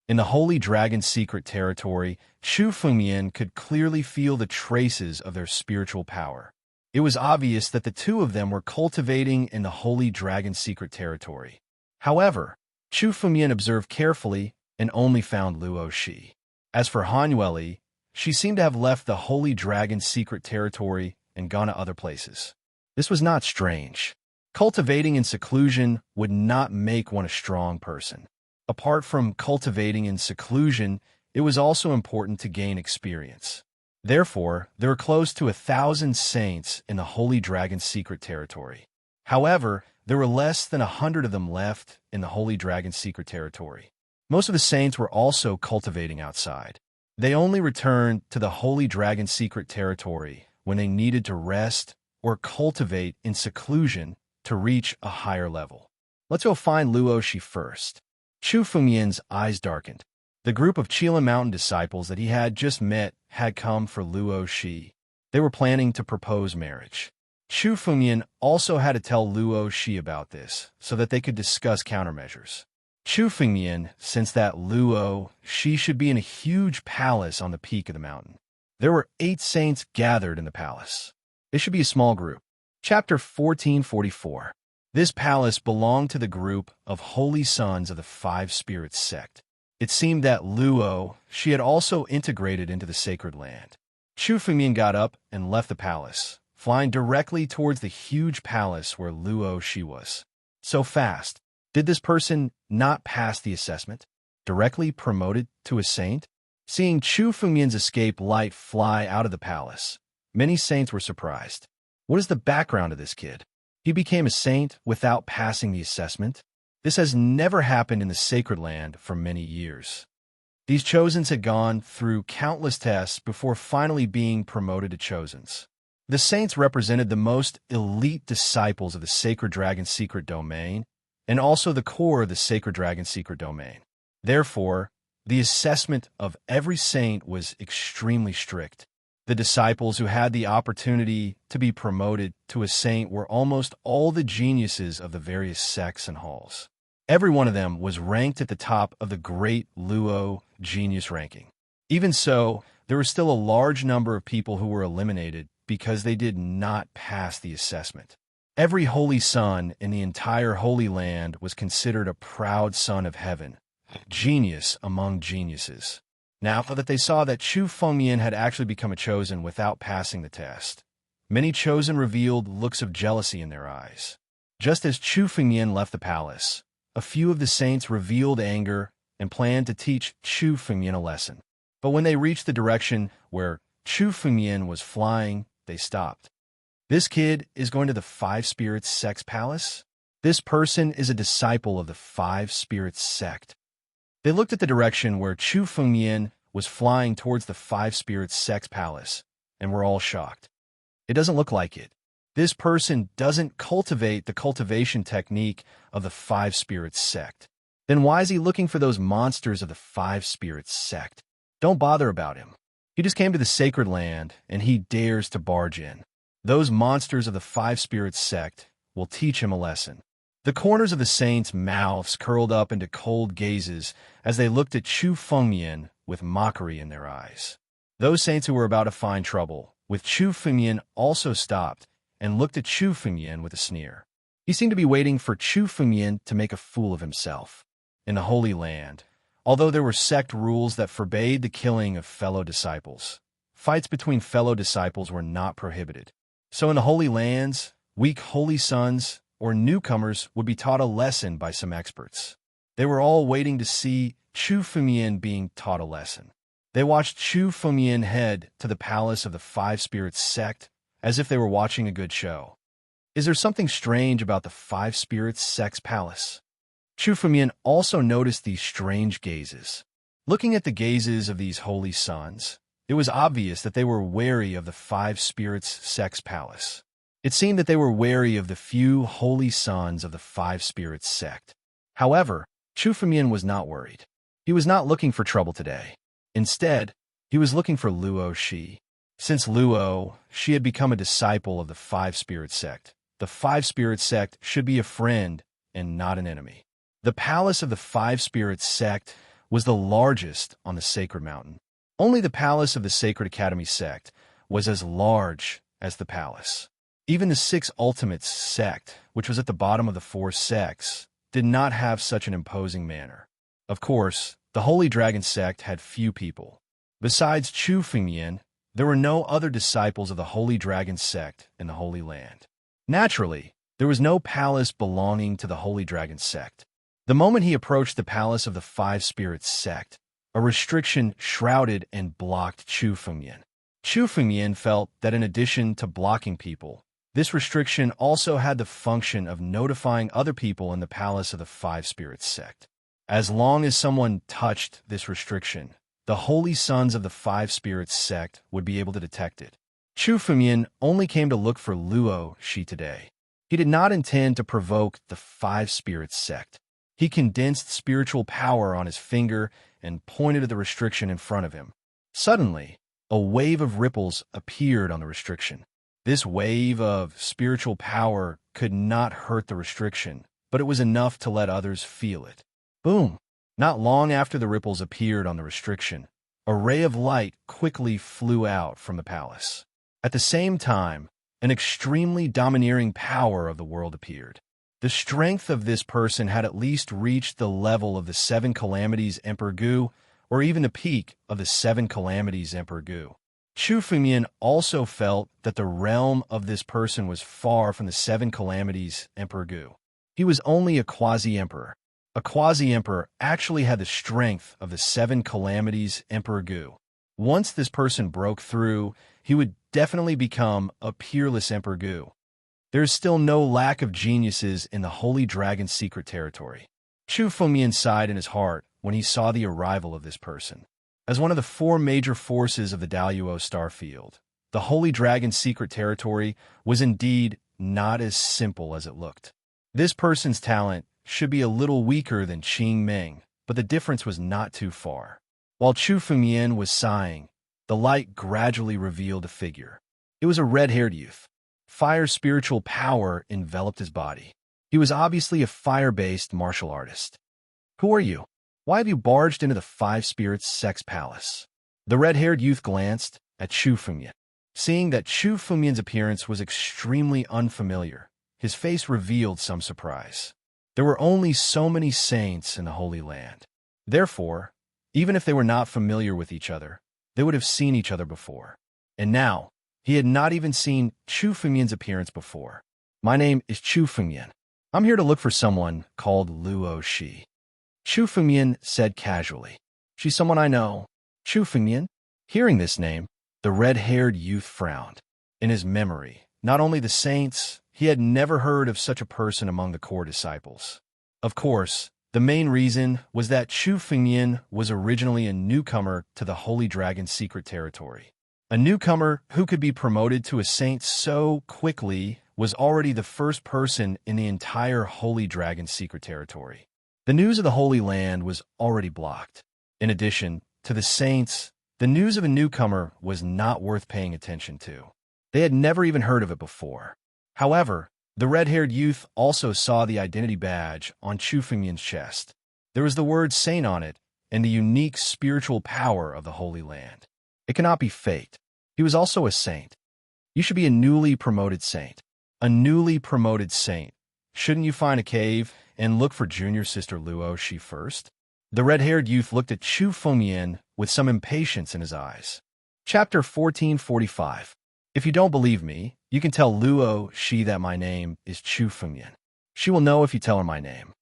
In the Holy Dragon's secret territory, Chu Fengmian could clearly feel the traces of their spiritual power. It was obvious that the 2 of them were cultivating in the Holy Dragon's secret territory. However, Chu Fengmian observed carefully and only found Luo Shi. As for Han Yueli, she seemed to have left the Holy Dragon's secret territory and gone to other places. This was not strange. Cultivating in seclusion would not make one a strong person. Apart from cultivating in seclusion, it was also important to gain experience. Therefore, there were close to 1,000 saints in the Holy Dragon's secret territory. However, there were less than 100 of them left in the Holy Dragon's secret territory. Most of the saints were also cultivating outside. They only returned to the Holy Dragon's secret territory when they needed to rest or cultivate in seclusion to reach a higher level. Let's go find Luo Shi first. Chu Fengmian's eyes darkened. The group of Qilin Mountain disciples that he had just met had come for Luo Shi. They were planning to propose marriage. Chu Fengmian also had to tell Luo Shi about this so that they could discuss countermeasures. Chu Fengmian sensed that Luo Shi should be in a huge palace on the peak of the mountain. There were 8 saints gathered in the palace. It should be a small group. Chapter 1444. This palace belonged to the group of Holy Sons of the 5 Spirits sect. It seemed that Luo Shi had also integrated into the sacred land. Chu Fengmian got up and left the palace, flying directly towards the huge palace where Luo Shi was. So fast. Did this person not pass the assessment? Directly promoted to a saint? Seeing Chu Fengmian's escape light fly out of the palace, many saints were surprised. What is the background of this kid? He became a saint without passing the assessment? This has never happened in the Sacred Land for many years. These Chosens had gone through countless tests before finally being promoted to Chosens. The Saints represented the most elite disciples of the Sacred Dragon's secret domain, and also the core of the Sacred Dragon's secret domain. Therefore, the assessment of every saint was extremely strict. The disciples who had the opportunity to be promoted to a saint were almost all the geniuses of the various sects and halls. Every one of them was ranked at the top of the Great Luo Genius ranking. Even so, there were still a large number of people who were eliminated because they did not pass the assessment. Every holy son in the entire Holy Land was considered a proud son of heaven, genius among geniuses. Now that they saw that Chu Fengmian had actually become a Chosen without passing the test, many Chosen revealed looks of jealousy in their eyes. Just as Chu Fengmian left the palace, a few of the saints revealed anger and planned to teach Chu Fengmian a lesson. But when they reached the direction where Chu Fengmian was flying, they stopped. This kid is going to the Five Spirits Sect's palace? This person is a disciple of the Five Spirits Sect. They looked at the direction where Chu Fengmian was flying towards the Five Spirits Sect's palace, and were all shocked. It doesn't look like it. This person doesn't cultivate the cultivation technique of the Five Spirits Sect. Then why is he looking for those monsters of the Five Spirits Sect? Don't bother about him. He just came to the Sacred Land, and he dares to barge in. Those monsters of the Five Spirits Sect will teach him a lesson. The corners of the saints' mouths curled up into cold gazes as they looked at Chu Fengmian with mockery in their eyes. Those saints who were about to find trouble with Chu Fengmian also stopped and looked at Chu Fengmian with a sneer. He seemed to be waiting for Chu Fengmian to make a fool of himself. In the Holy Land, although there were sect rules that forbade the killing of fellow disciples, fights between fellow disciples were not prohibited. So in the Holy Lands, weak holy sons or newcomers would be taught a lesson by some experts. They were all waiting to see Chu Fengmian being taught a lesson. They watched Chu Fengmian head to the palace of the Five Spirits Sect as if they were watching a good show. Is there something strange about the Five Spirits Sect's palace? Chu Fengmian also noticed these strange gazes. Looking at the gazes of these holy sons, it was obvious that they were wary of the Five Spirits Sect's palace. It seemed that they were wary of the few holy sons of the Five Spirits Sect. However, Chu Fengmian was not worried. He was not looking for trouble today. Instead, he was looking for Luo Shi. Since Luo Shi had become a disciple of the Five Spirits Sect, the Five Spirits Sect should be a friend and not an enemy. The palace of the Five Spirits Sect was the largest on the Sacred Mountain. Only the palace of the Sacred Academy Sect was as large as the palace. Even the Six Ultimates Sect, which was at the bottom of the four sects, did not have such an imposing manner. Of course, the Holy Dragon Sect had few people. Besides Chu Fengmian, there were no other disciples of the Holy Dragon Sect in the Holy Land. Naturally, there was no palace belonging to the Holy Dragon Sect. The moment he approached the palace of the Five Spirits Sect, a restriction shrouded and blocked Chu Fengmian. Chu Fengmian felt that in addition to blocking people, this restriction also had the function of notifying other people in the palace of the Five Spirits Sect. As long as someone touched this restriction, the holy sons of the Five Spirits Sect would be able to detect it. Chu Fengmian only came to look for Luo Shi today. He did not intend to provoke the Five Spirits Sect. He condensed spiritual power on his finger and pointed at the restriction in front of him. Suddenly, a wave of ripples appeared on the restriction. This wave of spiritual power could not hurt the restriction, but it was enough to let others feel it. Boom! Not long after the ripples appeared on the restriction, a ray of light quickly flew out from the palace. At the same time, an extremely domineering power of the world appeared. The strength of this person had at least reached the level of the Seven Calamities Emperor Gu, or even the peak of the Seven Calamities Emperor Gu. Chu Fengmian also felt that the realm of this person was far from the Seven Calamities Emperor Gu. He was only a quasi-emperor. A quasi-emperor actually had the strength of the Seven Calamities Emperor Gu. Once this person broke through, he would definitely become a peerless Emperor Gu. There is still no lack of geniuses in the Holy Dragon's secret territory. Chu Fengmian sighed in his heart when he saw the arrival of this person. As one of the four major forces of the Daluo star field, the Holy Dragon's secret territory was indeed not as simple as it looked. This person's talent should be a little weaker than Qing Ming, but the difference was not too far. While Chu Fengmian was sighing, the light gradually revealed a figure. It was a red-haired youth. Fire's spiritual power enveloped his body. He was obviously a fire-based martial artist. Who are you? Why have you barged into the Five Spirits Sex Palace? The red-haired youth glanced at Chu Fengmian. Seeing that Chu Fengmian's appearance was extremely unfamiliar, his face revealed some surprise. There were only so many saints in the Holy Land. Therefore, even if they were not familiar with each other, they would have seen each other before. And now, he had not even seen Chu Fengmian's appearance before. My name is Chu Fengmian. I'm here to look for someone called Luo Shi. Chu Fengmian said casually. She's someone I know. Chu Fengmian? Hearing this name, the red-haired youth frowned. In his memory, not only the saints, he had never heard of such a person among the core disciples. Of course, the main reason was that Chu Fengmian was originally a newcomer to the Holy Dragon's secret territory. A newcomer who could be promoted to a saint so quickly was already the first person in the entire Holy Dragon's secret territory. The news of the Holy Land was already blocked. In addition to the saints, the news of a newcomer was not worth paying attention to. They had never even heard of it before. However, the red-haired youth also saw the identity badge on Chu Fengmian's chest. There was the word saint on it and the unique spiritual power of the Holy Land. It cannot be faked. He was also a saint. You should be a newly promoted saint. A newly promoted saint. Shouldn't you find a cave and look for junior sister Luo Shi first? The red-haired youth looked at Chu Fengmian with some impatience in his eyes. Chapter 1445. If you don't believe me, you can tell Luo Shi that my name is Chu Fengmian. She will know if you tell her my name.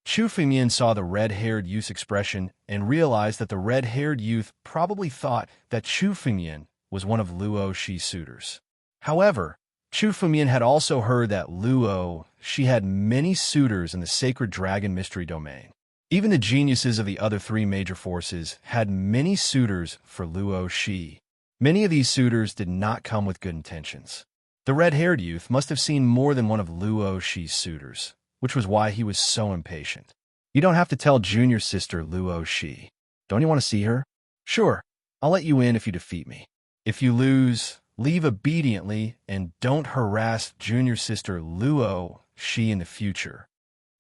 Chu Fengmian saw the red-haired youth's expression and realized that the red-haired youth probably thought that Chu Fengmian was one of Luo Shi's suitors. However, Chu Fengmian had also heard that Luo Shi had many suitors in the sacred dragon mystery domain. Even the geniuses of the other three major forces had many suitors for Luo Shi. Many of these suitors did not come with good intentions. The red-haired youth must have seen more than one of Luo Shi's suitors, which was why he was so impatient. You don't have to tell junior sister Luo Shi. Don't you want to see her? Sure, I'll let you in if you defeat me. If you lose, leave obediently and don't harass junior sister Luo Shi in the future.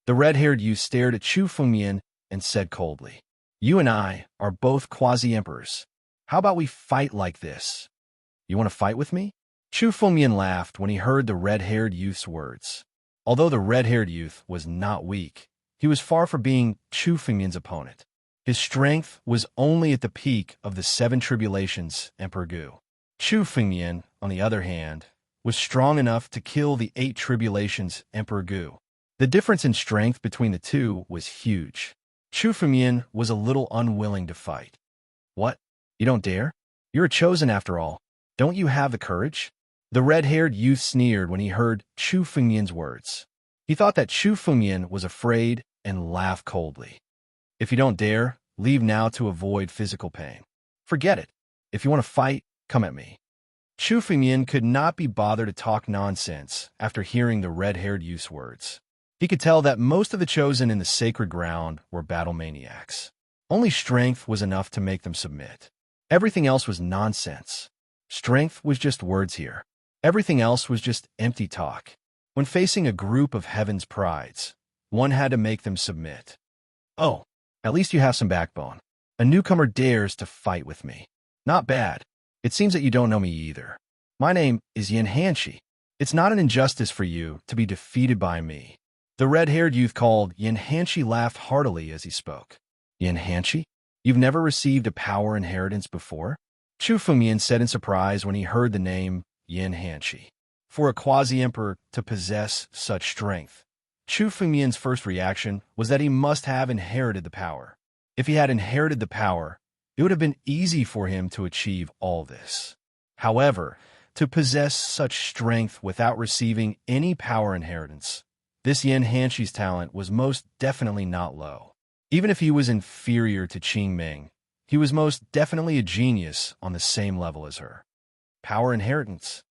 The red-haired youth stared at Chu Fengmian and said coldly, You and I are both quasi-emperors. How about we fight like this? You want to fight with me? Chu Fengmian laughed when he heard the red-haired youth's words. Although the red-haired youth was not weak, he was far from being Chu Fengmian's opponent. His strength was only at the peak of the 7 tribulations Emperor Gu. Chu Fengmian, on the other hand, was strong enough to kill the 8 tribulations Emperor Gu. The difference in strength between the two was huge. Chu Fengmian was a little unwilling to fight. What? You don't dare? You're a chosen after all. Don't you have the courage? The red-haired youth sneered when he heard Chu Fengmian's words. He thought that Chu Fengmian was afraid and laughed coldly. If you don't dare, leave now to avoid physical pain. Forget it. If you want to fight, come at me. Chu Fengmian could not be bothered to talk nonsense after hearing the red-haired youth's words. He could tell that most of the chosen in the sacred ground were battle maniacs. Only strength was enough to make them submit. Everything else was nonsense. Strength was just words here. Everything else was just empty talk. When facing a group of heaven's prides, one had to make them submit. Oh, at least you have some backbone. A newcomer dares to fight with me. Not bad. It seems that you don't know me either. My name is Yin Hanshi. It's not an injustice for you to be defeated by me. The red-haired youth called Yin Hanshi laughed heartily as he spoke. Yin Hanshi? You've never received a power inheritance before? Chu Fengmian said in surprise when he heard the name Yin Hanshi. For a quasi-emperor to possess such strength, Chu Fengmian's first reaction was that he must have inherited the power. If he had inherited the power, it would have been easy for him to achieve all this. However, To possess such strength without receiving any power inheritance, this Yin Hanshi's talent was most definitely not low. Even if he was inferior to Qing Ming, he was most definitely a genius on the same level as her. Power inheritance.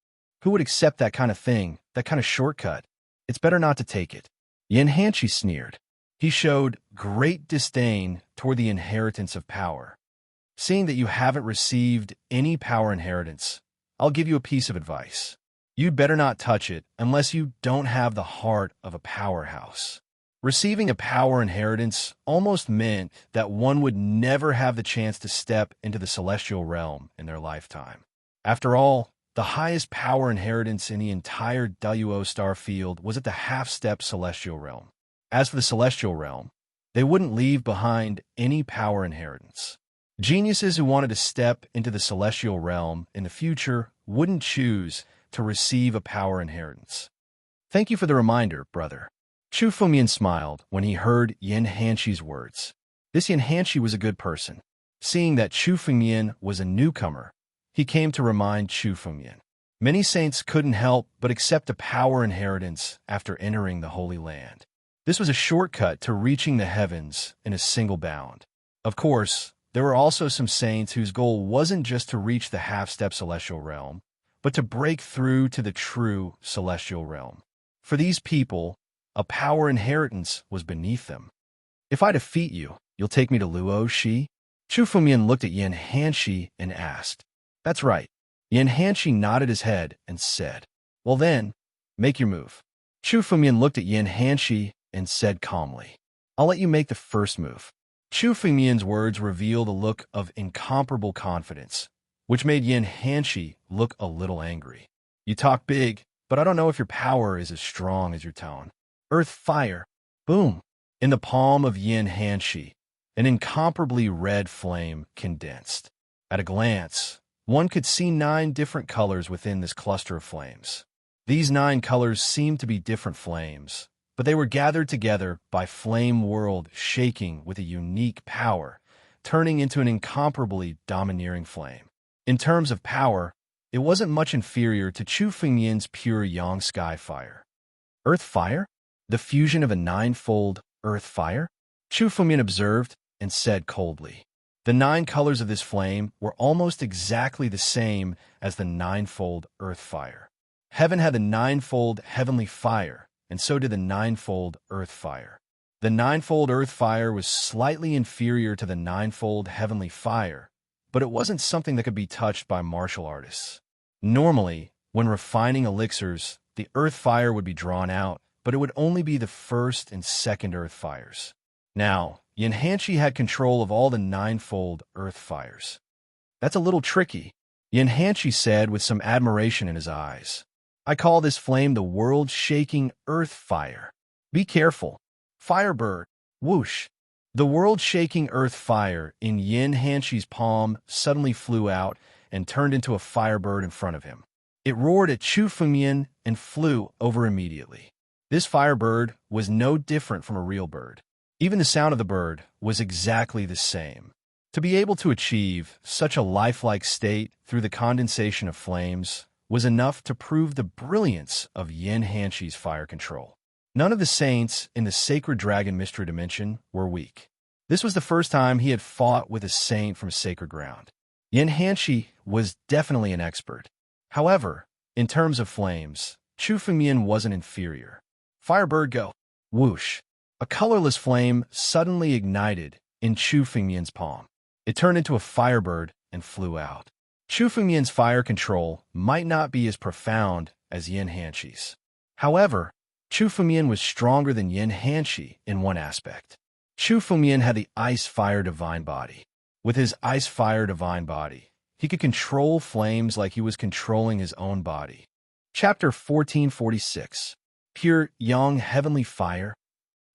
Who would accept that kind of thing, that kind of shortcut? It's better not to take it. Yin Hanshi sneered. He showed great disdain toward the inheritance of power. Seeing that you haven't received any power inheritance, I'll give you a piece of advice. You'd better not touch it unless you don't have the heart of a powerhouse. Receiving a power inheritance almost meant that one would never have the chance to step into the celestial realm in their lifetime. After all, the highest power inheritance in the entire Duo star field was at the half-step celestial realm. As for the celestial realm, they wouldn't leave behind any power inheritance. Geniuses who wanted to step into the celestial realm in the future wouldn't choose to receive a power inheritance. Thank you for the reminder, brother. Chu Fumian smiled when he heard Yin Hanshi's words. This Yin Hanshi was a good person. Seeing that Chu Fumian was a newcomer, he came to remind Chu Fumian. Many saints couldn't help but accept a power inheritance after entering the Holy Land. This was a shortcut to reaching the heavens in a single bound. Of course, there were also some saints whose goal wasn't just to reach the half-step celestial realm, but to break through to the true celestial realm. For these people, a power inheritance was beneath them. If I defeat you, you'll take me to Luo Shi? Chu Fumian looked at Yin Hanshi and asked. That's right. Yin Hanshi nodded his head and said, Well then, make your move. Chu Fumian looked at Yin Hanshi and said calmly, I'll let you make the first move. Chu Fumian's words revealed a look of incomparable confidence, which made Yin Hanshi look a little angry. You talk big, but I don't know if your power is as strong as your tone. Earth fire. Boom. In the palm of Yin Hanshi, an incomparably red flame condensed. At a glance, one could see 9 different colors within this cluster of flames. These 9 colors seemed to be different flames, but they were gathered together by Flame World shaking with a unique power, turning into an incomparably domineering flame. In terms of power, it wasn't much inferior to Chu Fengyan's pure Yang Sky Fire. Earth Fire? The fusion of a 9-fold Earth Fire? Chu Fengyan observed and said coldly. The 9 colors of this flame were almost exactly the same as the 9-fold Earth Fire. Heaven had the 9-fold Heavenly Fire, and so did the 9-fold Earth Fire. The 9-fold Earth Fire was slightly inferior to the 9-fold Heavenly Fire, but it wasn't something that could be touched by martial artists. Normally, when refining elixirs, the Earth Fire would be drawn out, but it would only be the first and second Earth Fires. Now, Yin Hanshi had control of all the 9-fold Earth Fires. That's a little tricky, Yin Hanshi said with some admiration in his eyes. I call this flame the world-shaking Earth Fire. Be careful. Firebird. Whoosh. The world-shaking Earth Fire in Yin Hanshi's palm suddenly flew out and turned into a firebird in front of him. It roared at Chu Fengyan and flew over immediately. This firebird was no different from a real bird. Even the sound of the bird was exactly the same. To be able to achieve such a lifelike state through the condensation of flames was enough to prove the brilliance of Yin Hanshi's fire control. None of the saints in the Sacred Dragon Mystery Dimension were weak. This was the first time he had fought with a saint from sacred ground. Yin Hanshi was definitely an expert. However, in terms of flames, Chu Fengyan wasn't inferior. Firebird go. Whoosh. A colorless flame suddenly ignited in Chu Fengyan's palm. It turned into a firebird and flew out. Chu Fengyan's fire control might not be as profound as Yin Hanshi's. However, Chu Fengyan was stronger than Yin Hanshi in one aspect. Chu Fengyan had the Ice-Fire Divine Body. With his Ice-Fire Divine Body, he could control flames like he was controlling his own body. Chapter 1446. Pure Yang Heavenly Fire.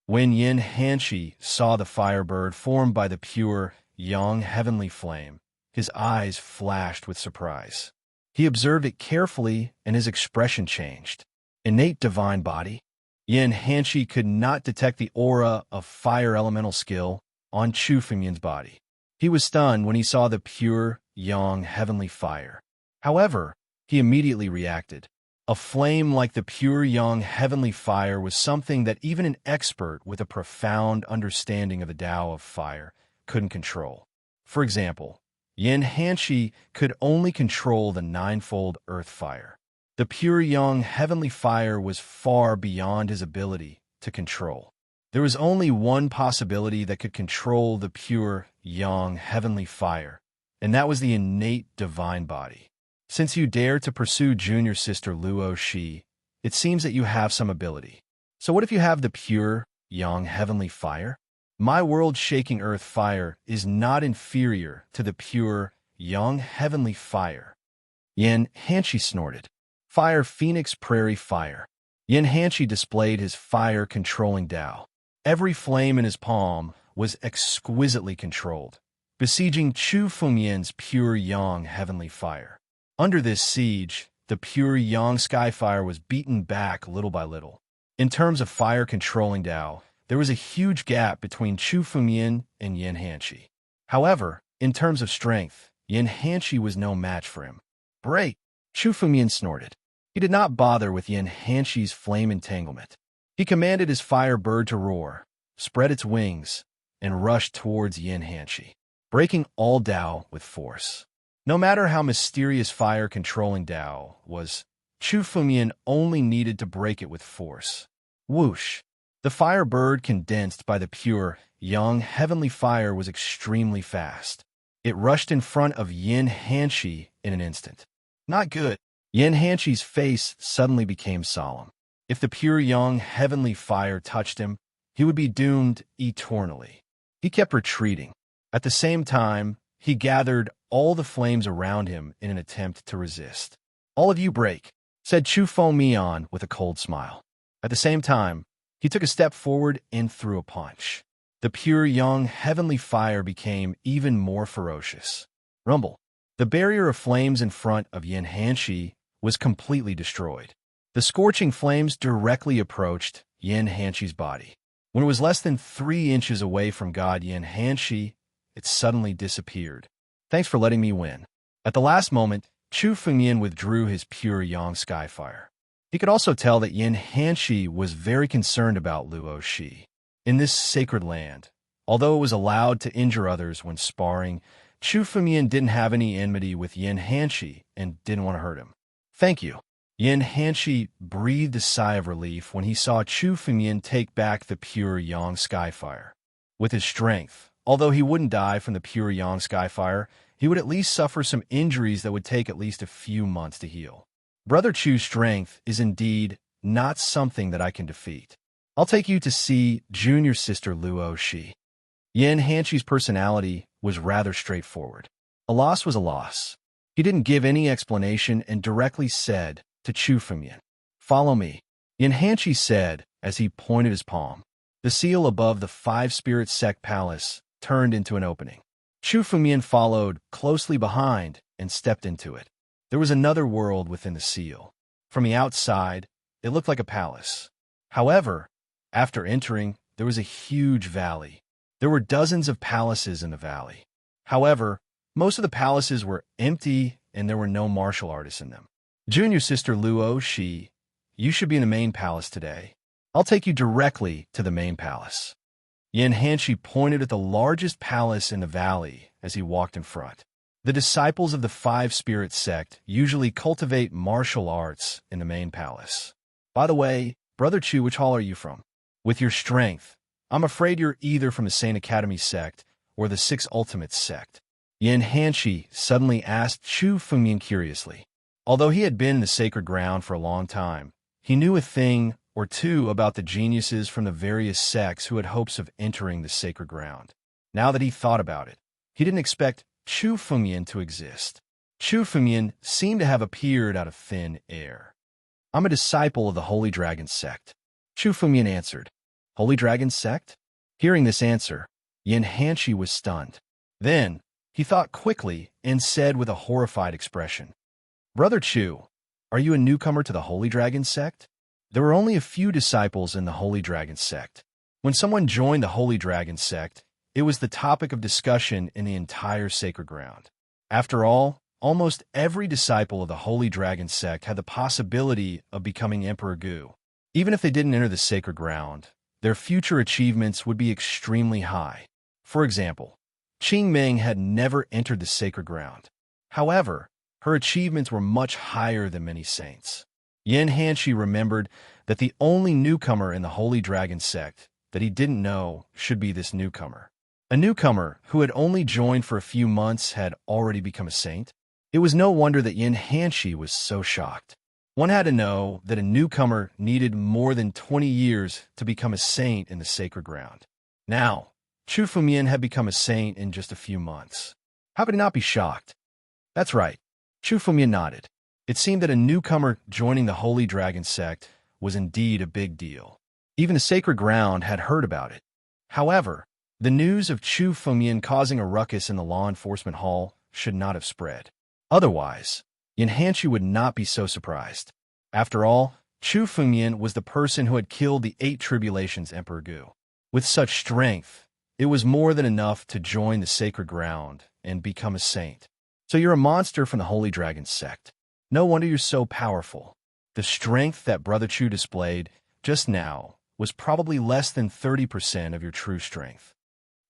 When Yin Hanshi saw the firebird formed by the pure Yang Heavenly Flame, his eyes flashed with surprise. He observed it carefully and his expression changed. Innate divine body? Yin Hanshi could not detect the aura of fire elemental skill on Chu Fengyan's body. He was stunned when he saw the pure Yang Heavenly Fire. However, He immediately reacted. A flame like the pure young heavenly fire was something that even an expert with a profound understanding of the Tao of fire couldn't control. For example, Yin Hanshi could only control the ninefold earth fire. The pure young heavenly fire was far beyond his ability to control. There was only one possibility that could control the pure young heavenly fire, and that was the innate divine body. Since you dare to pursue junior sister Luo Shi, it seems that you have some ability. So what if you have the pure, young heavenly fire? My world-shaking earth fire is not inferior to the pure, young heavenly fire. Yin Hanshi snorted. Fire Phoenix Prairie Fire. Yin Hanshi displayed his fire-controlling Tao. Every flame in his palm was exquisitely controlled, besieging Chu Fengyan's pure young heavenly fire. Under this siege, the pure yang sky fire was beaten back little by little. In terms of fire-controlling Tao, there was a huge gap between Chu Fengyan and Yin Hanshi. However, in terms of strength, Yin Hanshi was no match for him. Break! Chu Fengyan snorted. He did not bother with Yin Hanshi's flame entanglement. He commanded his fire bird to roar, spread its wings, and rush towards Yin Hanshi, breaking all Tao with force. No matter how mysterious fire-controlling Tao was, Chu Fengyan only needed to break it with force. Whoosh! The fire bird condensed by the pure, young, heavenly fire was extremely fast. It rushed in front of Yin Hanshi in an instant. Not good. Yin Hanshi's face suddenly became solemn. If the pure, young, heavenly fire touched him, he would be doomed eternally. He kept retreating. At the same time, he gathered all the flames around him in an attempt to resist. "All of you break," said Chu Fengyan with a cold smile. At the same time, he took a step forward and threw a punch. The pure, young, heavenly fire became even more ferocious. Rumble. The barrier of flames in front of Yin Hanshi was completely destroyed. The scorching flames directly approached Yin Hanshi's body. When it was less than 3 inches away from God Yin Hanshi, it suddenly disappeared. "Thanks for letting me win." At the last moment, Chu Fengyan withdrew his pure yang sky fire. He could also tell that Yin Hanshi was very concerned about Luo Shi. In this sacred land, although it was allowed to injure others when sparring, Chu Fengyan didn't have any enmity with Yin Hanshi and didn't want to hurt him. "Thank you." Yin Hanshi breathed a sigh of relief when he saw Chu Fengyan take back the pure yang skyfire. With his strength, although he wouldn't die from the pure yang skyfire, he would at least suffer some injuries that would take at least a few months to heal. Brother Chu's strength is indeed not something that I can defeat. I'll take you to see junior sister Luo Shi. Yin Hanshi's personality was rather straightforward. A loss was a loss. He didn't give any explanation and directly said to Chu Fengyan, "Follow me." Yin Hanshi said as he pointed his palm. The seal above the 5-spirit sect palace turned into an opening. Chu Fengyan followed closely behind and stepped into it. There was another world within the seal. From the outside, it looked like a palace. However, after entering, there was a huge valley. There were dozens of palaces in the valley. However, most of the palaces were empty and there were no martial artists in them. "Junior sister Luo Shi, you should be in the main palace today. I'll take you directly to the main palace." Yin Hanshi pointed at the largest palace in the valley as he walked in front. The disciples of the 5-spirit sect usually cultivate martial arts in the main palace. "By the way, Brother Chu, which hall are you from? With your strength, I'm afraid you're either from the Saint Academy sect or the 6 Ultimate sect." Yin Hanshi suddenly asked Chu Fengyan curiously. Although he had been in the sacred ground for a long time, he knew a thing or two about the geniuses from the various sects who had hopes of entering the sacred ground. Now that he thought about it, he didn't expect Chu Fengyan to exist. Chu Fengyan seemed to have appeared out of thin air. "I'm a disciple of the Holy Dragon sect," Chu Fengyan answered. "Holy Dragon sect?" Hearing this answer, Yin Hanshi was stunned. Then, he thought quickly and said with a horrified expression, "Brother Chu, are you a newcomer to the Holy Dragon sect?" There were only a few disciples in the Holy Dragon sect. When someone joined the Holy Dragon sect, it was the topic of discussion in the entire sacred ground. After all, almost every disciple of the Holy Dragon sect had the possibility of becoming Emperor Gu. Even if they didn't enter the sacred ground, their future achievements would be extremely high. For example, Qing Ming had never entered the sacred ground. However, her achievements were much higher than many saints. Yin Hanshi remembered that the only newcomer in the Holy Dragon sect that he didn't know should be this newcomer. A newcomer who had only joined for a few months had already become a saint. It was no wonder that Yin Hanshi was so shocked. One had to know that a newcomer needed more than 20 years to become a saint in the sacred ground. Now, Chu Fumian had become a saint in just a few months. How could he not be shocked? That's right. Chu Fumian nodded. It seemed that a newcomer joining the Holy Dragon sect was indeed a big deal. Even the sacred ground had heard about it. However, the news of Chu Fumian causing a ruckus in the law enforcement hall should not have spread. Otherwise, Yin Hanshi would not be so surprised. After all, Chu Fumian was the person who had killed the 8 Tribulations Emperor Gu. With such strength, it was more than enough to join the sacred ground and become a saint. So you're a monster from the Holy Dragon sect. No wonder you're so powerful. The strength that Brother Chu displayed just now was probably less than 30% of your true strength.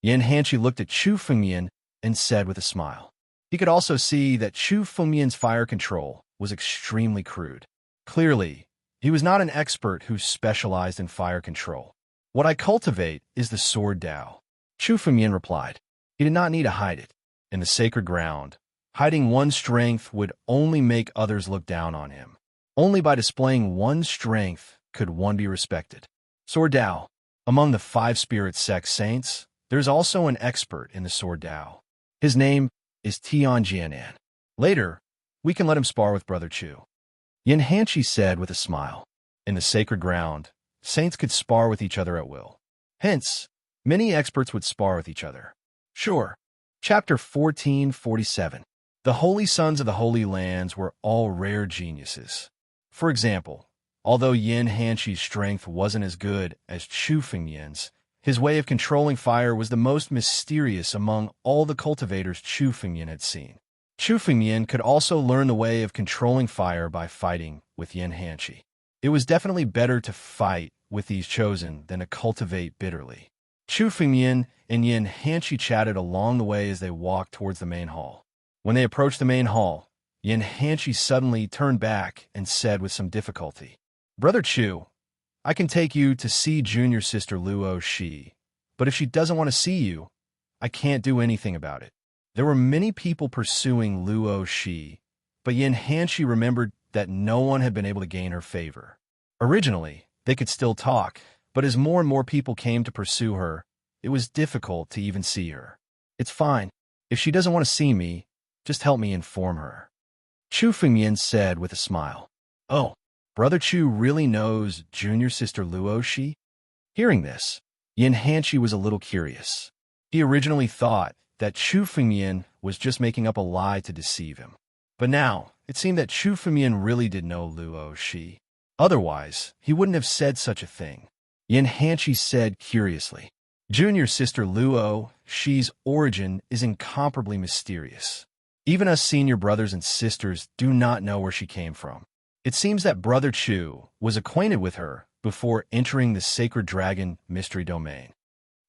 Yin Hanshi looked at Chu Fumian and said with a smile. He could also see that Chu Fumian's fire control was extremely crude. Clearly, he was not an expert who specialized in fire control. What I cultivate is the sword Dao. Chu Fumian replied. He did not need to hide it. In the sacred ground, hiding one's strength would only make others look down on him. Only by displaying one's strength could one be respected. Sword Dao. Among the 5 spirit sect saints, there's also an expert in the sword Dao. His name is Tian Jianan. Later, we can let him spar with Brother Chu. Yin Hanshi said with a smile. In the sacred ground, saints could spar with each other at will. Hence, many experts would spar with each other. Sure. Chapter 1447. The Holy Sons of the Holy Lands were all rare geniuses. For example, although Yin Hanshi's strength wasn't as good as Chu Fengyan's, his way of controlling fire was the most mysterious among all the cultivators Chu Fengyan had seen. Chu Fengyan could also learn the way of controlling fire by fighting with Yin Hanshi. It was definitely better to fight with these chosen than to cultivate bitterly. Chu Fengyan and Yin Hanshi chatted along the way as they walked towards the main hall. When they approached the main hall, Yin Hanshi suddenly turned back and said with some difficulty, Brother Chu, I can take you to see junior sister Luo Shi, but if she doesn't want to see you, I can't do anything about it. There were many people pursuing Luo Shi, but Yin Hanshi remembered that no one had been able to gain her favor. Originally, they could still talk, but as more and more people came to pursue her, it was difficult to even see her. It's fine. If she doesn't want to see me, just help me inform her. Chu Fengyan said with a smile. Oh, Brother Chu really knows junior sister Luo Shi? Hearing this, Yin Hanshi was a little curious. He originally thought that Chu Fengyan was just making up a lie to deceive him. But now, it seemed that Chu Fengyan really did know Luo Shi. Otherwise, he wouldn't have said such a thing. Yin Hanshi said curiously, Junior sister Luo Shi's origin is incomparably mysterious. Even us senior brothers and sisters do not know where she came from. It seems that Brother Chu was acquainted with her before entering the Sacred Dragon Mystery Domain.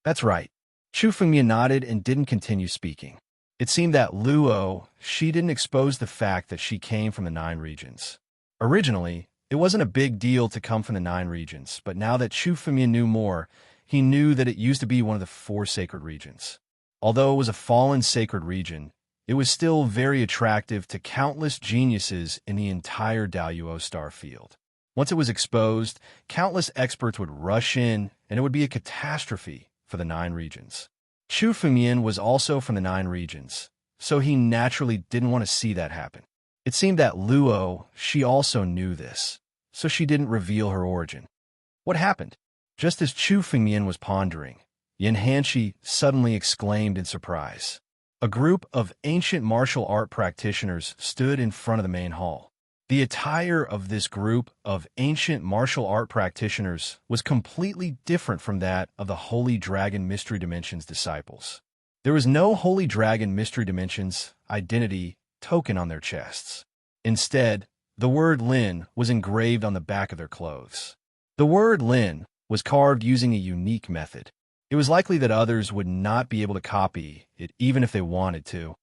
That's right. Chu Fengyan nodded and didn't continue speaking. It seemed that Luo Shi didn't expose the fact that she came from the 9 regions. Originally, it wasn't a big deal to come from the 9 regions, but now that Chu Fengyan knew more, he knew that it used to be one of the 4 sacred regions. Although it was a fallen sacred region, it was still very attractive to countless geniuses in the entire Daoyuo star field. Once it was exposed, countless experts would rush in, and it would be a catastrophe for the 9 regions. Chu Fengyan was also from the 9 regions, so he naturally didn't want to see that happen. It seemed that Luo Shi also knew this, so she didn't reveal her origin. What happened? Just as Chu Fengyan was pondering, Yin Hanshi suddenly exclaimed in surprise. A group of ancient martial art practitioners stood in front of the main hall. The attire of this group of ancient martial art practitioners was completely different from that of the Holy Dragon Mystery Dimensions disciples. There was no Holy Dragon Mystery Dimensions identity token on their chests. Instead, the word Lin was engraved on the back of their clothes. The word Lin was carved using a unique method. It was likely that others would not be able to copy it even if they wanted to.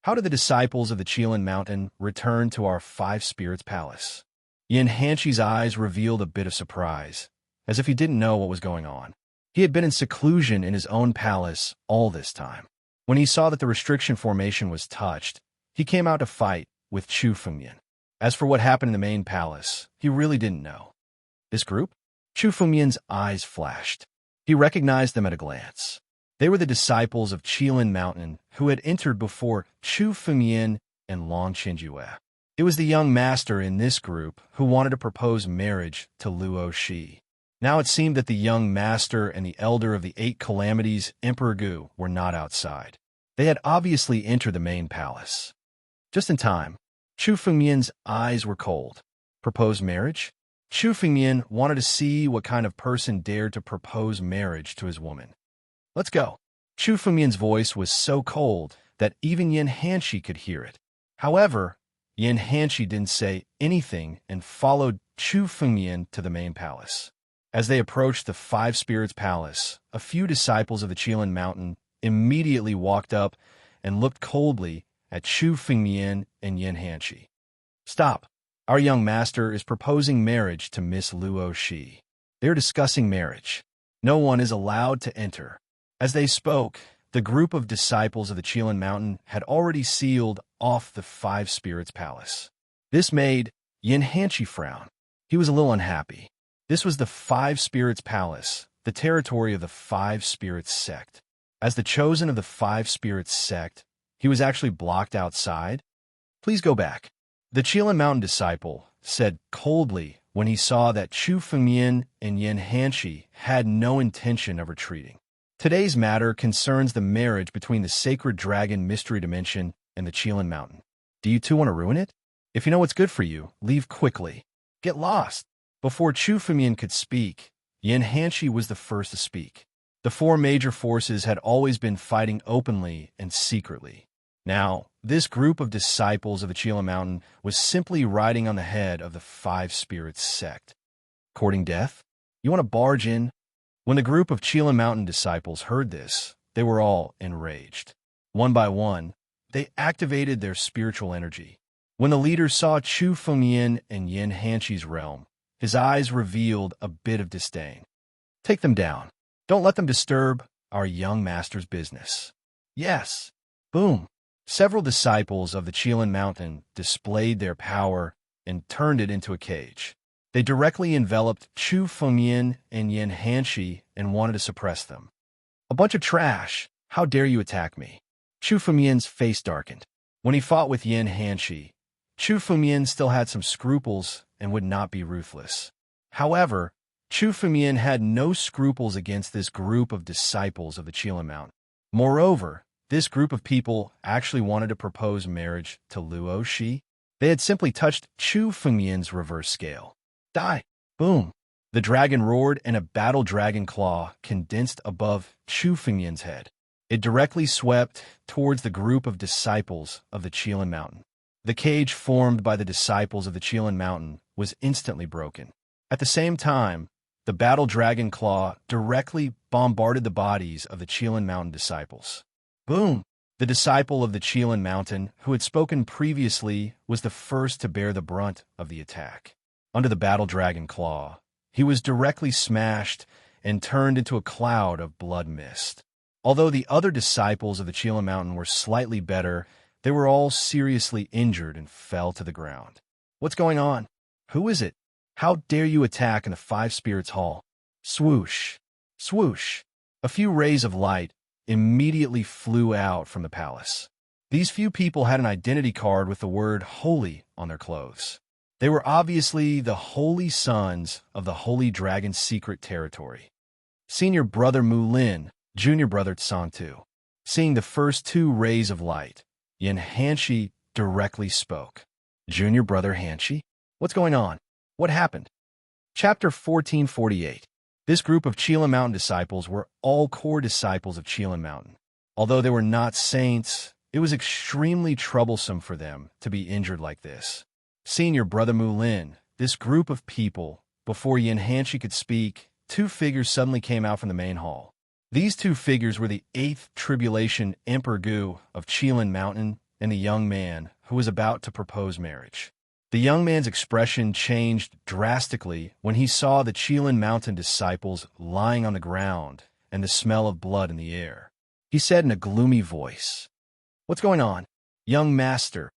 How did the disciples of the Qilin Mountain return to our Five Spirits Palace? Yin Hanshi's eyes revealed a bit of surprise, as if he didn't know what was going on. He had been in seclusion in his own palace all this time. When he saw that the restriction formation was touched, he came out to fight with Chu Fengyan. As for what happened in the main palace, he really didn't know. This group? Chu Fengyan's eyes flashed. He recognized them at a glance. They were the disciples of Qilin Mountain who had entered before Chu Fengyan and Long Qinjue. It was the young master in this group who wanted to propose marriage to Luo Shi. Now it seemed that the young master and the elder of the Eight Calamities, Emperor Gu, were not outside. They had obviously entered the main palace. Just in time, Chu Fengyan's eyes were cold. Propose marriage? Chu Fengyan wanted to see what kind of person dared to propose marriage to his woman. Let's go. Chu Fengyan's voice was so cold that even Yin Hanshi could hear it. However, Yin Hanshi didn't say anything and followed Chu Fengyan to the main palace. As they approached the Five Spirits Palace, a few disciples of the Qilin Mountain immediately walked up and looked coldly at Chu Fengyan and Yin Hanshi. Stop. Our young master is proposing marriage to Miss Luo Shi. They're discussing marriage. No one is allowed to enter. As they spoke, the group of disciples of the Qilin Mountain had already sealed off the Five Spirits Palace. This made Yin Hanshi frown. He was a little unhappy. This was the Five Spirits Palace, the territory of the Five Spirits sect. As the chosen of the Five Spirits sect, he was actually blocked outside. Please go back. The Qilin Mountain disciple said coldly when he saw that Chu Fengyan and Yin Hanshi had no intention of retreating. Today's matter concerns the marriage between the sacred dragon Mystery Dimension and the Qilin Mountain. Do you two want to ruin it? If you know what's good for you, leave quickly. Get lost. Before Chu Fengyan could speak, Yin Hanshi was the first to speak. The four major forces had always been fighting openly and secretly. Now, this group of disciples of the Qilin Mountain was simply riding on the head of the Five Spirits sect. Courting death? You want to barge in? When the group of Qilin Mountain disciples heard this, they were all enraged. One by one, they activated their spiritual energy. When the leader saw Chu Fengyan and Yin Hanshi's realm, his eyes revealed a bit of disdain. Take them down. Don't let them disturb our young master's business. Yes. Boom. Several disciples of the Qilin Mountain displayed their power and turned it into a cage. They directly enveloped Chu Fengyan and Yin Hanshi and wanted to suppress them. A bunch of trash. How dare you attack me? Chu Fengyan's face darkened. When he fought with Yin Hanshi, Chu Fengyan still had some scruples and would not be ruthless. However, Chu Fengyan had no scruples against this group of disciples of the Qilin Mountain. Moreover, this group of people actually wanted to propose marriage to Luo Shi. They had simply touched Chu Fengyan's reverse scale. Die! Boom! The dragon roared and a battle dragon claw condensed above Chu Fengyan's head. It directly swept towards the group of disciples of the Qilin Mountain. The cage formed by the disciples of the Qilin Mountain was instantly broken. At the same time, the battle dragon claw directly bombarded the bodies of the Qilin Mountain disciples. Boom! The disciple of the Qilin Mountain, who had spoken previously, was the first to bear the brunt of the attack. Under the battle dragon claw, he was directly smashed and turned into a cloud of blood mist. Although the other disciples of the Qilin Mountain were slightly better, they were all seriously injured and fell to the ground. What's going on? Who is it? How dare you attack in the Five Spirits Hall? Swoosh! Swoosh! A few rays of light immediately flew out from the palace. These few people had an identity card with the word Holy on their clothes. They were obviously the holy sons of the Holy Dragon's secret territory. Senior brother Mu Lin, junior brother Tsang Tu. Seeing the first two rays of light, Yin Hanshi directly spoke. Junior brother Hanshi? What's going on? What happened? Chapter 1448. This group of Qilin Mountain disciples were all core disciples of Qilin Mountain. Although they were not saints, It was extremely troublesome for them to be injured like this. Seeing your brother Mulin, this group of people, before Yin Hanshi could speak, two figures suddenly came out from the main hall. These two figures were the 8th Tribulation Emperor Gu of Qilin Mountain and the young man who was about to propose marriage. The young man's expression changed drastically when he saw the Qilin Mountain disciples lying on the ground and the smell of blood in the air. He said in a gloomy voice, "What's going on? Young master,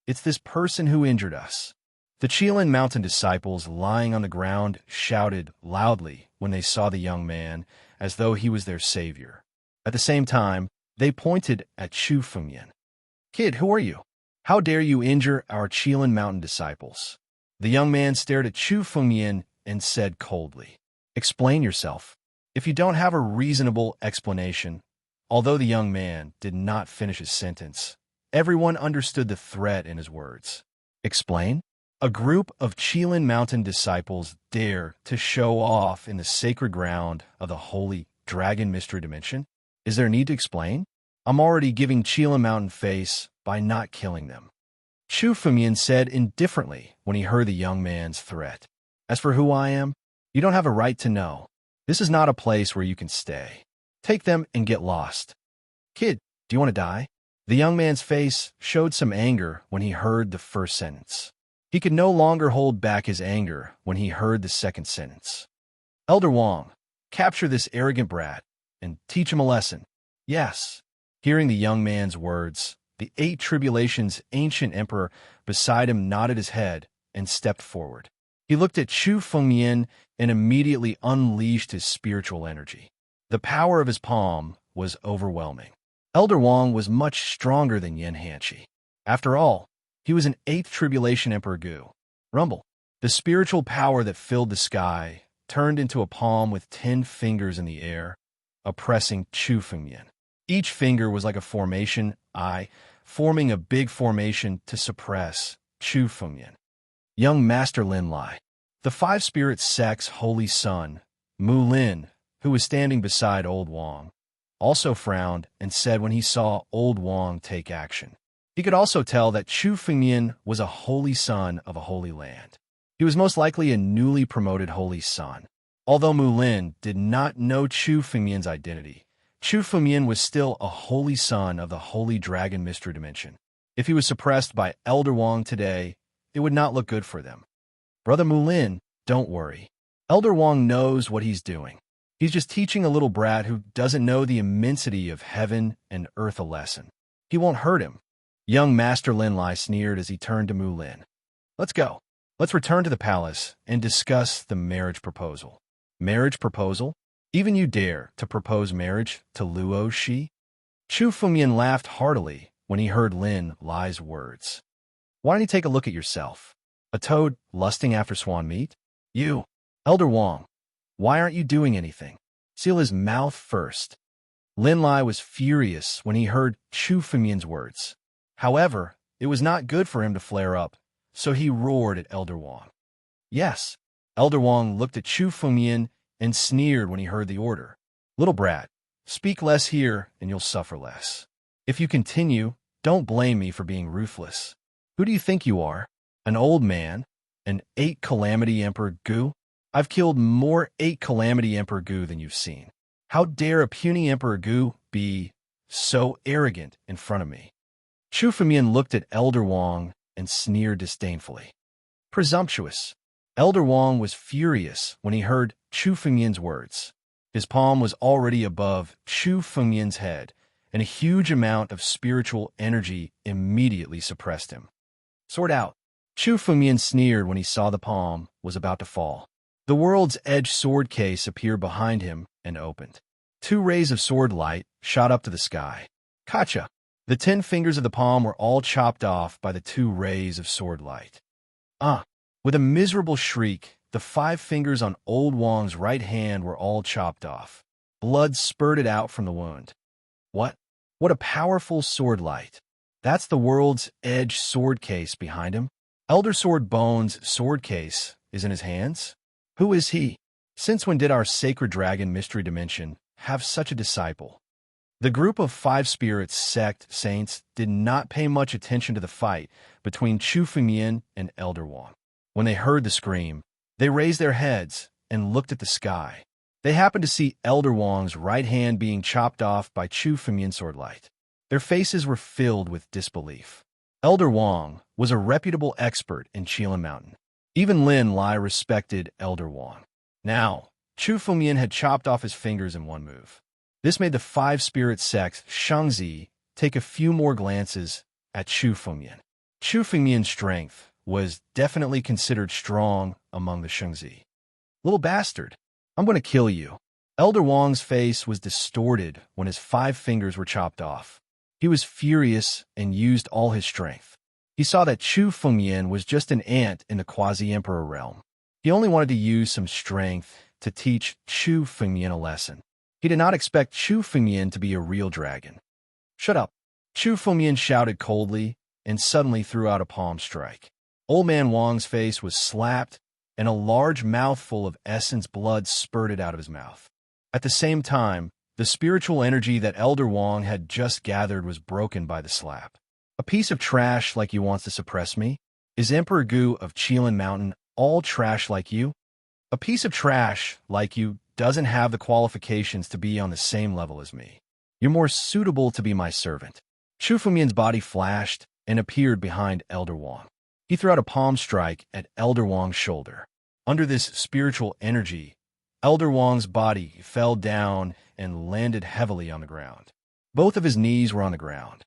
it's this person who injured us." The Qilin Mountain disciples lying on the ground shouted loudly when they saw the young man, as though he was their savior. At the same time, they pointed at Chu Fengyan. "Kid, who are you? How dare you injure our Qilin Mountain disciples?" The young man stared at Chu Fengyan and said coldly, "Explain yourself." If you don't have a reasonable explanation, although the young man did not finish his sentence, everyone understood the threat in his words. Explain? A group of Qilin Mountain disciples dare to show off in the sacred ground of the holy dragon mystery dimension? Is there need to explain? I'm already giving Qilin Mountain face by not killing them. Chu Fengyan said indifferently when he heard the young man's threat. As for who I am, you don't have a right to know. This is not a place where you can stay. Take them and get lost. Kid, do you want to die? The young man's face showed some anger when he heard the first sentence. He could no longer hold back his anger when he heard the second sentence. Elder Wang, capture this arrogant brat and teach him a lesson. Yes. Hearing the young man's words, the 8 Tribulations ancient emperor beside him nodded his head and stepped forward. He looked at Chu Fengyan and immediately unleashed his spiritual energy. The power of his palm was overwhelming. Elder Wang was much stronger than Yin Hanshi. After all, he was an 8th Tribulation Emperor Gu. Rumble. The spiritual power that filled the sky turned into a palm with 10 fingers in the air, oppressing Chu Fengyan. Each finger was like a formation, forming a big formation to suppress Chu Fengyan. Young Master Lin Lai. The 5 Spirit Sect's holy son, Mu Lin, who was standing beside Old Wang, also frowned and said when he saw Old Wang take action. He could also tell that Chu Fengyan was a holy son of a holy land. He was most likely a newly promoted holy son. Although Mu Lin did not know Chu Fengyan's identity, Chu Fengyan was still a holy son of the holy dragon mystery dimension. If he was suppressed by Elder Wang today, it would not look good for them. Brother Mulin, don't worry. Elder Wang knows what he's doing. He's just teaching a little brat who doesn't know the immensity of heaven and earth a lesson. He won't hurt him. Young Master Lin Lai sneered as he turned to Mulin. Let's go. Let's return to the palace and discuss the marriage proposal. Marriage proposal? Even you dare to propose marriage to Luo Shi? Chu Fengyan laughed heartily when he heard Lin Lai's words. Why don't you take a look at yourself? A toad lusting after swan meat? You, Elder Wang, why aren't you doing anything? Seal his mouth first. Lin Lai was furious when he heard Chu Fengyan's words. However, it was not good for him to flare up, so he roared at Elder Wang. Yes. Elder Wang looked at Chu Fengyan and sneered when he heard the order. Little brat, speak less here and you'll suffer less. If you continue, don't blame me for being ruthless. Who do you think you are? An old man? An 8 Calamity Emperor Gu? I've killed more 8 Calamity Emperor Gu than you've seen. How dare a puny Emperor Gu be so arrogant in front of me? Chu Fengyan looked at Elder Wang and sneered disdainfully. Presumptuous. Elder Wang was furious when he heard Chu Fengyan's words. His palm was already above Chu Fengyan's head, and a huge amount of spiritual energy immediately suppressed him. Sword out. Chu Fengyan sneered when he saw the palm was about to fall. The world's edge sword case appeared behind him and opened. 2 rays of sword light shot up to the sky. Kacha! The 10 fingers of the palm were all chopped off by the 2 rays of sword light. With a miserable shriek, the 5 fingers on Old Wang's right hand were all chopped off. Blood spurted out from the wound. What? What a powerful sword light. That's the world's edge sword case behind him. Elder Sword Bone's sword case is in his hands. Who is he? Since when did our sacred dragon mystery dimension have such a disciple? The group of five spirits sect saints did not pay much attention to the fight between Chu Fengmian and Elder Wang. When they heard the scream, they raised their heads and looked at the sky. They happened to see Elder Wang's right hand being chopped off by Chu Fengmian's swordlight. Their faces were filled with disbelief. Elder Wang was a reputable expert in Qilin Mountain. Even Lin Lai respected Elder Wang. Now, Chu Fengmian had chopped off his fingers in one move. This made the five spirit sect Shangzi take a few more glances at Chu Fengmian. Chu Fengmian's strength was definitely considered strong among the Shangzi. Little bastard, I'm going to kill you. Elder Wang's face was distorted when his 5 fingers were chopped off. He was furious and used all his strength. He saw that Chu Fengmian was just an ant in the quasi-emperor realm. He only wanted to use some strength to teach Chu Fengmian a lesson. He did not expect Chu Fengmian to be a real dragon. Shut up. Chu Fengmian shouted coldly and suddenly threw out a palm strike. Old Man Wang's face was slapped and a large mouthful of essence blood spurted out of his mouth. At the same time, the spiritual energy that Elder Wang had just gathered was broken by the slap. A piece of trash like you wants to suppress me? Is Emperor Gu of Qilin Mountain all trash like you? A piece of trash like you doesn't have the qualifications to be on the same level as me. You're more suitable to be my servant. Chu Fengmian's body flashed and appeared behind Elder Wang. He threw out a palm strike at Elder Wang's shoulder. Under this spiritual energy, Elder Wang's body fell down and landed heavily on the ground. Both of his knees were on the ground.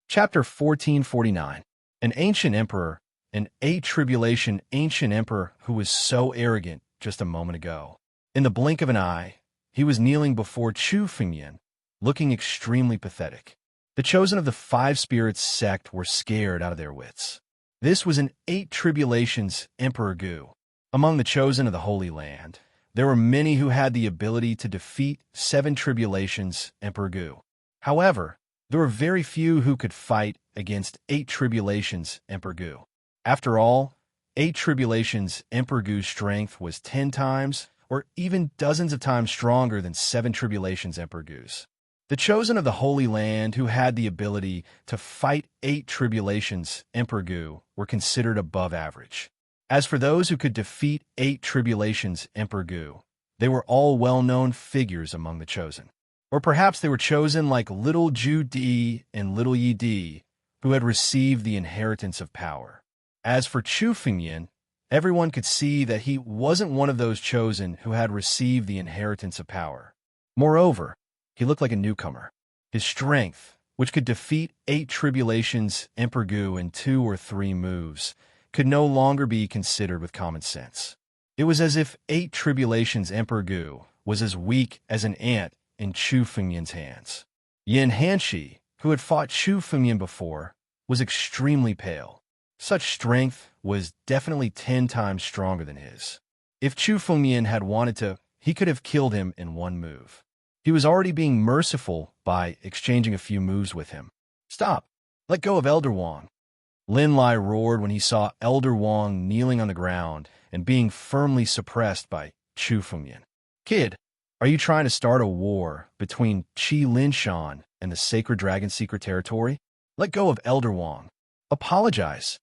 Chapter 1449. An ancient emperor, an tribulation ancient emperor who was so arrogant just a moment ago. In the blink of an eye, he was kneeling before Chu Fengmian, looking extremely pathetic. The chosen of the 5 spirits sect were scared out of their wits. This was an 8 tribulations Emperor Gu. Among the chosen of the Holy Land, there were many who had the ability to defeat 7 tribulations Emperor Gu. However, there were very few who could fight against 8 tribulations Emperor Gu. After all, 8 tribulations Emperor Gu's strength was 10 times or even dozens of times stronger than 7 tribulations Emperor Gu's. The chosen of the Holy Land who had the ability to fight 8 tribulations Emperor Gu were considered above average. As for those who could defeat 8 tribulations Emperor Gu, they were all well-known figures among the chosen. Or perhaps they were chosen like Little Ju Di and Little Yi Di, who had received the inheritance of power. As for Chu Fengmian, everyone could see that he wasn't one of those chosen who had received the inheritance of power. Moreover, he looked like a newcomer. His strength, which could defeat 8 tribulations Emperor Gu in 2 or 3 moves, could no longer be considered with common sense. It was as if 8 tribulations Emperor Gu was as weak as an ant in Chu Fengmian's hands. Yin Hanshi, who had fought Chu Fengmian before, was extremely pale. Such strength was definitely 10 times stronger than his. If Chu Fengmian had wanted to, he could have killed him in 1 move. He was already being merciful by exchanging a few moves with him. Stop! Let go of Elder Wang. Lin Lai roared when he saw Elder Wang kneeling on the ground and being firmly suppressed by Chu Fengmian. Kid, are you trying to start a war between Qi Linshan and the Sacred Dragon Secret Territory? Let go of Elder Wang. Apologize.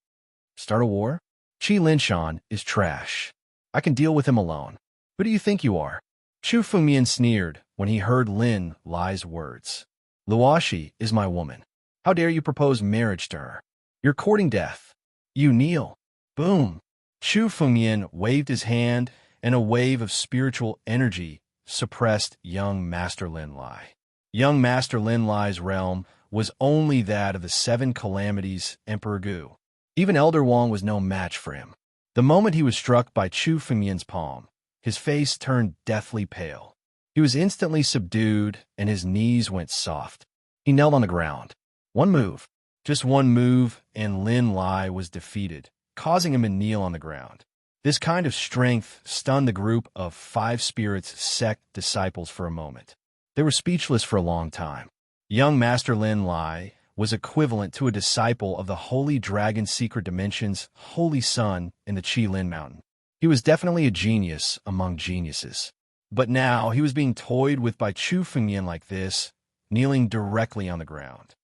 Start a war? Qi Linshan is trash. I can deal with him alone. Who do you think you are? Chu Fengmian sneered when he heard Lin Lai's words. Luoshi is my woman. How dare you propose marriage to her? You're courting death. You kneel. Boom. Chu Fengmian waved his hand, and a wave of spiritual energy suppressed young Master Lin Lai. Young Master Lin Lai's realm was only that of the 7 calamities Emperor Gu. Even Elder Wang was no match for him. The moment he was struck by Chu Fengmian's palm, his face turned deathly pale. He was instantly subdued, and his knees went soft. He knelt on the ground. 1 move. Just 1 move, and Lin Lai was defeated, causing him to kneel on the ground. This kind of strength stunned the group of 5 spirits sect disciples for a moment. They were speechless for a long time. Young Master Lin Lai was equivalent to a disciple of the Holy Dragon Secret Dimension's Holy Sun in the Qilin Mountain. He was definitely a genius among geniuses. But now he was being toyed with by Chu Fengmian like this. kneeling directly on the ground.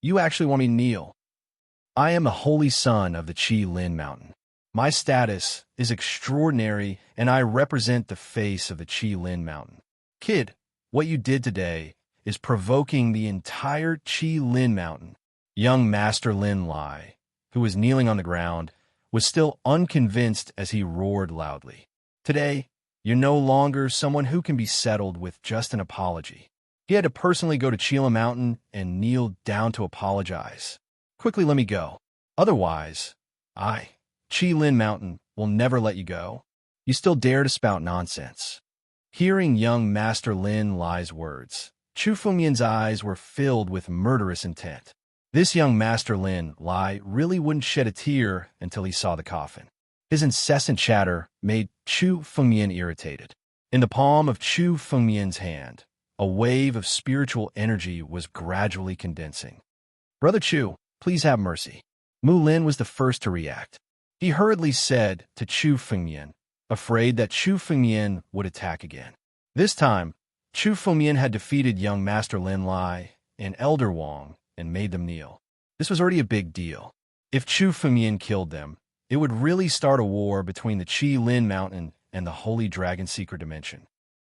You actually want me to kneel? I am a holy son of the Chi Lin Mountain. My status is extraordinary, and I represent the face of the Chi Lin Mountain. Kid, what you did today is provoking the entire Chi Lin Mountain. Young Master Lin Lai, who was kneeling on the ground, was still unconvinced as he roared loudly. Today, you're no longer someone who can be settled with just an apology. He had to personally go to Chila Mountain and kneel down to apologize. Quickly let me go. Otherwise, I, Chi Lin Mountain, will never let you go. You still dare to spout nonsense. Hearing young Master Lin Lai's words, Chu Fengmian's eyes were filled with murderous intent. This young Master Lin Lai really wouldn't shed a tear until he saw the coffin. His incessant chatter made Chu Fengmian irritated. In the palm of Chu Fengmian's hand, a wave of spiritual energy was gradually condensing. Brother Chu, please have mercy. Mu Lin was the first to react. He hurriedly said to Chu Fengmian, afraid that Chu Fengmian would attack again. This time, Chu Fengmian had defeated young Master Lin Lai and Elder Wang and made them kneel. This was already a big deal. If Chu Fengmian killed them, it would really start a war between the Chi Lin Mountain and the Holy Dragon Secret Dimension.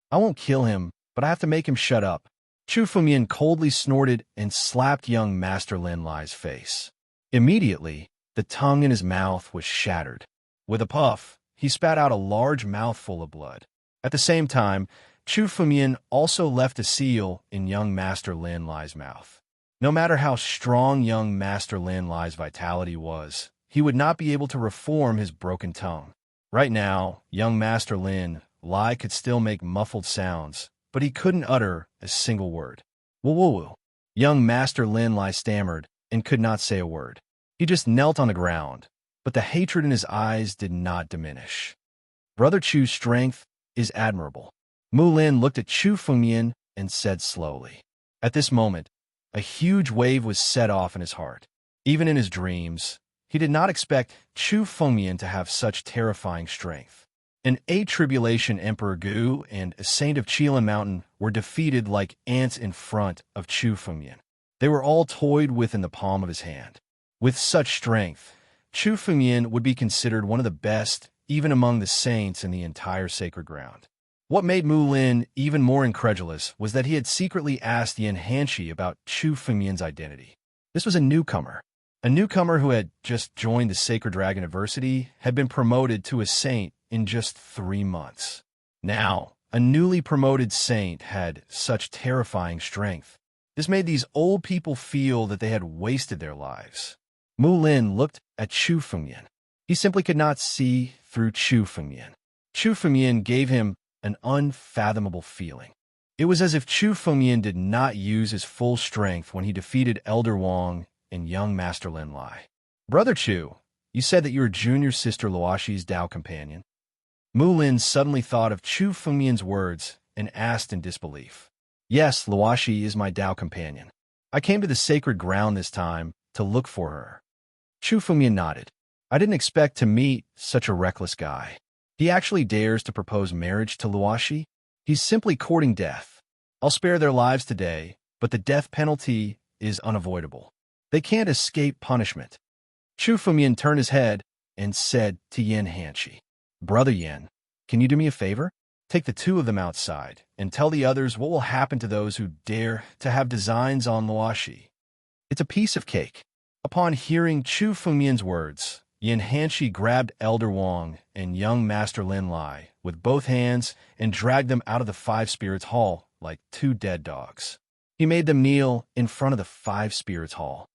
I won't kill him, but I have to make him shut up. Chu Fengmian coldly snorted and slapped young Master Lin Lai's face. Immediately, the tongue in his mouth was shattered. With a puff, he spat out a large mouthful of blood. At the same time, Chu Fengmian also left a seal in young Master Lin Lai's mouth. No matter how strong young Master Lin Lai's vitality was, he would not be able to reform his broken tongue. Right now, young Master Lin Lai could still make muffled sounds, but he couldn't utter a single word. Woo-woo-woo. Young Master Lin Lai stammered and could not say a word. He just knelt on the ground, but the hatred in his eyes did not diminish. Brother Chu's strength is admirable. Mu Lin looked at Chu Fengmian and said slowly. At this moment, a huge wave was set off in his heart. Even in his dreams, he did not expect Chu Fengmian to have such terrifying strength. An A-Tribulation Emperor Gu and a Saint of Qilin Mountain were defeated like ants in front of Chu Fengmian. They were all toyed with in the palm of his hand. With such strength, Chu Fengmian would be considered one of the best, even among the saints in the entire sacred ground. What made Mu Lin even more incredulous was that he had secretly asked Yin Hanshi about Chu Fengmian's identity. This was a newcomer who had just joined the Sacred Dragon University, had been promoted to a saint in just 3 months. Now, a newly promoted saint had such terrifying strength. This made these old people feel that they had wasted their lives. Mu Lin looked at Chu Fengmian. He simply could not see through Chu Fengmian. Chu Fengmian gave him an unfathomable feeling. It was as if Chu Fengmian did not use his full strength when he defeated Elder Wang and young Master Lin Lai. Brother Chu, you said that you were junior sister Luoshi's Dao companion. Mu Lin suddenly thought of Chu Fengmian's words and asked in disbelief. Yes, Luoshi is my Dao companion. I came to the sacred ground this time to look for her. Chu Fengmian nodded. I didn't expect to meet such a reckless guy. He actually dares to propose marriage to Luoshi? He's simply courting death. I'll spare their lives today, but the death penalty is unavoidable. They can't escape punishment. Chu Fengmian turned his head and said to Yin Hanshi, Brother Yin, can you do me a favor? Take the 2 of them outside and tell the others what will happen to those who dare to have designs on Luoshi. It's a piece of cake. Upon hearing Chu Fengmian's words, Yin Hanshi grabbed Elder Wang and young Master Lin Lai with both hands and dragged them out of the 5 Spirits Hall like 2 dead dogs. He made them kneel in front of the 5 Spirits Hall.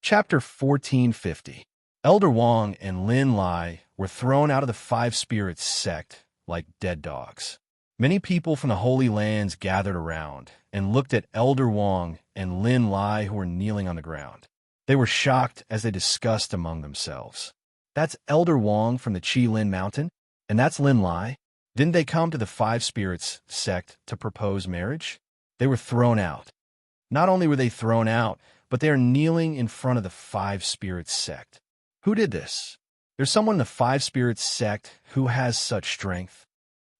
Chapter 1450. Elder Wang and Lin Lai were thrown out of the 5 Spirits sect like dead dogs. Many people from the Holy Lands gathered around and looked at Elder Wang and Lin Lai who were kneeling on the ground. They were shocked as they discussed among themselves. That's Elder Wang from the Chi Lin Mountain, and that's Lin Lai. Didn't they come to the 5 Spirits sect to propose marriage? They were thrown out. Not only were they thrown out, but they are kneeling in front of the 5 Spirits sect. Who did this? There's someone in the 5 Spirits sect who has such strength.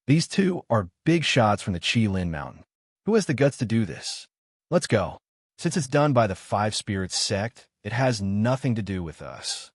These 2 are big shots from the Chi Lin Mountain. Who has the guts to do this? Let's go. Since it's done by the Five Spirits sect, it has nothing to do with us.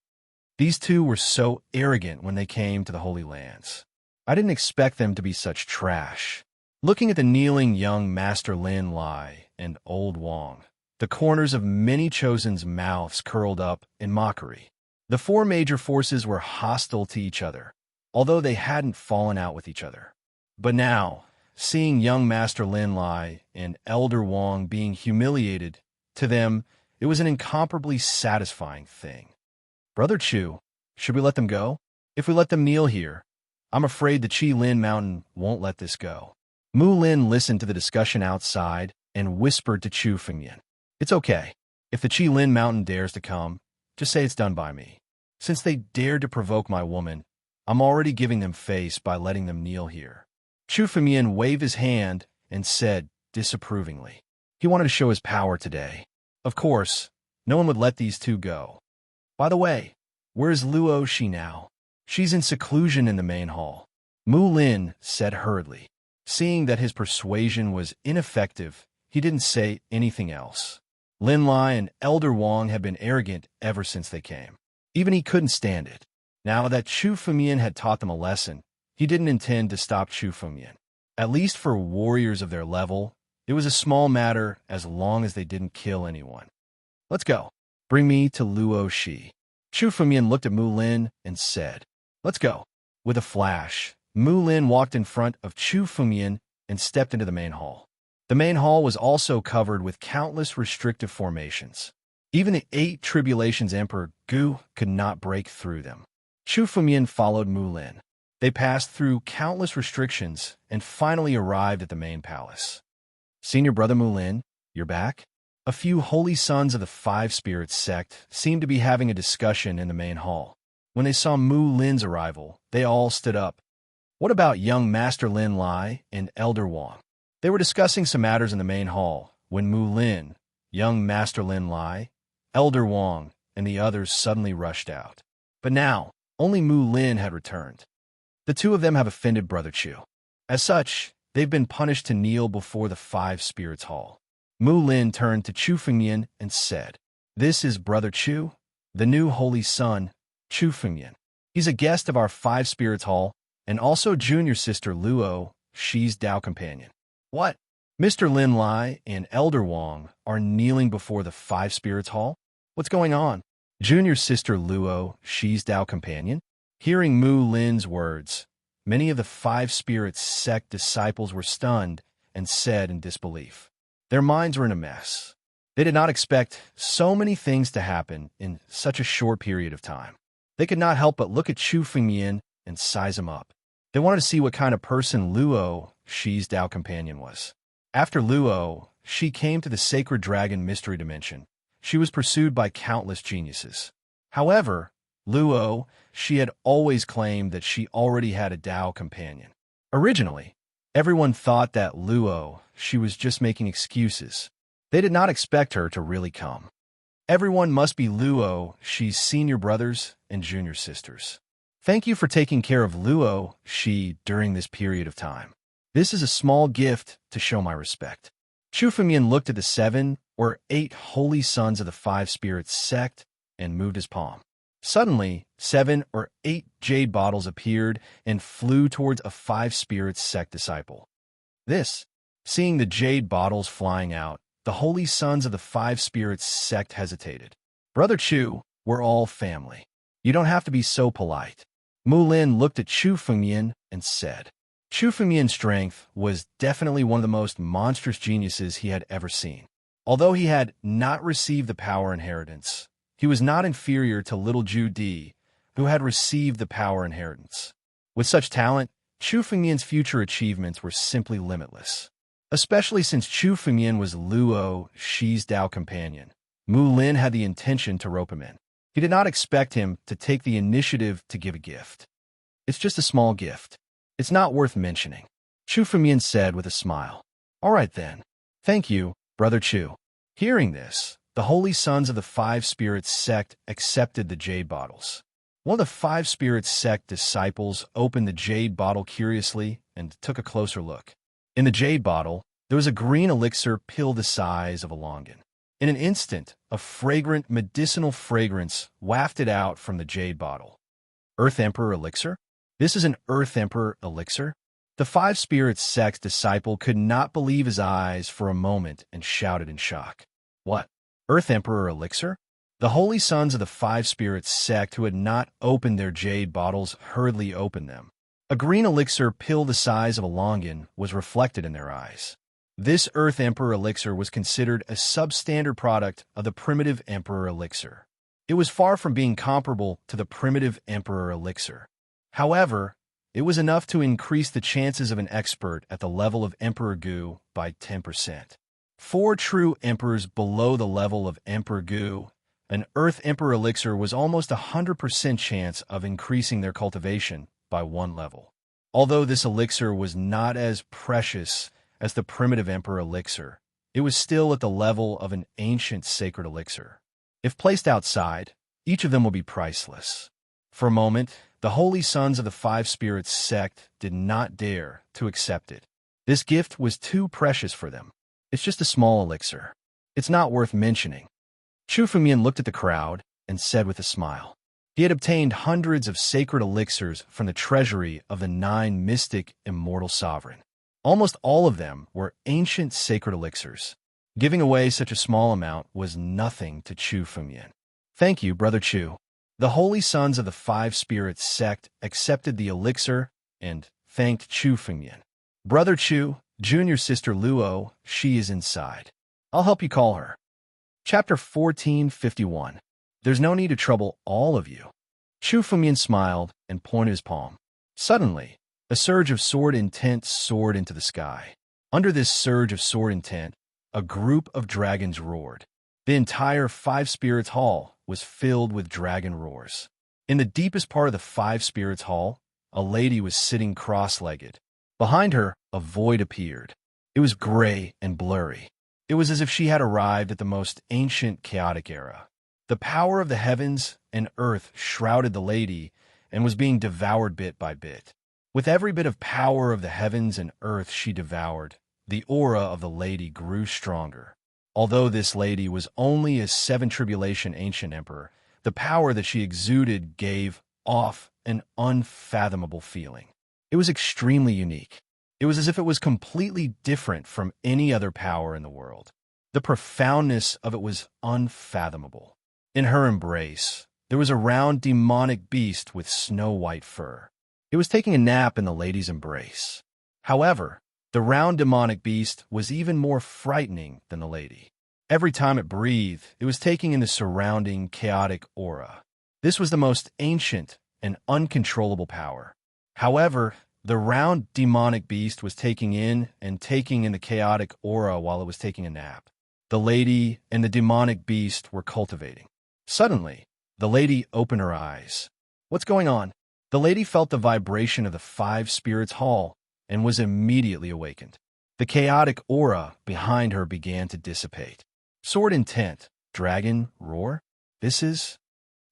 These two were so arrogant when they came to the Holy Lands. I didn't expect them to be such trash. Looking at the kneeling young Master Lin Lai and Old Wang, the corners of many Chosen's mouths curled up in mockery. The four major forces were hostile to each other, although they hadn't fallen out with each other. But now, seeing young Master Lin Lai and Elder Wang being humiliated, to them, it was an incomparably satisfying thing. Brother Chu, should we let them go? If we let them kneel here, I'm afraid the Qi Lin Mountain won't let this go. Mu Lin listened to the discussion outside and whispered to Chu Fengyan. It's okay. If the Qi Lin Mountain dares to come, just say it's done by me. Since they dared to provoke my woman, I'm already giving them face by letting them kneel here. Chu Fengyan waved his hand and said disapprovingly. He wanted to show his power today. Of course, no one would let these two go. By the way, where's Luo Shi now? She's in seclusion in the main hall. Mu Lin said hurriedly. Seeing that his persuasion was ineffective, he didn't say anything else. Lin Lai and Elder Wang had been arrogant ever since they came. Even he couldn't stand it. Now that Chu Fengyan had taught them a lesson, he didn't intend to stop Chu Fengyan. At least for warriors of their level, it was a small matter as long as they didn't kill anyone. Let's go. Bring me to Luo Shi. Chu Fengyan looked at Mu Lin and said, Let's go. With a flash, Mu Lin walked in front of Chu Fengyan and stepped into the main hall. The main hall was also covered with countless restrictive formations. Even the 8 Tribulations Emperor Gu could not break through them. Chu Fengyan followed Mu Lin. They passed through countless restrictions and finally arrived at the main palace. Senior Brother Mu Lin, you're back? A few holy sons of the Five Spirits sect seemed to be having a discussion in the main hall. When they saw Mu Lin's arrival, they all stood up. What about young Master Lin Lai and Elder Wang? They were discussing some matters in the main hall when Mu Lin, young Master Lin Lai, Elder Wang, and the others suddenly rushed out. But now, only Mu Lin had returned. The two of them have offended Brother Chu. As such, they've been punished to kneel before the Five Spirits Hall. Mu Lin turned to Chu Fengyan and said, This is Brother Chu, the new holy son, Chu Fengyan. He's a guest of our Five Spirits Hall and also junior sister Luo, Shi's Dao companion. What? Mr. Lin Lai and Elder Wang are kneeling before the Five Spirits Hall? What's going on? Junior sister Luo, Shi's Dao companion? Hearing Mu Lin's words, many of the Five Spirits sect disciples were stunned and said in disbelief. Their minds were in a mess. They did not expect so many things to happen in such a short period of time. They could not help but look at Chu Fengyan and size him up. They wanted to see what kind of person Luo, Shi's Dao companion, was. After Luo, Shi came to the Sacred Dragon Mystery Dimension. She was pursued by countless geniuses. However, Luo, Shi had always claimed that she already had a Dao companion. Originally, everyone thought that Luo, she was just making excuses. They did not expect her to really come. Everyone must be Luo, Shi's senior brothers and junior sisters. Thank you for taking care of Luo, Shi during this period of time. This is a small gift to show my respect. Chu Fengyan looked at the 7 or 8 holy sons of the Five Spirits sect and moved his palm. Suddenly, 7 or 8 jade bottles appeared and flew towards a Five Spirits sect disciple. Seeing the jade bottles flying out, the holy sons of the Five Spirits sect hesitated. Brother Chu, we're all family. You don't have to be so polite. Mu Lin looked at Chu Fengyan and said. Chu Fengyan's strength was definitely one of the most monstrous geniuses he had ever seen. Although he had not received the power inheritance, he was not inferior to little Ju Di, who had received the power inheritance. With such talent, Chu Fengyan's future achievements were simply limitless. Especially since Chu Fengyan was Luo, Shi's Dao companion, Mu Lin had the intention to rope him in. He did not expect him to take the initiative to give a gift. It's just a small gift. It's not worth mentioning, Chu Fengyan said with a smile. All right then. Thank you, Brother Chu. Hearing this, the holy sons of the Five Spirits sect accepted the jade bottles. One of the Five Spirits sect disciples opened the jade bottle curiously and took a closer look. In the jade bottle, there was a green elixir pill the size of a longan. In an instant, a fragrant medicinal fragrance wafted out from the jade bottle. Earth Emperor Elixir? This is an Earth Emperor Elixir? The Five Spirits sect's disciple could not believe his eyes for a moment and shouted in shock. What? Earth Emperor Elixir? The holy sons of the Five Spirits sect who had not opened their jade bottles hurriedly opened them. A green elixir pill the size of a longan was reflected in their eyes. This Earth Emperor Elixir was considered a substandard product of the primitive Emperor Elixir. It was far from being comparable to the primitive Emperor Elixir. However, it was enough to increase the chances of an expert at the level of Emperor Gu by 10%. 4 true emperors below the level of Emperor Gu, an Earth Emperor Elixir was almost 100% chance of increasing their cultivation by 1 level. Although this elixir was not as precious as the primitive Emperor Elixir, it was still at the level of an ancient sacred elixir. If placed outside, each of them will be priceless. For a moment, the holy sons of the Five Spirits sect did not dare to accept it. This gift was too precious for them. It's just a small elixir. It's not worth mentioning. Chu Fengmian looked at the crowd and said with a smile. He had obtained hundreds of sacred elixirs from the treasury of the 9 mystic immortal sovereign. Almost all of them were ancient sacred elixirs. Giving away such a small amount was nothing to Chu Fengmian. Thank you, Brother Chu. The holy sons of the Five Spirits sect accepted the elixir and thanked Chu Fengmian. Brother Chu, junior sister Luo, she is inside. I'll help you call her. Chapter 1451. There's no need to trouble all of you. Chu Fengmian smiled and pointed his palm. Suddenly, a surge of sword intent soared into the sky. Under this surge of sword intent, a group of dragons roared. The entire Five Spirits Hall was filled with dragon roars. In the deepest part of the Five Spirits Hall, a lady was sitting cross-legged. Behind her, a void appeared. It was gray and blurry. It was as if she had arrived at the most ancient chaotic era. The power of the heavens and earth shrouded the lady and was being devoured bit by bit. With every bit of power of the heavens and earth she devoured, the aura of the lady grew stronger. Although this lady was only a 7 Tribulation ancient emperor, the power that she exuded gave off an unfathomable feeling. It was extremely unique. It was as if it was completely different from any other power in the world. The profoundness of it was unfathomable. In her embrace, there was a round demonic beast with snow-white fur. It was taking a nap in the lady's embrace. However, the round demonic beast was even more frightening than the lady. Every time it breathed, it was taking in the surrounding chaotic aura. This was the most ancient and uncontrollable power. However, the round demonic beast was taking in the chaotic aura while it was taking a nap. The lady and the demonic beast were cultivating. Suddenly, the lady opened her eyes. What's going on? The lady felt the vibration of the Five Spirits Hall and was immediately awakened. The chaotic aura behind her began to dissipate. Sword intent, dragon, roar? This is...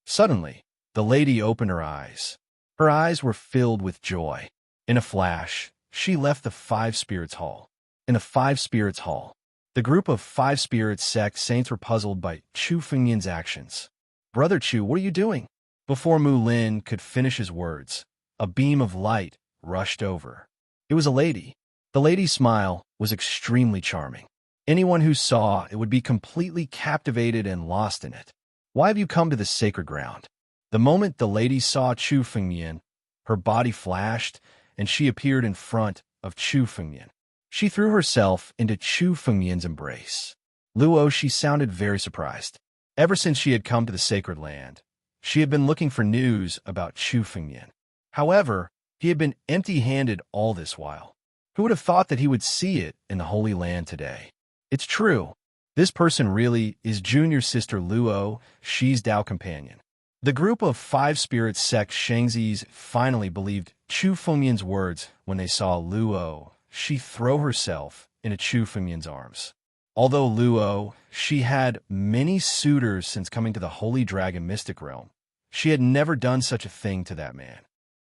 Suddenly, the lady opened her eyes. Her eyes were filled with joy. In a flash, she left the Five Spirits Hall. In the Five Spirits Hall, the group of Five Spirits sect saints were puzzled by Chu Fengmian's actions. Brother Chu, what are you doing? Before Mu Lin could finish his words, a beam of light rushed over. It was a lady. The lady's smile was extremely charming. Anyone who saw it would be completely captivated and lost in it. Why have you come to this sacred ground? The moment the lady saw Chu Fengmian, her body flashed, and she appeared in front of Chu Fengmian. She threw herself into Chu Fengmian's embrace. Luo, she sounded very surprised. Ever since she had come to the sacred land, she had been looking for news about Chu Fengmian. However, he had been empty-handed all this while. Who would have thought that he would see it in the Holy Land today? It's true. This person really is junior sister Luo, she's Dao companion. The group of Five Spirits sect Shangzis finally believed Chu Fengmian's words when they saw Luo, she throw herself into Chu Fengmian's arms. Although Luo, she had many suitors since coming to the Holy Dragon Mystic Realm, she had never done such a thing to that man.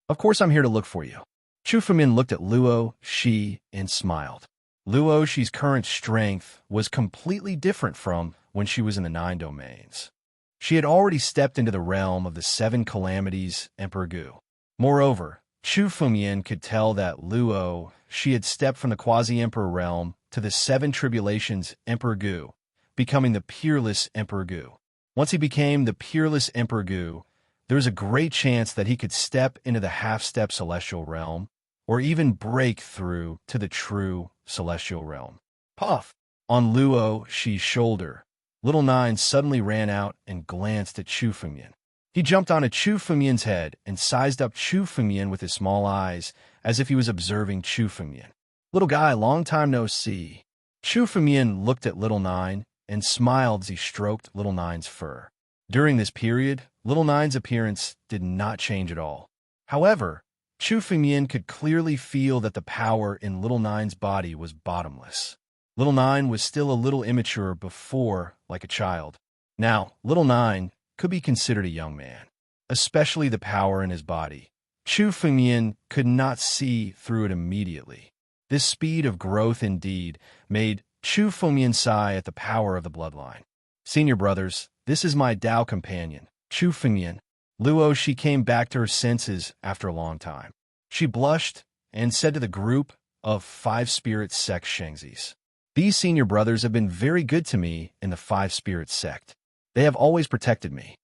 Of course I'm here to look for you. Chu Fengmian looked at Luo, she, and smiled. Luo Shi's current strength was completely different from when she was in the 9 domains. She had already stepped into the realm of the 7 calamities Emperor Gu. Moreover, Chu Fengmian could tell that Luo Shi had stepped from the quasi-emperor realm to the 7 tribulations Emperor Gu, becoming the peerless Emperor Gu. Once he became the peerless Emperor Gu, there was a great chance that he could step into the half-step celestial realm, or even break through to the true celestial realm. Puff! On Luo Shi's shoulder, Little Nine suddenly ran out and glanced at Chu Fengmian. He jumped onto Chu Fengmian's head and sized up Chu Fengmian with his small eyes, as if he was observing Chu Fengmian. Little guy, long time no see. Chu Fengmian looked at Little Nine and smiled as he stroked Little Nine's fur. During this period, Little Nine's appearance did not change at all. However, Chu Fengmian could clearly feel that the power in Little Nine's body was bottomless. Little Nine was still a little immature before, like a child. Now, Little Nine could be considered a young man, especially the power in his body. Chu Fengmian could not see through it immediately. This speed of growth indeed made Chu Fengmian sigh at the power of the bloodline. Senior brothers, this is my Tao companion, Chu Fengmian. Luo Shi came back to her senses after a long time. She blushed and said to the group of 5 spirit sect Shengzis, "These senior brothers have been very good to me in the 5 spirit sect. They have always protected me.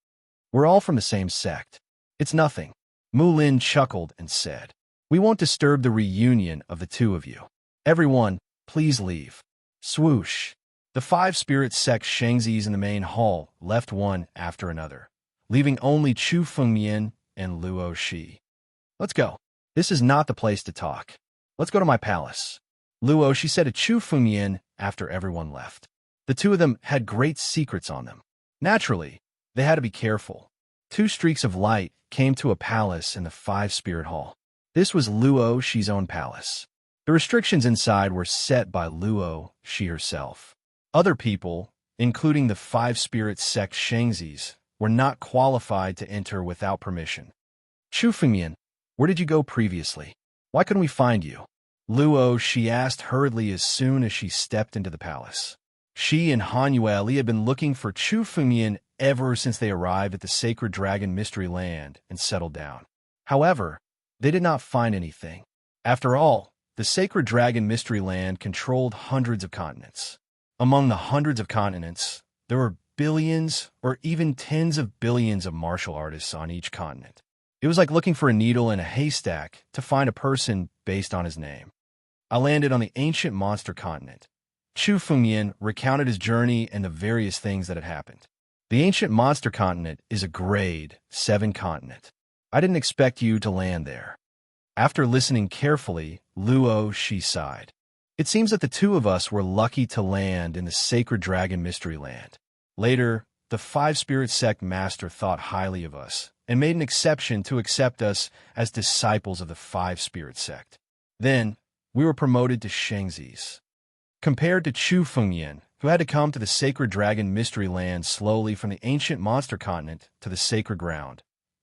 We're all from the same sect. It's nothing." Mu Lin chuckled and said, "We won't disturb the reunion of the 2 of you. Everyone, please leave." Swoosh! The 5 spirit sect Shengzis in the main hall left one after another, leaving only Chu Fengmian and Luo Shi. "Let's go. This is not the place to talk. Let's go to my palace," Luo Shi said to Chu Fengmian after everyone left. The 2 of them had great secrets on them. Naturally, they had to be careful. 2 streaks of light came to a palace in the 5 spirit hall. This was Luo Shi's own palace. The restrictions inside were set by Luo Shi herself. Other people, including the 5 spirit sect Shengzis, were not qualified to enter without permission. "Chu Fengmian, where did you go previously? Why couldn't we find you?" Luo Shi asked hurriedly as soon as she stepped into the palace. She and Han Yueli had been looking for Chu Fengmian ever since they arrived at the Sacred Dragon Mystery Land and settled down. However, they did not find anything. After all, the Sacred Dragon Mystery Land controlled hundreds of continents. Among the hundreds of continents, there were billions or even tens of billions of martial artists on each continent. It was like looking for a needle in a haystack to find a person based on his name. I landed on the ancient monster continent. Chu Fengmian recounted his journey and the various things that had happened. The ancient monster continent is a grade 7 continent. I didn't expect you to land there. After listening carefully, Luo Shi sighed. It seems that the 2 of us were lucky to land in the Sacred Dragon Mystery Land. Later, the 5 spirit sect master thought highly of us and made an exception to accept us as disciples of the 5 spirit sect. Then, we were promoted to Shengzis. Compared to Chu Fengmian, who had to come to the Sacred Dragon Mystery Land slowly from the ancient monster continent to the sacred ground,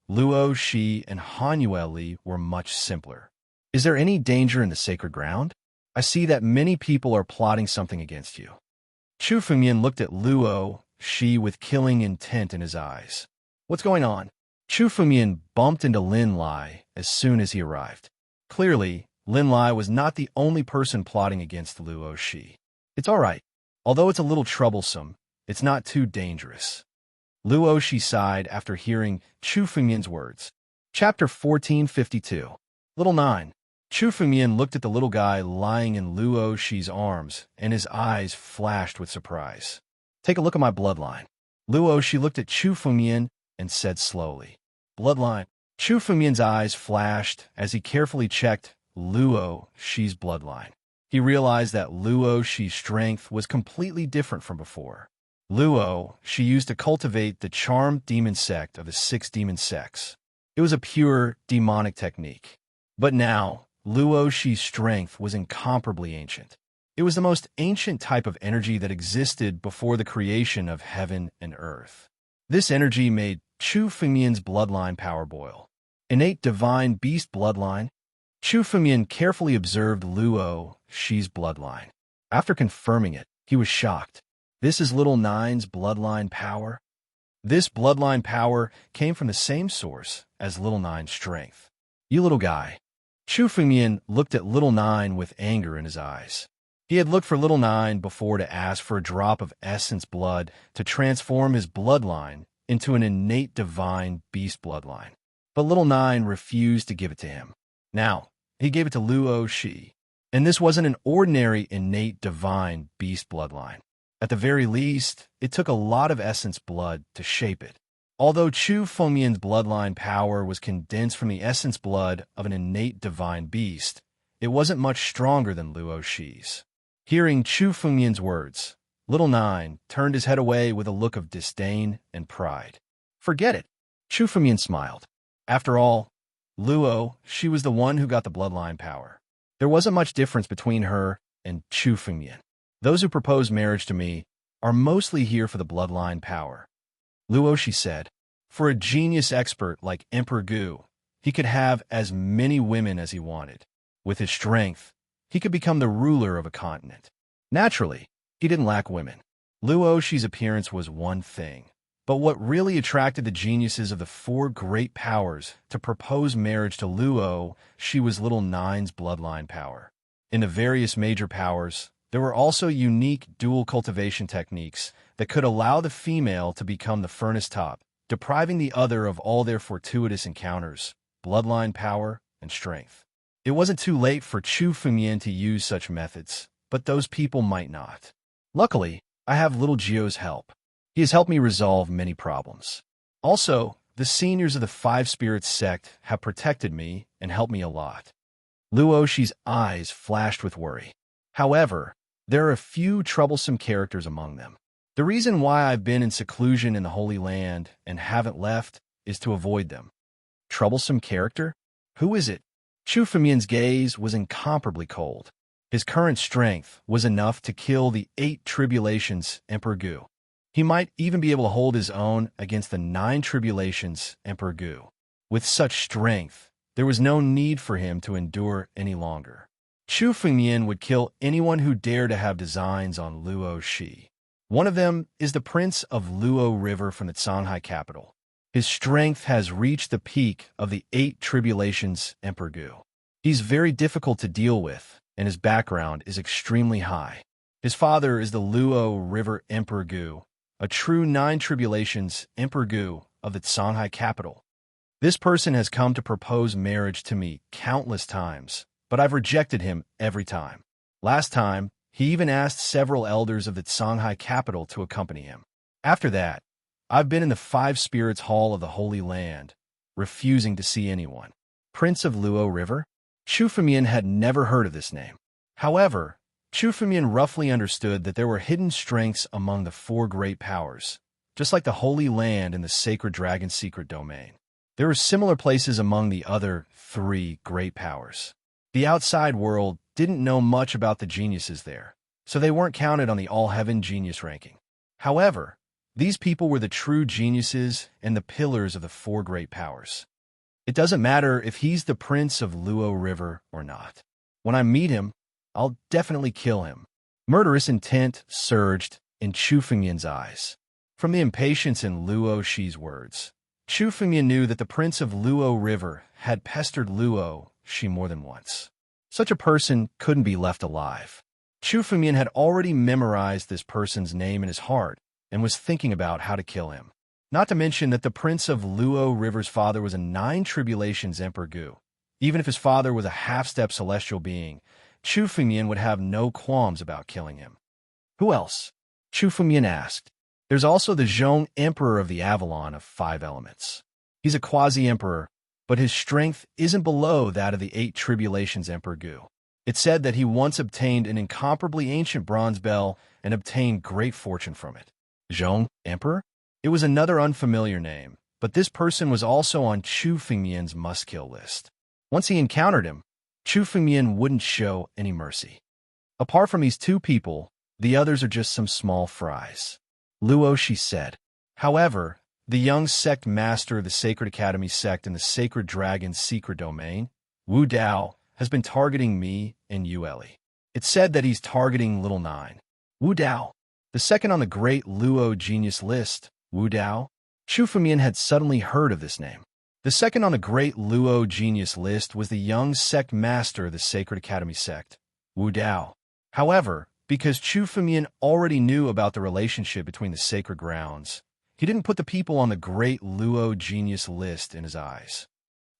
Luo Shi and Han Yueli were much simpler. "Is there any danger in the sacred ground? I see that many people are plotting something against you." Chu Fengmian looked at Luo Shi with killing intent in his eyes. "What's going on?" Chu Fengmian bumped into Lin Lai as soon as he arrived. Clearly, Lin Lai was not the only person plotting against Luo Shi. "It's all right. Although it's a little troublesome, it's not too dangerous." Luo Shi sighed after hearing Chu Fengmian's words. Chapter 1452. Little 9. Chu Fengmian looked at the little guy lying in Luo Shi's arms, and his eyes flashed with surprise. "Take a look at my bloodline." Luo Shi looked at Chu Fengmian and said slowly, "Bloodline." Chu Fengmian's eyes flashed as he carefully checked Luo Shi's bloodline. He realized that Luo Shi's strength was completely different from before. Luo Shi used to cultivate the charmed demon sect of the 6 demon sects. It was a pure demonic technique. But now, Luo Shi's strength was incomparably ancient. It was the most ancient type of energy that existed before the creation of heaven and earth. This energy made Chu Fengmian's bloodline power boil. Innate divine beast bloodline. Chu Fengmian carefully observed Luo Shi's bloodline. After confirming it, he was shocked. This is little Nine's bloodline power? This bloodline power came from the same source as little Nine's strength. You little guy. Chu Fengmian looked at little Nine with anger in his eyes. He had looked for little Nine before to ask for a drop of essence blood to transform his bloodline into an innate divine beast bloodline. But little Nine refused to give it to him. Now, he gave it to Luo Shi. And this wasn't an ordinary innate divine beast bloodline. At the very least, it took a lot of essence blood to shape it. Although Chu Fengmian's bloodline power was condensed from the essence blood of an innate divine beast, it wasn't much stronger than Luo Shi's. Hearing Chu Fengmian's words, little Nine turned his head away with a look of disdain and pride. Forget it. Chu Fengmian smiled. After all, Luo, she was the one who got the bloodline power. There wasn't much difference between her and Chu Fengmian. Those who propose marriage to me are mostly here for the bloodline power. Luo, she said, for a genius expert like Emperor Gu, he could have as many women as he wanted. With his strength, he could become the ruler of a continent. Naturally, he didn't lack women. Luo Shi's appearance was one thing. But what really attracted the geniuses of the four great powers to propose marriage to Luo Shi was little Nine's bloodline power. In the various major powers, there were also unique dual cultivation techniques that could allow the female to become the furnace top, depriving the other of all their fortuitous encounters, bloodline power, and strength. It wasn't too late for Chu Fengmian to use such methods, but those people might not. Luckily, I have little Jio's help. He has helped me resolve many problems. Also, the seniors of the Five Spirits sect have protected me and helped me a lot. Luo Shi's eyes flashed with worry. However, there are a few troublesome characters among them. The reason why I've been in seclusion in the Holy Land and haven't left is to avoid them. Troublesome character? Who is it? Chu Fengmian's gaze was incomparably cold. His current strength was enough to kill the 8 tribulations Emperor Gu. He might even be able to hold his own against the 9 tribulations Emperor Gu. With such strength, there was no need for him to endure any longer. Chu Fengmian would kill anyone who dared to have designs on Luo Shi. One of them is the Prince of Luo River from the Shanghai capital. His strength has reached the peak of the 8 tribulations Emperor Gu. He's very difficult to deal with, and his background is extremely high. His father is the Luo River Emperor Gu, a true 9 tribulations Emperor Gu of the Shanghai capital. This person has come to propose marriage to me countless times, but I've rejected him every time. Last time, he even asked several elders of the Shanghai capital to accompany him. After that, I've been in the Five Spirits Hall of the Holy Land, refusing to see anyone. Prince of Luo River? Chu Fengmian had never heard of this name. However, Chu Fengmian roughly understood that there were hidden strengths among the 4 great powers, just like the Holy Land and the Sacred Dragon's secret domain. There were similar places among the other 3 great powers. The outside world didn't know much about the geniuses there, so they weren't counted on the All-Heaven Genius ranking. However, these people were the true geniuses and the pillars of the 4 great powers. It doesn't matter if he's the Prince of Luo River or not. When I meet him, I'll definitely kill him. Murderous intent surged in Chu Fengmian's eyes. From the impatience in Luo Shi's words, Chu Fengmian knew that the Prince of Luo River had pestered Luo Shi more than once. Such a person couldn't be left alive. Chu Fengmian had already memorized this person's name in his heart and was thinking about how to kill him. Not to mention that the Prince of Luo River's father was a 9 tribulations Emperor Gu. Even if his father was a half-step celestial being, Chu Fengmian would have no qualms about killing him. Who else? Chu Fengmian asked. There's also the Zhong Emperor of the Avalon of 5 elements. He's a quasi-emperor, but his strength isn't below that of the 8 tribulations Emperor Gu. It's said that he once obtained an incomparably ancient bronze bell and obtained great fortune from it. Zhong Emperor? It was another unfamiliar name, but this person was also on Chu Fengmian's must-kill list. Once he encountered him, Chu Fengmian wouldn't show any mercy. Apart from these 2 people, the others are just some small fries. Luo Shi said. However, the young sect master of the Sacred Academy sect in the Sacred Dragon's secret domain, Wu Dao, has been targeting me and Yue. It's said that he's targeting Little Nine. Wu Dao. The second on the great Luo genius list, Wu Dao. Chu Fengmian had suddenly heard of this name. The second on the great Luo genius list was the young sect master of the Sacred Academy sect, Wu Dao. However, because Chu Fengmian already knew about the relationship between the sacred grounds, he didn't put the people on the great Luo genius list in his eyes.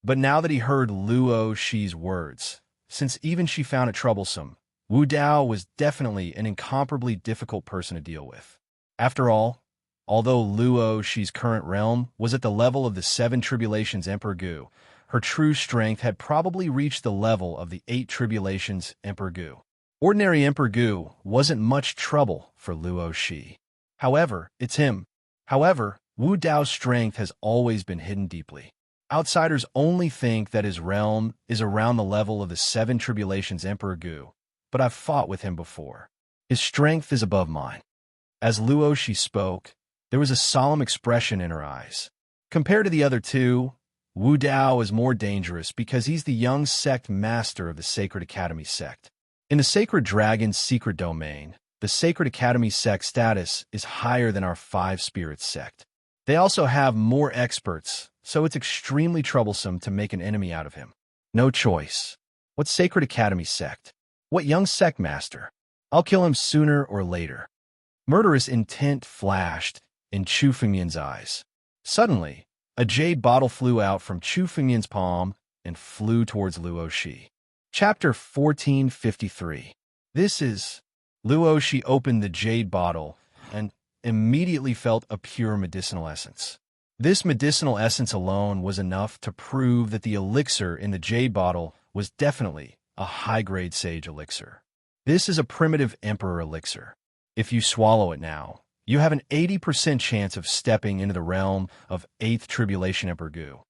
But now that he heard Luo Shi's words, since even she found it troublesome, Wu Dao was definitely an incomparably difficult person to deal with. After all, although Luo Shi's current realm was at the level of the 7 Tribulations Emperor Gu, her true strength had probably reached the level of the 8 Tribulations Emperor Gu. Ordinary Emperor Gu wasn't much trouble for Luo Shi. However, it's him. However, Wu Dao's strength has always been hidden deeply. Outsiders only think that his realm is around the level of the 7 Tribulations Emperor Gu, but I've fought with him before. His strength is above mine. As Luo Shi spoke, there was a solemn expression in her eyes. Compared to the other two, Wu Dao is more dangerous because he's the young sect master of the Sacred Academy sect. In the Sacred Dragon's secret domain, the Sacred Academy sect status is higher than our 5 Spirits sect. They also have more experts, so it's extremely troublesome to make an enemy out of him. No choice. What Sacred Academy sect? What young sect master? I'll kill him sooner or later. Murderous intent flashed in Chu Fengmian's eyes. Suddenly, a jade bottle flew out from Chu Fengmian's palm and flew towards Luo Shi. Chapter 1453. This is... Luo Shi opened the jade bottle and immediately felt a pure medicinal essence. This medicinal essence alone was enough to prove that the elixir in the jade bottle was definitely a high-grade sage elixir. This is a primitive emperor elixir. If you swallow it now, you have an 80% chance of stepping into the realm of 8th Tribulation Emperor Gu.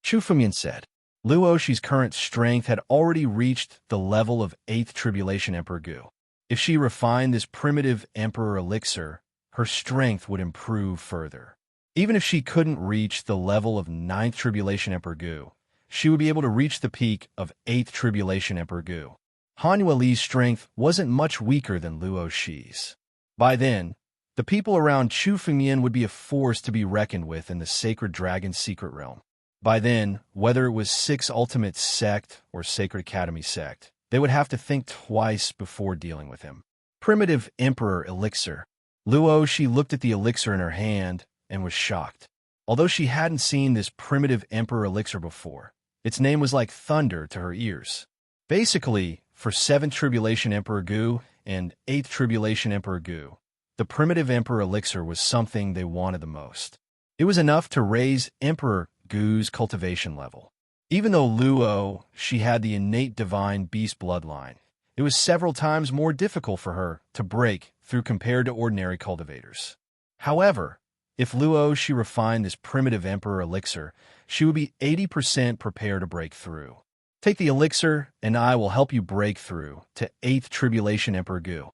Chu Fengmian said. Luo Shi's current strength had already reached the level of 8th Tribulation Emperor Gu. If she refined this primitive emperor elixir, her strength would improve further. Even if she couldn't reach the level of 9th Tribulation Emperor Gu, she would be able to reach the peak of 8th Tribulation Emperor Gu. Han Yueli's strength wasn't much weaker than Luo Shi's. By then, the people around Chu Fengmian would be a force to be reckoned with in the Sacred Dragon's secret realm. By then, whether it was 6 Ultimate Sect or Sacred Academy Sect, they would have to think twice before dealing with him. Primitive Emperor Elixir. Luo Shi looked at the elixir in her hand and was shocked. Although she hadn't seen this primitive Emperor Elixir before, its name was like thunder to her ears. Basically, for 7th Tribulation Emperor Gu and 8th Tribulation Emperor Gu, the primitive Emperor Elixir was something they wanted the most. It was enough to raise Emperor Gu's cultivation level. Even though Luo Shi had the innate divine beast bloodline, it was several times more difficult for her to break through compared to ordinary cultivators. However, if Luo Shi refined this primitive Emperor Elixir, she would be 80% prepared to break through. Take the elixir, and I will help you break through to 8th Tribulation Emperor Gu.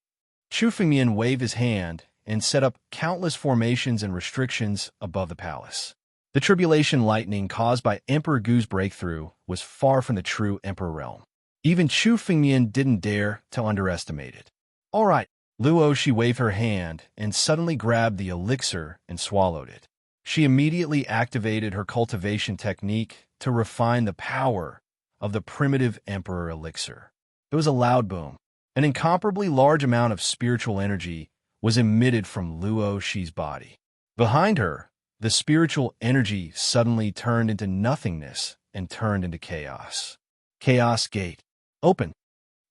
Chu Fengmian waved his hand and set up countless formations and restrictions above the palace. The tribulation lightning caused by Emperor Gu's breakthrough was far from the true Emperor realm. Even Chu Fengmian didn't dare to underestimate it. All right, Luo Shi waved her hand and suddenly grabbed the elixir and swallowed it. She immediately activated her cultivation technique to refine the power of the primitive Emperor elixir. It was a loud boom. An incomparably large amount of spiritual energy was emitted from Luo Shi's body. Behind her, the spiritual energy suddenly turned into nothingness and turned into chaos. Chaos Gate. Open.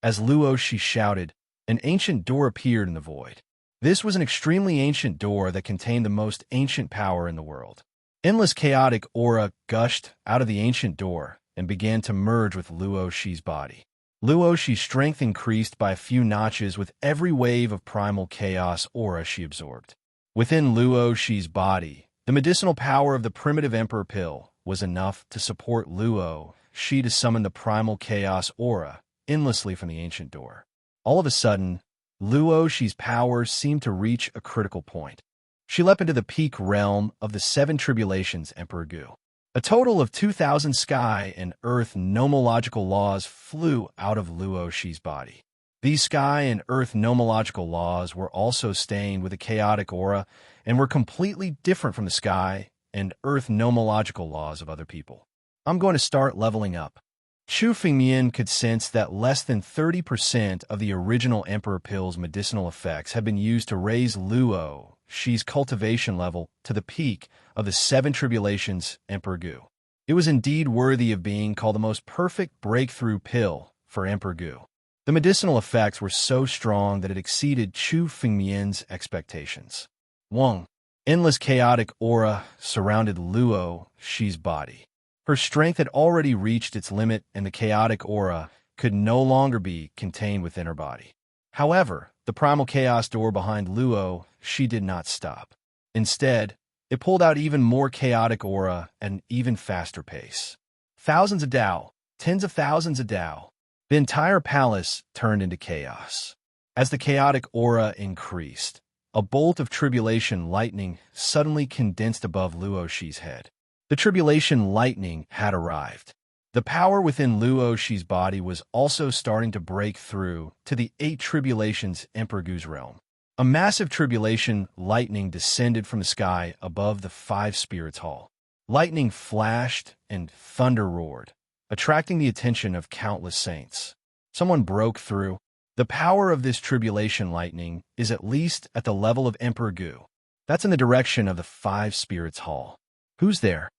As Luo Shi shouted, an ancient door appeared in the void. This was an extremely ancient door that contained the most ancient power in the world. Endless chaotic aura gushed out of the ancient door and began to merge with Luo Shi's body. Luo Shi's strength increased by a few notches with every wave of primal chaos aura she absorbed. Within Luo Shi's body, the medicinal power of the primitive Emperor Pill was enough to support Luo Shi to summon the primal chaos aura endlessly from the ancient door. All of a sudden, Luo Shi's power seemed to reach a critical point. She leapt into the peak realm of the 7 Tribulations Emperor Gu. A total of 2,000 sky and earth nomological laws flew out of Luo Shi's body. These sky and earth nomological laws were also stained with a chaotic aura and were completely different from the sky and earth nomological laws of other people. I'm going to start leveling up. Chu Fengmian could sense that less than 30% of the original Emperor Pill's medicinal effects had been used to raise Luo Shi's cultivation level to the peak of the Seven Tribulations Emperor Gu. It was indeed worthy of being called the most perfect breakthrough pill for Emperor Gu. The medicinal effects were so strong that it exceeded Chu Fengmian's expectations. 1. Endless chaotic aura surrounded Luo Shi's body. Her strength had already reached its limit, and the chaotic aura could no longer be contained within her body. However, the primal chaos door behind Luo Shi did not stop. Instead, it pulled out even more chaotic aura at an even faster pace. Thousands of Dao, tens of thousands of Dao. The entire palace turned into chaos. As the chaotic aura increased, a bolt of tribulation lightning suddenly condensed above Luo Shi's head. The tribulation lightning had arrived. The power within Luo Shi's body was also starting to break through to the 8 tribulations Emperor Gu's realm. A massive tribulation lightning descended from the sky above the 5 spirits hall. Lightning flashed and thunder roared, attracting the attention of countless saints. Someone broke through. The power of this tribulation lightning is at least at the level of Emperor Gu. That's in the direction of the 5 spirits hall. Who's there?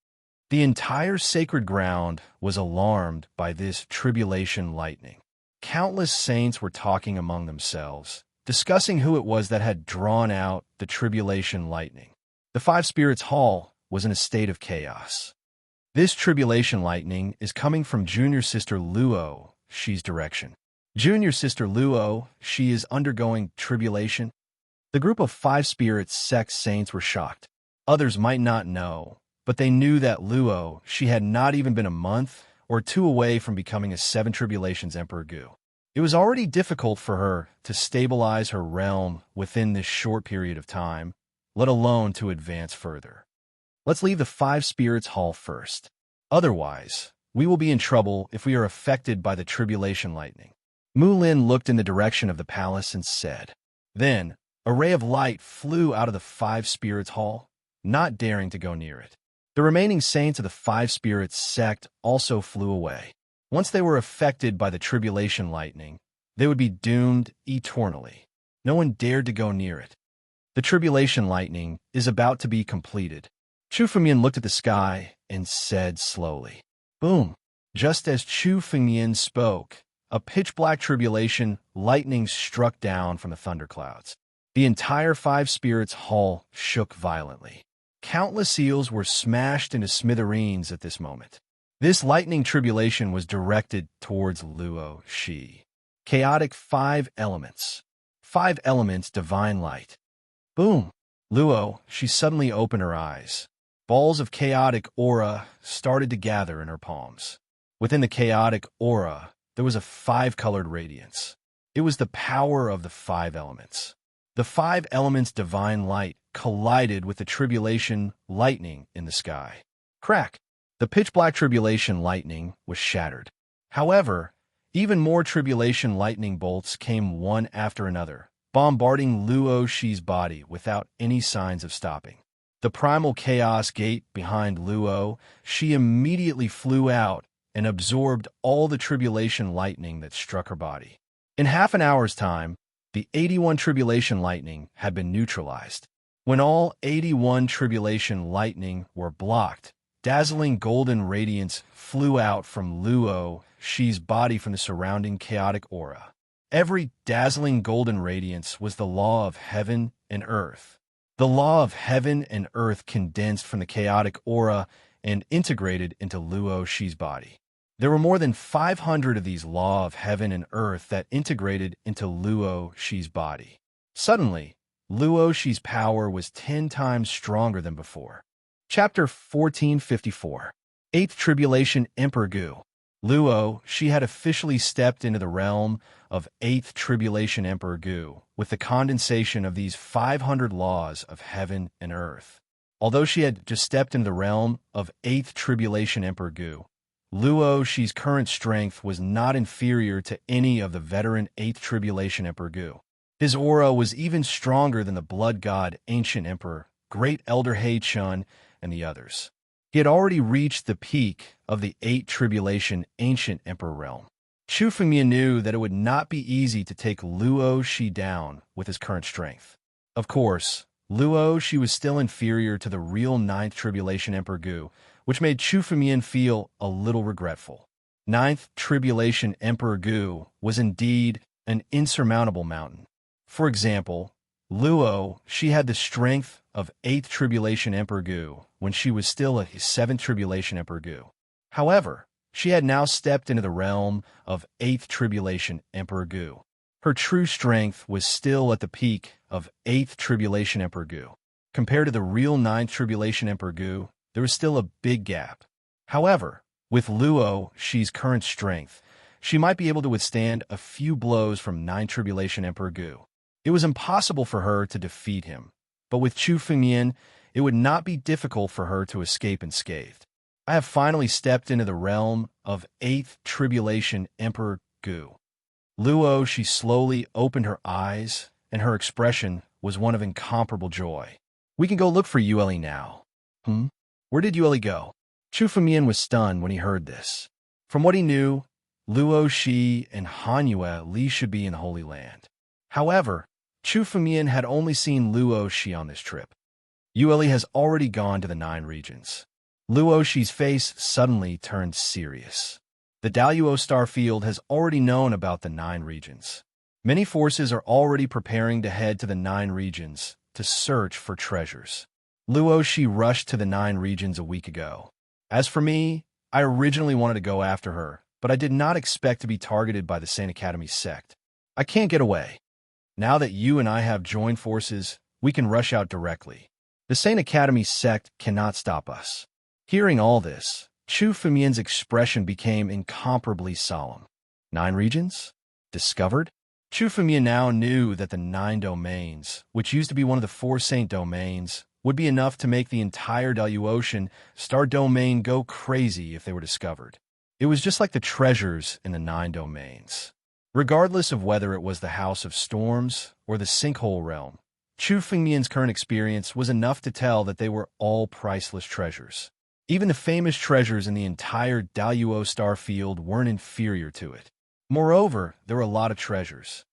The entire sacred ground was alarmed by this tribulation lightning. Countless saints were talking among themselves, discussing who it was that had drawn out the tribulation lightning. The 5 spirits hall was in a state of chaos. This tribulation lightning is coming from junior sister Luo Shi's direction. Junior sister Luo Shi is undergoing tribulation. The group of 5 spirits sect saints were shocked. Others might not know, but they knew that Luo Shi had not even been a month or 2 away from becoming a 7 tribulations Emperor Gu. It was already difficult for her to stabilize her realm within this short period of time, let alone to advance further. Let's leave the 5 spirits hall first. Otherwise, we will be in trouble if we are affected by the tribulation lightning. Mu Lin looked in the direction of the palace and said. Then, a ray of light flew out of the 5 spirits hall, not daring to go near it. The remaining saints of the 5 spirits sect also flew away. Once they were affected by the tribulation lightning, they would be doomed eternally. No one dared to go near it. The tribulation lightning is about to be completed. Chu Fengmian looked at the sky and said slowly, boom. Just as Chu Fengmian spoke, a pitch-black tribulation lightning struck down from the thunderclouds. The entire 5 spirits hall shook violently. Countless seals were smashed into smithereens at this moment. This lightning tribulation was directed towards Luo Shi. Chaotic 5 elements. 5 elements divine light. Boom! Luo Shi suddenly opened her eyes. Balls of chaotic aura started to gather in her palms. Within the chaotic aura, there was a 5-colored radiance. It was the power of the 5 elements. The 5 elements' divine light collided with the tribulation lightning in the sky. Crack! The pitch-black tribulation lightning was shattered. However, even more tribulation lightning bolts came one after another, bombarding Luo Shi's body without any signs of stopping. The primal chaos gate behind Luo Shi immediately flew out and absorbed all the tribulation lightning that struck her body. In half an hour's time, the 81 tribulation lightning had been neutralized. When all 81 tribulation lightning were blocked, dazzling golden radiance flew out from Luo Shi's body from the surrounding chaotic aura. Every dazzling golden radiance was the law of heaven and earth. The law of heaven and earth condensed from the chaotic aura and integrated into Luo Shi's body. There were more than 500 of these law of heaven and earth that integrated into Luo Shi's body. Suddenly, Luo Shi's power was 10 times stronger than before. Chapter 1454. 8th Tribulation Emperor Gu. Luo Shi had officially stepped into the realm of 8th Tribulation Emperor Gu with the condensation of these 500 laws of heaven and earth. Although she had just stepped into the realm of 8th Tribulation Emperor Gu, Luo Shi's current strength was not inferior to any of the veteran 8th Tribulation Emperor Gu. His aura was even stronger than the blood god Ancient Emperor, Great Elder He Chun, and the others. He had already reached the peak of the 8th Tribulation Ancient Emperor realm. Chu Fengmian knew that it would not be easy to take Luo Shi down with his current strength. Of course, Luo Shi was still inferior to the real 9th Tribulation Emperor Gu, which made Chu Fengmian feel a little regretful. 9th Tribulation Emperor Gu was indeed an insurmountable mountain. For example, Luo Shi had the strength of 8th Tribulation Emperor Gu when she was still a 7th Tribulation Emperor Gu. However, she had now stepped into the realm of 8th Tribulation Emperor Gu. Her true strength was still at the peak of 8th Tribulation Emperor Gu. Compared to the real 9th Tribulation Emperor Gu, there was still a big gap. However, with Luo Shi's current strength, she might be able to withstand a few blows from 9th Tribulation Emperor Gu. It was impossible for her to defeat him, but with Chu Fengmian, it would not be difficult for her to escape unscathed. I have finally stepped into the realm of 8th Tribulation Emperor Gu. Luo Shi slowly opened her eyes, and her expression was one of incomparable joy. We can go look for Yue now. Where did Yue go? Chu Fengmian was stunned when he heard this. From what he knew, Luo Shi and Han Yue should be in the Holy Land. However, Chu Fengmian had only seen Luo Shi on this trip. Yue has already gone to the 9 regions. Luo Shi's face suddenly turned serious. The Daluo star field has already known about the 9 regions. Many forces are already preparing to head to the 9 regions to search for treasures. Luo Shi rushed to the 9 regions a week ago. As for me, I originally wanted to go after her, but I did not expect to be targeted by the Saint Academy sect. I can't get away. Now that you and I have joined forces, we can rush out directly. The Saint Academy sect cannot stop us. Hearing all this, Chu Fengmian's expression became incomparably solemn. 9 regions? Discovered? Chu Fengmian now knew that the 9 domains, which used to be one of the 4 saint domains, would be enough to make the entire Daluotian star domain go crazy if they were discovered. It was just like the treasures in the 9 domains. Regardless of whether it was the House of Storms or the Sinkhole Realm, Chu Fengmian's current experience was enough to tell that they were all priceless treasures. Even the famous treasures in the entire Daluo star field weren't inferior to it. Moreover, there were a lot of treasures.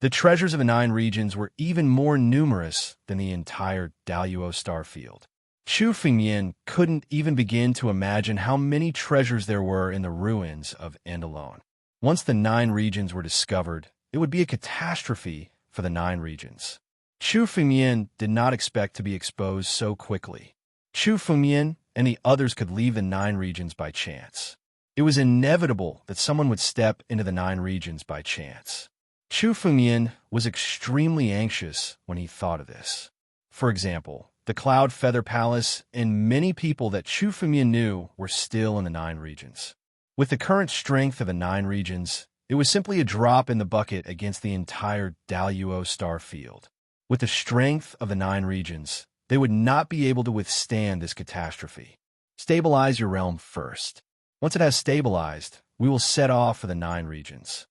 The treasures of the 9 regions were even more numerous than the entire Daluo star field. Chu Fengmian couldn't even begin to imagine how many treasures there were in the ruins of Endalone. Once the 9 regions were discovered, it would be a catastrophe for the 9 regions. Chu Fengmian did not expect to be exposed so quickly. Chu Fengmian and the others could leave the 9 regions by chance. It was inevitable that someone would step into the 9 regions by chance. Chu Fengmian was extremely anxious when he thought of this. For example, the Cloud Feather Palace and many people that Chu Fengmian knew were still in the 9 regions. With the current strength of the 9 regions, it was simply a drop in the bucket against the entire Daluo star field. With the strength of the 9 regions, they would not be able to withstand this catastrophe. Stabilize your realm first. Once it has stabilized, we will set off for the 9 regions.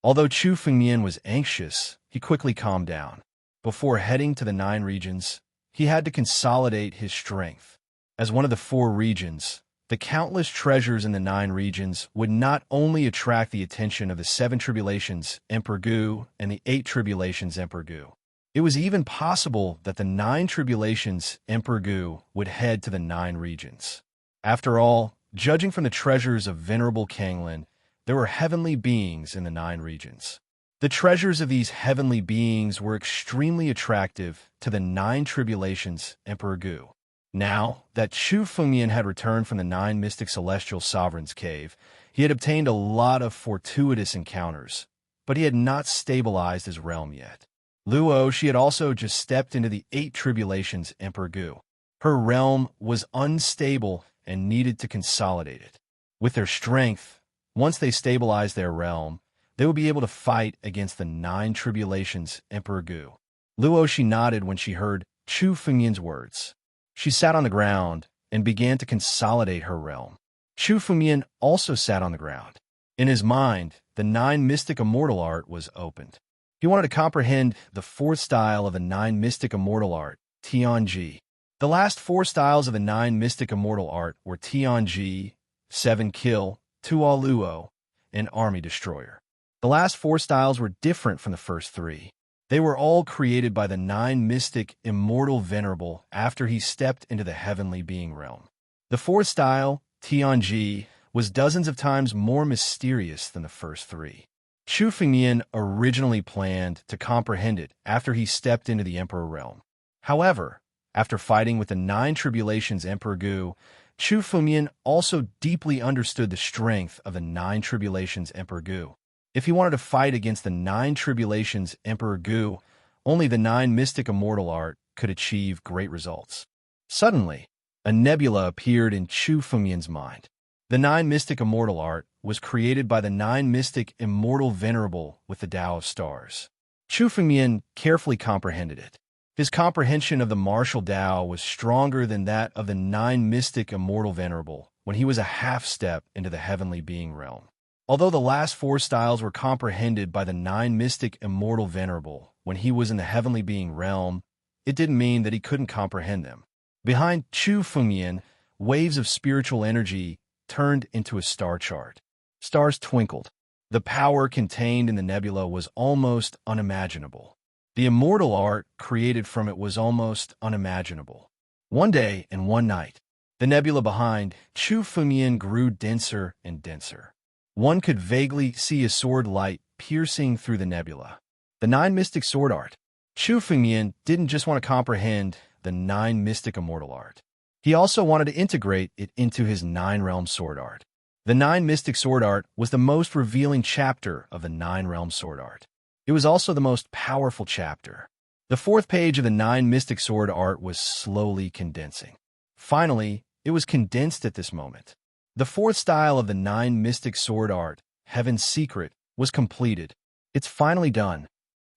Although Chu Fengmian was anxious, he quickly calmed down. Before heading to the 9 regions, he had to consolidate his strength. As one of the 4 regions, the countless treasures in the 9 regions would not only attract the attention of the 7 Tribulations Emperor Gu and the 8 Tribulations Emperor Gu. It was even possible that the 9 Tribulations Emperor Gu would head to the 9 regions. After all, judging from the treasures of Venerable Kanglin, there were heavenly beings in the 9 regions. The treasures of these heavenly beings were extremely attractive to the 9 Tribulations Emperor Gu. Now that Chu Fengmian had returned from the 9 Mystic Celestial Sovereigns Cave, he had obtained a lot of fortuitous encounters, but he had not stabilized his realm yet. Luo Shi had also just stepped into the 8 Tribulations Emperor Gu. Her realm was unstable and needed to consolidate it. With their strength, once they stabilized their realm, they would be able to fight against the 9 Tribulations Emperor Gu. Luo Shi nodded when she heard Chu Fengmian's words. She sat on the ground and began to consolidate her realm. Chu Fumian also sat on the ground. In his mind, the 9 mystic immortal art was opened. He wanted to comprehend the 4th style of the 9 mystic immortal art, Tianji. The last 4 styles of the 9 mystic immortal art were Tianji, 7 Kill, Tuo Luo, and Army Destroyer. The last 4 styles were different from the first 3. They were all created by the 9 mystic immortal venerable after he stepped into the heavenly being realm. The 4th style, Tianji, was dozens of times more mysterious than the first 3. Chu Fengmian originally planned to comprehend it after he stepped into the Emperor realm. However, after fighting with the 9 Tribulations Emperor Gu, Chu Fengmian also deeply understood the strength of the 9 Tribulations Emperor Gu. If he wanted to fight against the 9 Tribulations Emperor Gu, only the 9 mystic immortal art could achieve great results. Suddenly, a nebula appeared in Chu Fengmian's mind. The 9 mystic immortal art was created by the 9 mystic immortal venerable with the Tao of Stars. Chu Fengmian carefully comprehended it. His comprehension of the martial Tao was stronger than that of the 9 mystic immortal venerable when he was a half step into the heavenly being realm. Although the last 4 styles were comprehended by the 9 mystic immortal venerable when he was in the heavenly being realm, it didn't mean that he couldn't comprehend them. Behind Chu Fengmian, waves of spiritual energy turned into a star chart. Stars twinkled. The power contained in the nebula was almost unimaginable. The immortal art created from it was almost unimaginable. One day and one night, the nebula behind Chu Fengmian grew denser and denser. One could vaguely see a sword light piercing through the nebula. The 9 mystic sword art. Chu Fengmian didn't just want to comprehend the 9 mystic immortal art. He also wanted to integrate it into his 9-realm sword art. The 9 mystic sword art was the most revealing chapter of the 9-realm sword art. It was also the most powerful chapter. The 4th page of the 9 mystic sword art was slowly condensing. Finally, it was condensed at this moment. The 4th style of the 9 mystic sword art, Heaven's Secret, was completed. It's finally done.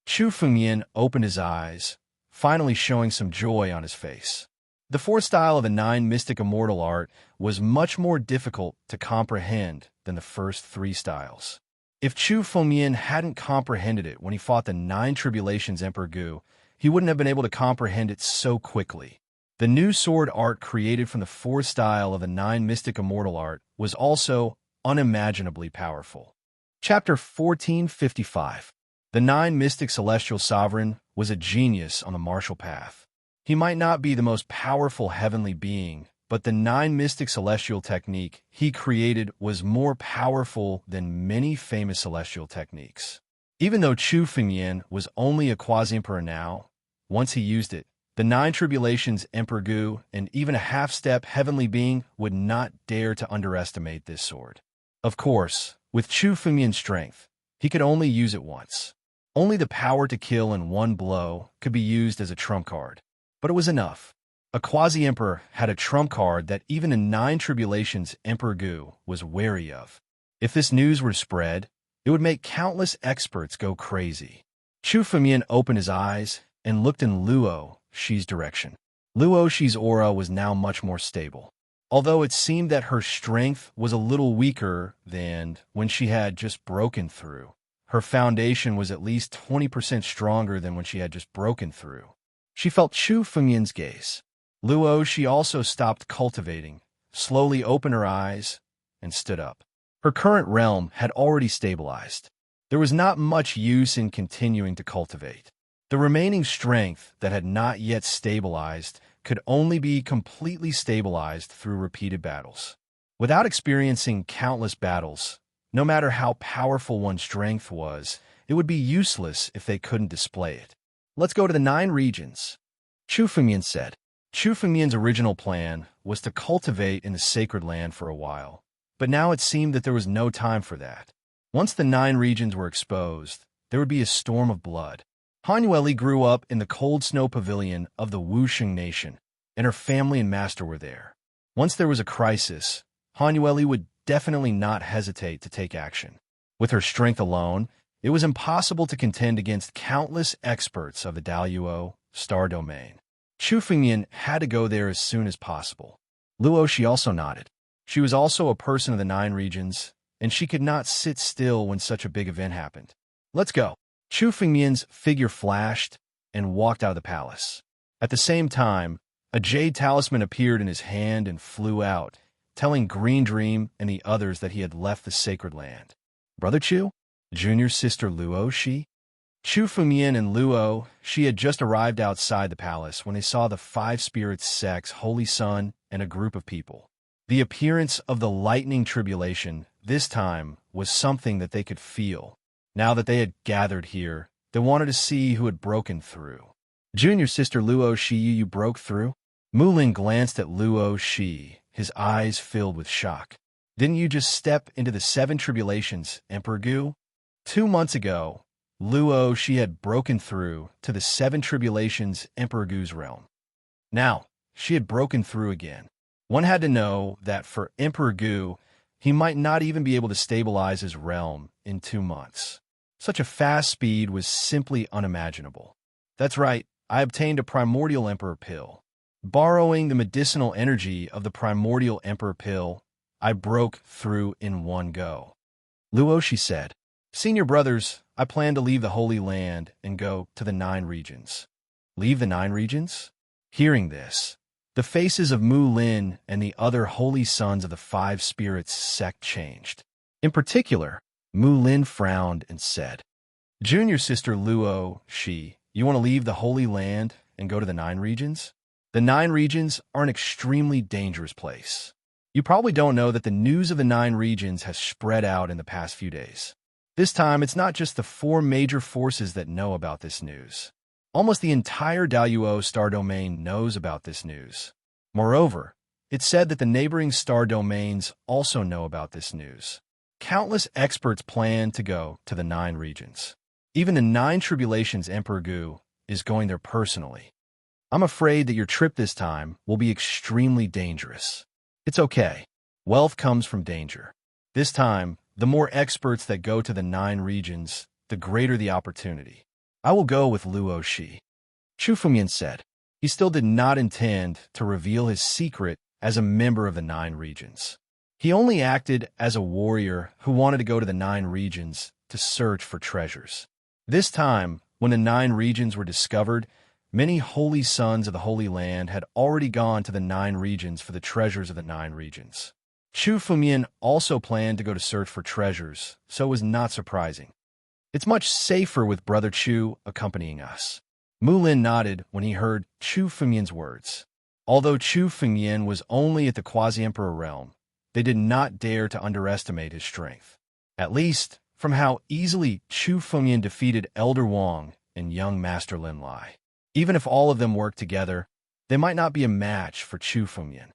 Chu Fengmian opened his eyes, finally showing some joy on his face. The 4th style of the 9 mystic immortal art was much more difficult to comprehend than the first 3 styles. If Chu Fengmian hadn't comprehended it when he fought the 9 Tribulations Emperor Gu, he wouldn't have been able to comprehend it so quickly. The new sword art created from the 4th style of the 9 mystic immortal art was also unimaginably powerful. Chapter 1455. The 9 mystic celestial sovereign was a genius on the martial path. He might not be the most powerful heavenly being, but the 9 mystic celestial technique he created was more powerful than many famous celestial techniques. Even though Chu Fengmian was only a quasi-emperor now, once he used it, the 9 Tribulations Emperor Gu and even a half-step heavenly being would not dare to underestimate this sword. Of course, with Chu Fengmian's strength, he could only use it once. Only the power to kill in one blow could be used as a trump card. But it was enough. A quasi-emperor had a trump card that even a 9 Tribulations Emperor Gu was wary of. If this news were spread, it would make countless experts go crazy. Chu Fengmian opened his eyes and looked in Luo Shi's direction. Luo Shi's aura was now much more stable. Although it seemed that her strength was a little weaker than when she had just broken through, her foundation was at least 20% stronger than when she had just broken through. She felt Chu Fengmian's gaze. Luo Shi also stopped cultivating, slowly opened her eyes, and stood up. Her current realm had already stabilized. There was not much use in continuing to cultivate. The remaining strength that had not yet stabilized could only be completely stabilized through repeated battles. Without experiencing countless battles, no matter how powerful one's strength was, it would be useless if they couldn't display it. Let's go to the 9 regions, Chu Fengmian said. Chu Fengmian's original plan was to cultivate in the sacred land for a while, but now it seemed that there was no time for that. Once the 9 regions were exposed, there would be a storm of blood. Han Yueli grew up in the cold snow pavilion of the Wuxing nation, and her family and master were there. Once there was a crisis, Han Yueli would definitely not hesitate to take action. With her strength alone, it was impossible to contend against countless experts of the Daluo star domain. Chu Fengmian had to go there as soon as possible. Luo Shi also nodded. She was also a person of the Nine Regions, and she could not sit still when such a big event happened. Let's go. Chu Fengmian's figure flashed and walked out of the palace. At the same time, a jade talisman appeared in his hand and flew out, telling Green Dream and the others that he had left the sacred land. Brother Chu? Junior sister Luo Shi? Chu Fengmian and Luo Shi had just arrived outside the palace when they saw the Five Spirits sect's Holy Sun and a group of people. The appearance of the lightning tribulation this time was something that they could feel. Now that they had gathered here, they wanted to see who had broken through. Junior sister Luo Shi, you broke through? Mulin glanced at Luo Shi, his eyes filled with shock. Didn't you just step into the Seven Tribulations, Emperor Gu? 2 months ago, Luo Shi had broken through to the Seven Tribulations Emperor Gu's realm. Now, she had broken through again. One had to know that for Emperor Gu, he might not even be able to stabilize his realm in 2 months. Such a fast speed was simply unimaginable. That's right, I obtained a Primordial Emperor Pill. Borrowing the medicinal energy of the Primordial Emperor Pill, I broke through in one go. Luo Shi said, Senior brothers, I plan to leave the Holy Land and go to the Nine Regions. Leave the Nine Regions? Hearing this, the faces of Mu Lin and the other holy sons of the Five Spirits sect changed. In particular, Mu Lin frowned and said, Junior sister Luo Shi, you want to leave the Holy Land and go to the Nine Regions? The Nine Regions are an extremely dangerous place. You probably don't know that the news of the Nine Regions has spread out in the past few days. This time, it's not just the 4 major forces that know about this news. Almost the entire Daluo star domain knows about this news. Moreover, it's said that the neighboring star domains also know about this news. Countless experts plan to go to the Nine Regions. Even the Nine Tribulations Emperor Gu is going there personally. I'm afraid that your trip this time will be extremely dangerous. It's okay. Wealth comes from danger. This time, the more experts that go to the Nine Regions, the greater the opportunity. I will go with Luo Shi. Chu Fengmian said. He still did not intend to reveal his secret as a member of the Nine Regions. He only acted as a warrior who wanted to go to the Nine Regions to search for treasures. This time, when the Nine Regions were discovered, many holy sons of the Holy Land had already gone to the Nine Regions for the treasures of the Nine Regions. Chu Fengmian also planned to go to search for treasures, so it was not surprising. It's much safer with Brother Chu accompanying us. Mu Lin nodded when he heard Chu Fengmian's words. Although Chu Fengmian was only at the Quasi-Emperor realm, they did not dare to underestimate his strength. At least, from how easily Chu Fengmian defeated Elder Wang and young Master Lin Lai. Even if all of them worked together, they might not be a match for Chu Fengmian.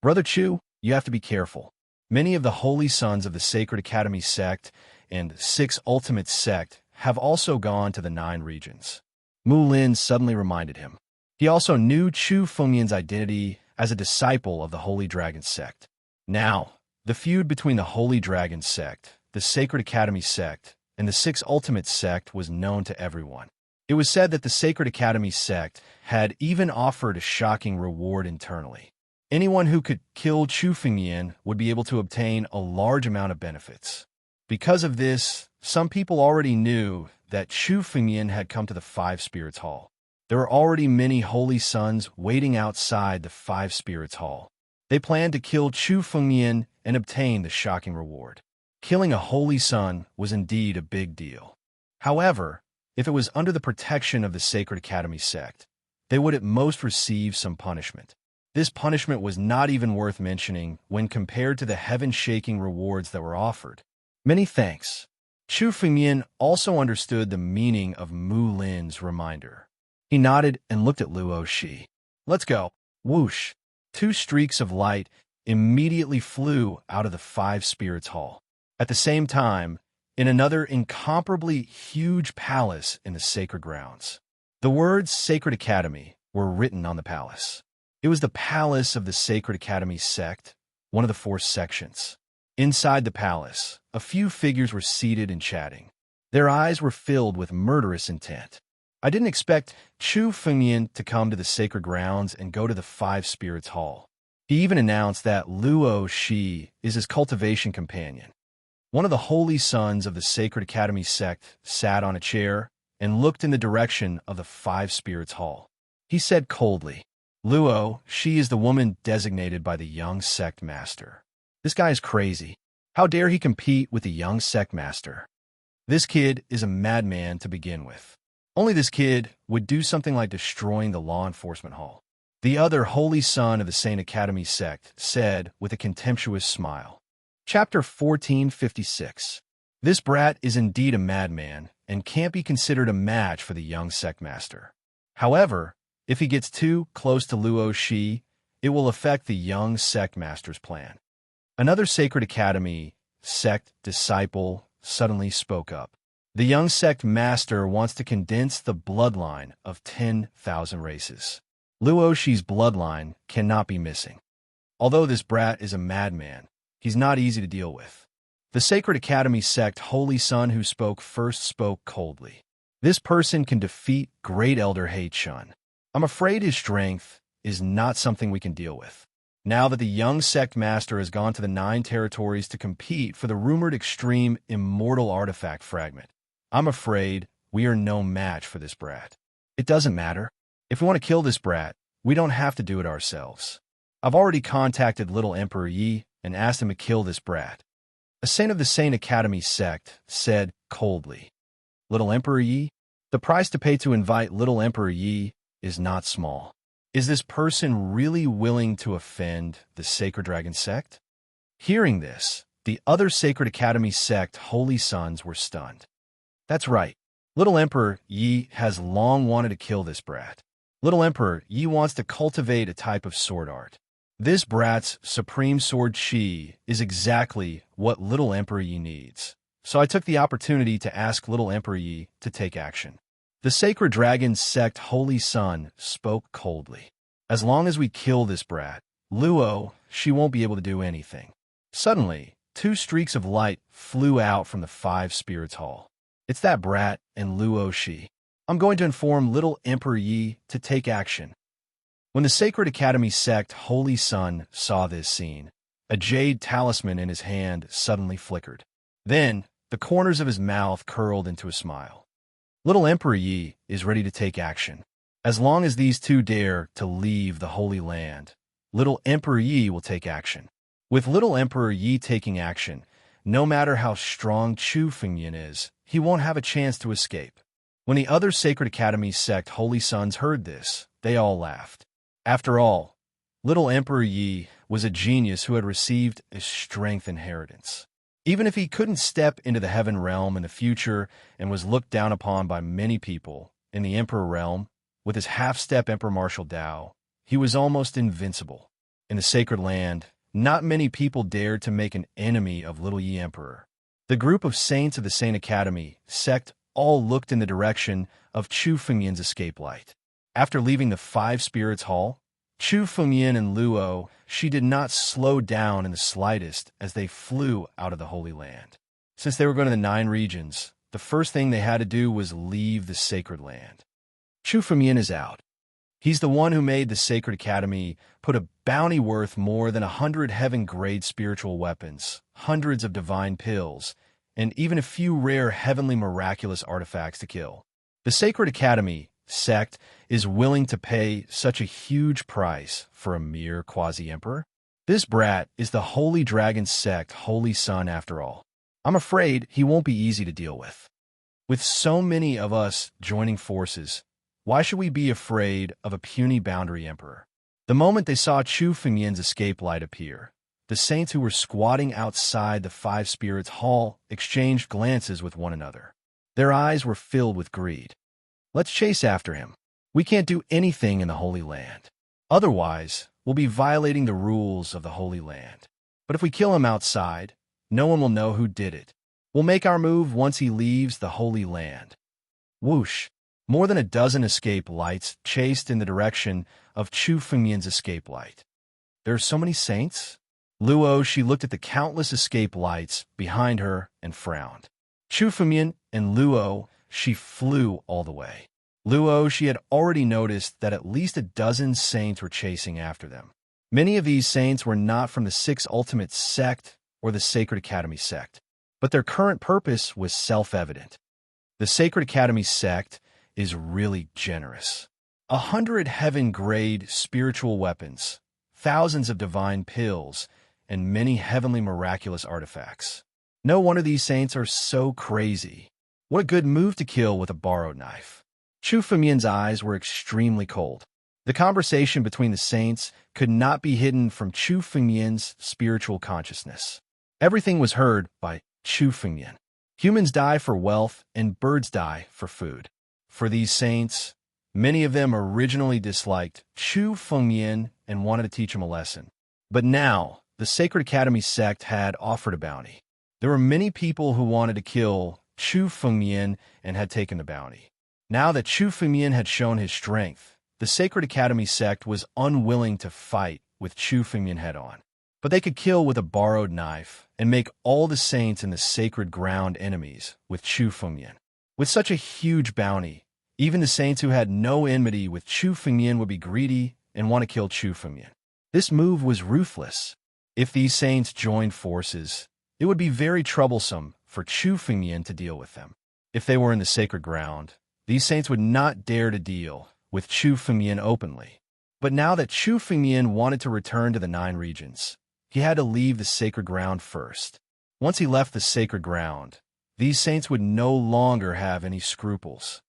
Brother Chu, you have to be careful. Many of the holy sons of the Sacred Academy sect and 6 Ultimate sect have also gone to the Nine Regions. Mu Lin suddenly reminded him. He also knew Chu Fengmian's identity as a disciple of the Holy Dragon sect. Now, the feud between the Holy Dragon sect, the Sacred Academy sect, and the 6 Ultimate sect was known to everyone. It was said that the Sacred Academy sect had even offered a shocking reward internally. Anyone who could kill Chu Fengmian would be able to obtain a large amount of benefits. Because of this, some people already knew that Chu Fengmian had come to the Five Spirits Hall. There were already many holy sons waiting outside the Five Spirits Hall. They planned to kill Chu Fengmian and obtain the shocking reward. Killing a holy son was indeed a big deal. However, if it was under the protection of the Sacred Academy sect, they would at most receive some punishment. This punishment was not even worth mentioning when compared to the heaven-shaking rewards that were offered. Many thanks. Chu Fengmian also understood the meaning of Mu Lin's reminder. He nodded and looked at Luo Shi. Let's go. Whoosh. 2 streaks of light immediately flew out of the Five Spirits Hall. At the same time, in another incomparably huge palace in the sacred grounds. The words Sacred Academy were written on the palace. It was the palace of the Sacred Academy sect, one of the 4 sections. Inside the palace, a few figures were seated and chatting. Their eyes were filled with murderous intent. I didn't expect Chu Fengmian to come to the sacred grounds and go to the Five Spirits Hall. He even announced that Luo Shi is his cultivation companion. One of the holy sons of the Sacred Academy sect sat on a chair and looked in the direction of the Five Spirits Hall. He said coldly, "Luo, she is the woman designated by the young sect master. This guy is crazy. How dare he compete with the young sect master? This kid is a madman to begin with. Only this kid would do something like destroying the law enforcement hall." The other holy son of the Saint Academy sect said with a contemptuous smile. Chapter 1456. This brat is indeed a madman and can't be considered a match for the young sect master. However, if he gets too close to Luo Shi, it will affect the young sect master's plan. Another Sacred Academy sect disciple suddenly spoke up. The young sect master wants to condense the bloodline of 10,000 races. Luo Shi's bloodline cannot be missing. Although this brat is a madman, he's not easy to deal with. The Sacred Academy sect holy son who spoke first spoke coldly. This person can defeat Great Elder Hate Shun. I'm afraid his strength is not something we can deal with. Now that the young sect master has gone to the 9 territories to compete for the rumored extreme immortal artifact fragment, I'm afraid we are no match for this brat. It doesn't matter. If we want to kill this brat, we don't have to do it ourselves. I've already contacted Little Emperor Yi and asked him to kill this brat. A saint of the Saint Academy sect said coldly. Little Emperor Yi? The price to pay to invite Little Emperor Yi is not small. Is this person really willing to offend the Sacred Dragon sect? Hearing this, the other Sacred Academy sect holy sons were stunned. That's right. Little Emperor Yi has long wanted to kill this brat. Little Emperor Yi wants to cultivate a type of sword art. This brat's supreme sword Qi is exactly what Little Emperor Yi needs. So I took the opportunity to ask Little Emperor Yi to take action. The Sacred Dragon sect holy son spoke coldly. As long as we kill this brat, Luo, she won't be able to do anything. Suddenly, 2 streaks of light flew out from the 5 Spirits Hall. It's that brat and Luo Shi. I'm going to inform Little Emperor Yi to take action. When the Sacred Academy sect holy son saw this scene, a jade talisman in his hand suddenly flickered. Then, the corners of his mouth curled into a smile. Little Emperor Yi is ready to take action. As long as these 2 dare to leave the Holy Land, Little Emperor Yi will take action. With Little Emperor Yi taking action, no matter how strong Chu Fengyan is, he won't have a chance to escape. When the other Sacred Academy sect holy sons heard this, they all laughed. After all, Little Emperor Yi was a genius who had received a strength inheritance. Even if he couldn't step into the heaven realm in the future and was looked down upon by many people in the Emperor realm, with his half-step Emperor Martial Dao, he was almost invincible. In the Sacred Land, not many people dared to make an enemy of Little Yi Emperor. The group of saints of the Saint Academy sect all looked in the direction of Chu Fengyan's escape light. After leaving the 5 Spirits Hall, Chu Fengyan and Luo, she did not slow down in the slightest as they flew out of the Holy Land. Since they were going to the 9 regions, the first thing they had to do was leave the Sacred Land. Chu Fengyan is out. He's the one who made the Sacred Academy put a bounty worth more than 100 heaven-grade spiritual weapons, hundreds of divine pills, and even a few rare heavenly miraculous artifacts to kill. The Sacred Academy sect is willing to pay such a huge price for a mere quasi-emperor? This brat is the Holy Dragon sect holy son after all. I'm afraid he won't be easy to deal with. With so many of us joining forces, why should we be afraid of a puny boundary emperor? The moment they saw Chu Fengyan's escape light appear, the saints who were squatting outside the 5 Spirits Hall exchanged glances with one another. Their eyes were filled with greed. Let's chase after him. We can't do anything in the Holy Land. Otherwise, we'll be violating the rules of the Holy Land. But if we kill him outside, no one will know who did it. We'll make our move once he leaves the Holy Land. Whoosh! More than a dozen escape lights chased in the direction of Chu Fengyan's escape light. There are so many saints? Luo, she looked at the countless escape lights behind her and frowned. Chu Fengyan and Luo, she flew all the way. Luo, she had already noticed that at least a dozen saints were chasing after them. Many of these saints were not from the Six Ultimate sect or the Sacred Academy sect, but their current purpose was self-evident. The Sacred Academy sect is really generous. 100 heaven-grade spiritual weapons, thousands of divine pills, and many heavenly miraculous artifacts. No wonder these saints are so crazy. What a good move to kill with a borrowed knife. Chu Fengmian's eyes were extremely cold. The conversation between the saints could not be hidden from Chu Fengmian's spiritual consciousness. Everything was heard by Chu Fengmian. Humans die for wealth and birds die for food. For these saints, many of them originally disliked Chu Fengmian and wanted to teach him a lesson. But now, the Sacred Academy sect had offered a bounty. There were many people who wanted to kill Chu Fengmian and had taken the bounty. Now that Chu Fengmian had shown his strength, the Sacred Academy sect was unwilling to fight with Chu Fengmian head-on. But they could kill with a borrowed knife and make all the saints in the sacred ground enemies with Chu Fengmian. With such a huge bounty, even the saints who had no enmity with Chu Fengmian would be greedy and want to kill Chu Fengmian. This move was ruthless. If these saints joined forces, it would be very troublesome for Chu Fengmian to deal with them. If they were in the sacred ground, these saints would not dare to deal with Chu Fengmian openly. But now that Chu Fengmian wanted to return to the 9 regions, he had to leave the sacred ground first. Once he left the sacred ground, these saints would no longer have any scruples.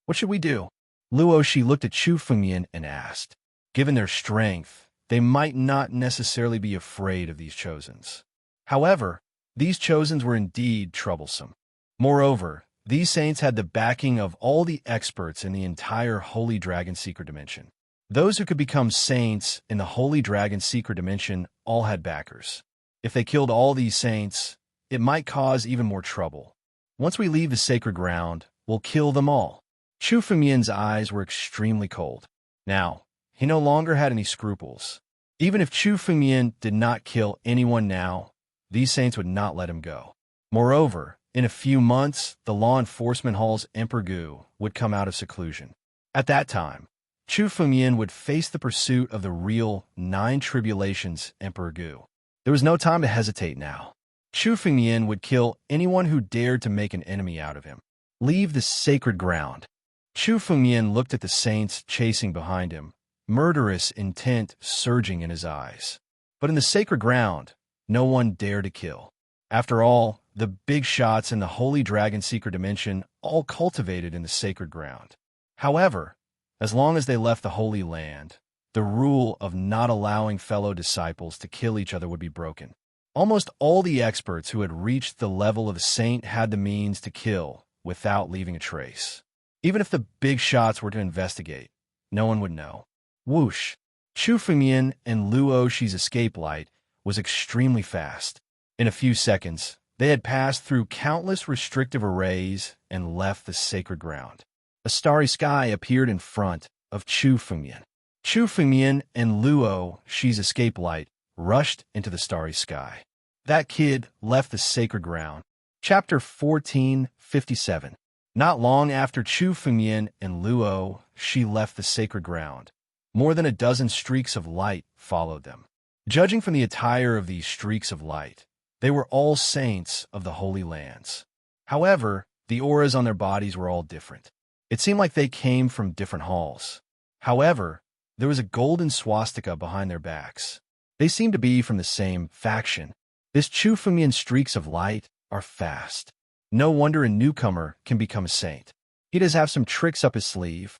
What should we do? Luoshi looked at Chu Fengmian and asked. Given their strength, they might not necessarily be afraid of these Chosens. However, these Chosens were indeed troublesome. Moreover, these saints had the backing of all the experts in the entire Holy Dragon Secret Dimension. Those who could become saints in the Holy Dragon Secret Dimension all had backers. If they killed all these saints, it might cause even more trouble. Once we leave the sacred ground, we'll kill them all. Chu Fengmian's eyes were extremely cold. Now, he no longer had any scruples. Even if Chu Fengmian did not kill anyone now, these saints would not let him go. Moreover, in a few months, the law enforcement hall's Emperor Gu would come out of seclusion. At that time, Chu Fengmian would face the pursuit of the real 9 tribulations Emperor Gu. There was no time to hesitate now. Chu Fengmian would kill anyone who dared to make an enemy out of him. Leave the sacred ground. Chu Fengmian looked at the saints chasing behind him, murderous intent surging in his eyes. But in the sacred ground, no one dared to kill. After all, the big shots in the Holy Dragon Secret Dimension all cultivated in the sacred ground. However, as long as they left the Holy Land, the rule of not allowing fellow disciples to kill each other would be broken. Almost all the experts who had reached the level of a saint had the means to kill without leaving a trace. Even if the big shots were to investigate, no one would know. Whoosh! Chu Fengmian and Luoshi's escape light was extremely fast. In a few seconds, they had passed through countless restrictive arrays and left the sacred ground. A starry sky appeared in front of Chu Fengmian. Chu Fengmian and Luoshi's escape light rushed into the starry sky. That kid left the sacred ground. Chapter 1457. Not long after Chu Fengmian and Luoshi left the sacred ground, more than a dozen streaks of light followed them. Judging from the attire of these streaks of light, they were all saints of the Holy Lands. However, the auras on their bodies were all different. It seemed like they came from different halls. However, there was a golden swastika behind their backs. They seemed to be from the same faction. This Chu Fengmian streaks of light are fast. No wonder a newcomer can become a saint. He does have some tricks up his sleeve.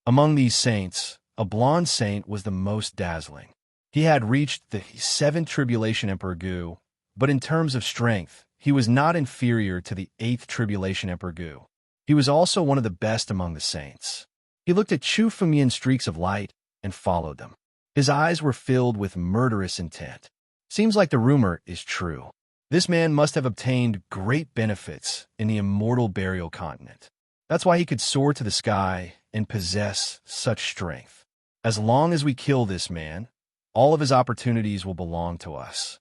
Among these saints, a blonde saint was the most dazzling. He had reached the 7th Tribulation Emperor Gu, but in terms of strength, he was not inferior to the 8th Tribulation Emperor Gu. He was also one of the best among the saints. He looked at Chu Fengmian's streaks of light and followed them. His eyes were filled with murderous intent. Seems like the rumor is true. This man must have obtained great benefits in the immortal burial continent. That's why he could soar to the sky and possess such strength. As long as we kill this man, all of his opportunities will belong to us.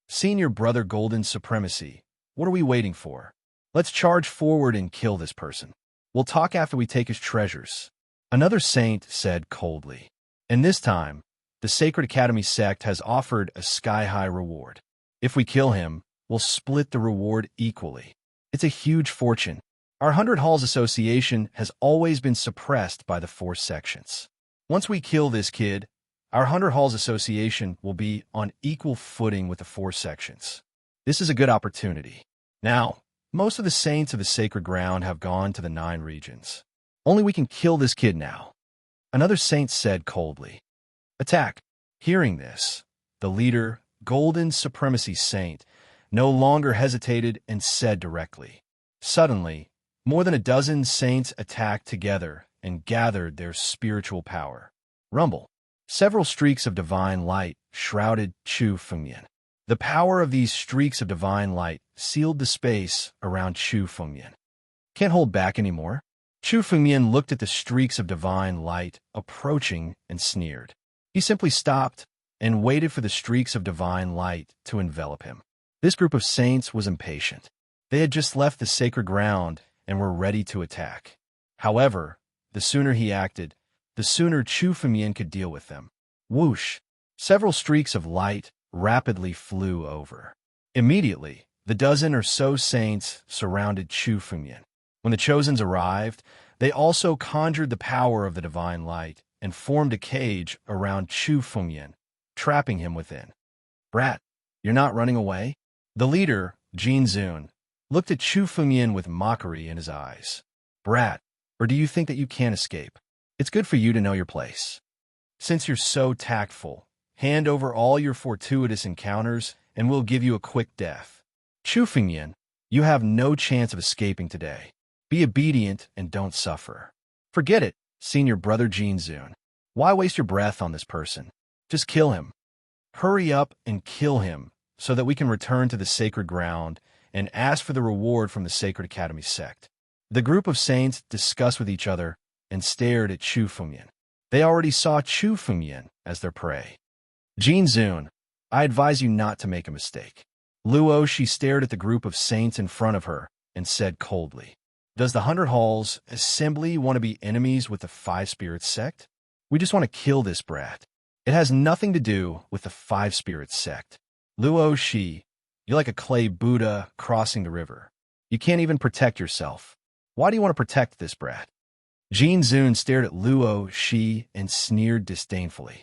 Senior Brother Golden's supremacy, what are we waiting for? Let's charge forward and kill this person. We'll talk after we take his treasures. Another saint said coldly. And this time, the Sacred Academy sect has offered a sky-high reward. If we kill him, we'll split the reward equally. It's a huge fortune. Our 100 Halls Association has always been suppressed by the Force sections. Once we kill this kid, our 100 Halls Association will be on equal footing with the Force sections. This is a good opportunity. Now, most of the saints of the sacred ground have gone to the 9 regions. Only we can kill this kid now. Another saint said coldly. Attack. Hearing this, the leader, Golden Supremacy Saint, no longer hesitated and said directly. Suddenly, more than a dozen saints attacked together and gathered their spiritual power. Rumble. Several streaks of divine light shrouded Chu Fengyan. The power of these streaks of divine light sealed the space around Chu Fengyan. Can't hold back anymore. Chu Fengyan looked at the streaks of divine light approaching and sneered. He simply stopped and waited for the streaks of divine light to envelop him. This group of saints was impatient. They had just left the sacred ground and were ready to attack. However, the sooner he acted, the sooner Chu Fengyan could deal with them. Whoosh! Several streaks of light rapidly flew over. Immediately, the dozen or so saints surrounded Chu Fengyan. When the Chosens arrived, they also conjured the power of the divine light and formed a cage around Chu Fengyan, trapping him within. Brat, you're not running away? The leader, Jin Zun, looked at Chu Fengyan with mockery in his eyes. Brat, or do you think that you can't escape? It's good for you to know your place. Since you're so tactful, hand over all your fortuitous encounters and we'll give you a quick death. Chu Fengyan, you have no chance of escaping today. Be obedient and don't suffer. Forget it, senior brother Jin Zun. Why waste your breath on this person? Just kill him. Hurry up and kill him so that we can return to the sacred ground and ask for the reward from the Sacred Academy sect. The group of saints discussed with each other and stared at Chu Fengyan. They already saw Chu Fengyan as their prey. Jin Zun, I advise you not to make a mistake. Luo, she stared at the group of saints in front of her and said coldly, does the 100 Halls Assembly want to be enemies with the 5 Spirits sect? We just want to kill this brat. It has nothing to do with the 5 Spirits sect. Luo Shi, you're like a clay Buddha crossing the river. You can't even protect yourself. Why do you want to protect this brat? Jin Zun stared at Luo Shi and sneered disdainfully.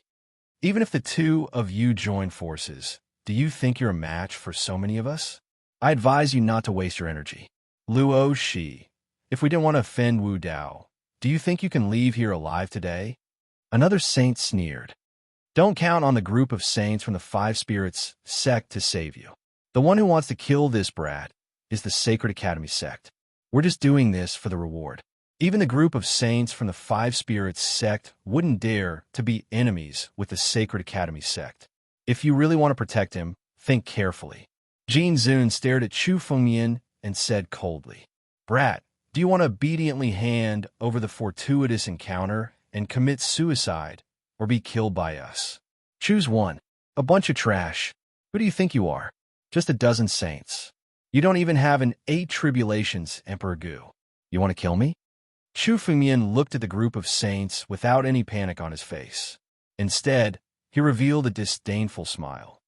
Even if the two of you join forces, do you think you're a match for so many of us? I advise you not to waste your energy. Luo Shi, if we didn't want to offend Wu Dao, do you think you can leave here alive today? Another saint sneered. Don't count on the group of saints from the 5 Spirits sect to save you. The one who wants to kill this brat is the Sacred Academy sect. We're just doing this for the reward. Even the group of saints from the 5 Spirits sect wouldn't dare to be enemies with the Sacred Academy sect. If you really want to protect him, think carefully. Jin Zun stared at Chu Fengyan and said coldly, Brat, do you want to obediently hand over the fortuitous encounter and commit suicide or be killed by us? Choose one. A bunch of trash. Who do you think you are? Just a dozen saints. You don't even have an 8 tribulations, Emperor Gu. You want to kill me? Chu Fengyan looked at the group of saints without any panic on his face. Instead, he revealed a disdainful smile.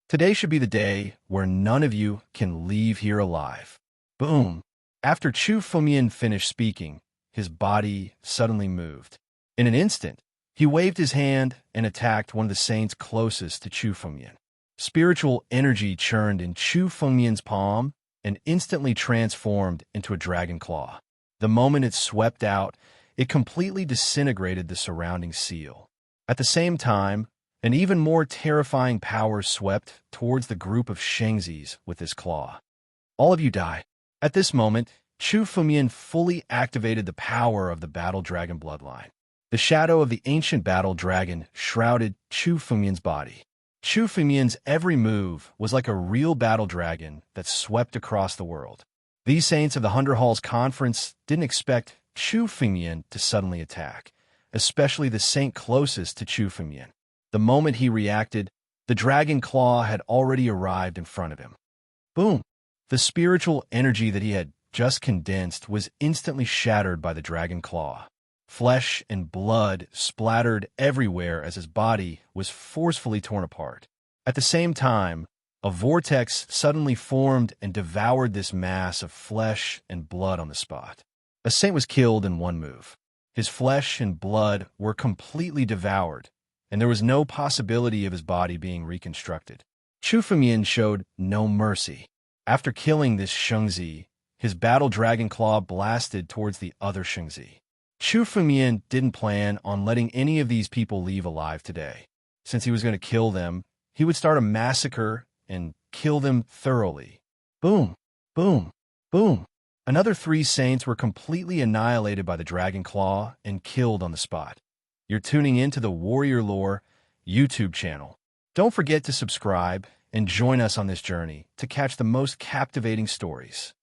Today should be the day where none of you can leave here alive. Boom! After Chu Fengyan finished speaking, his body suddenly moved. In an instant, he waved his hand and attacked one of the saints closest to Chu Fengyan. Spiritual energy churned in Chu Fengyan's palm and instantly transformed into a dragon claw. The moment it swept out, it completely disintegrated the surrounding seal. At the same time, an even more terrifying power swept towards the group of Shengzis with his claw. All of you die. At this moment, Chu Fengyan fully activated the power of the Battle Dragon bloodline. The shadow of the ancient Battle Dragon shrouded Chu Fengyan's body. Chu Fengyan's every move was like a real battle dragon that swept across the world. These saints of the 100 Halls Conference didn't expect Chu Fengyan to suddenly attack, especially the saint closest to Chu Fengyan. The moment he reacted, the dragon claw had already arrived in front of him. Boom! The spiritual energy that he had just condensed was instantly shattered by the dragon claw. Flesh and blood splattered everywhere as his body was forcefully torn apart. At the same time, a vortex suddenly formed and devoured this mass of flesh and blood on the spot. A saint was killed in one move. His flesh and blood were completely devoured, and there was no possibility of his body being reconstructed. Chu Fengmian showed no mercy. After killing this Shengzi, his battle dragon claw blasted towards the other Shengzi. Chu Fengmian didn't plan on letting any of these people leave alive today. Since he was going to kill them, he would start a massacre and kill them thoroughly. Boom, boom, boom. Another 3 saints were completely annihilated by the dragon claw and killed on the spot. You're tuning into the Warrior Lore YouTube channel. Don't forget to subscribe and join us on this journey to catch the most captivating stories.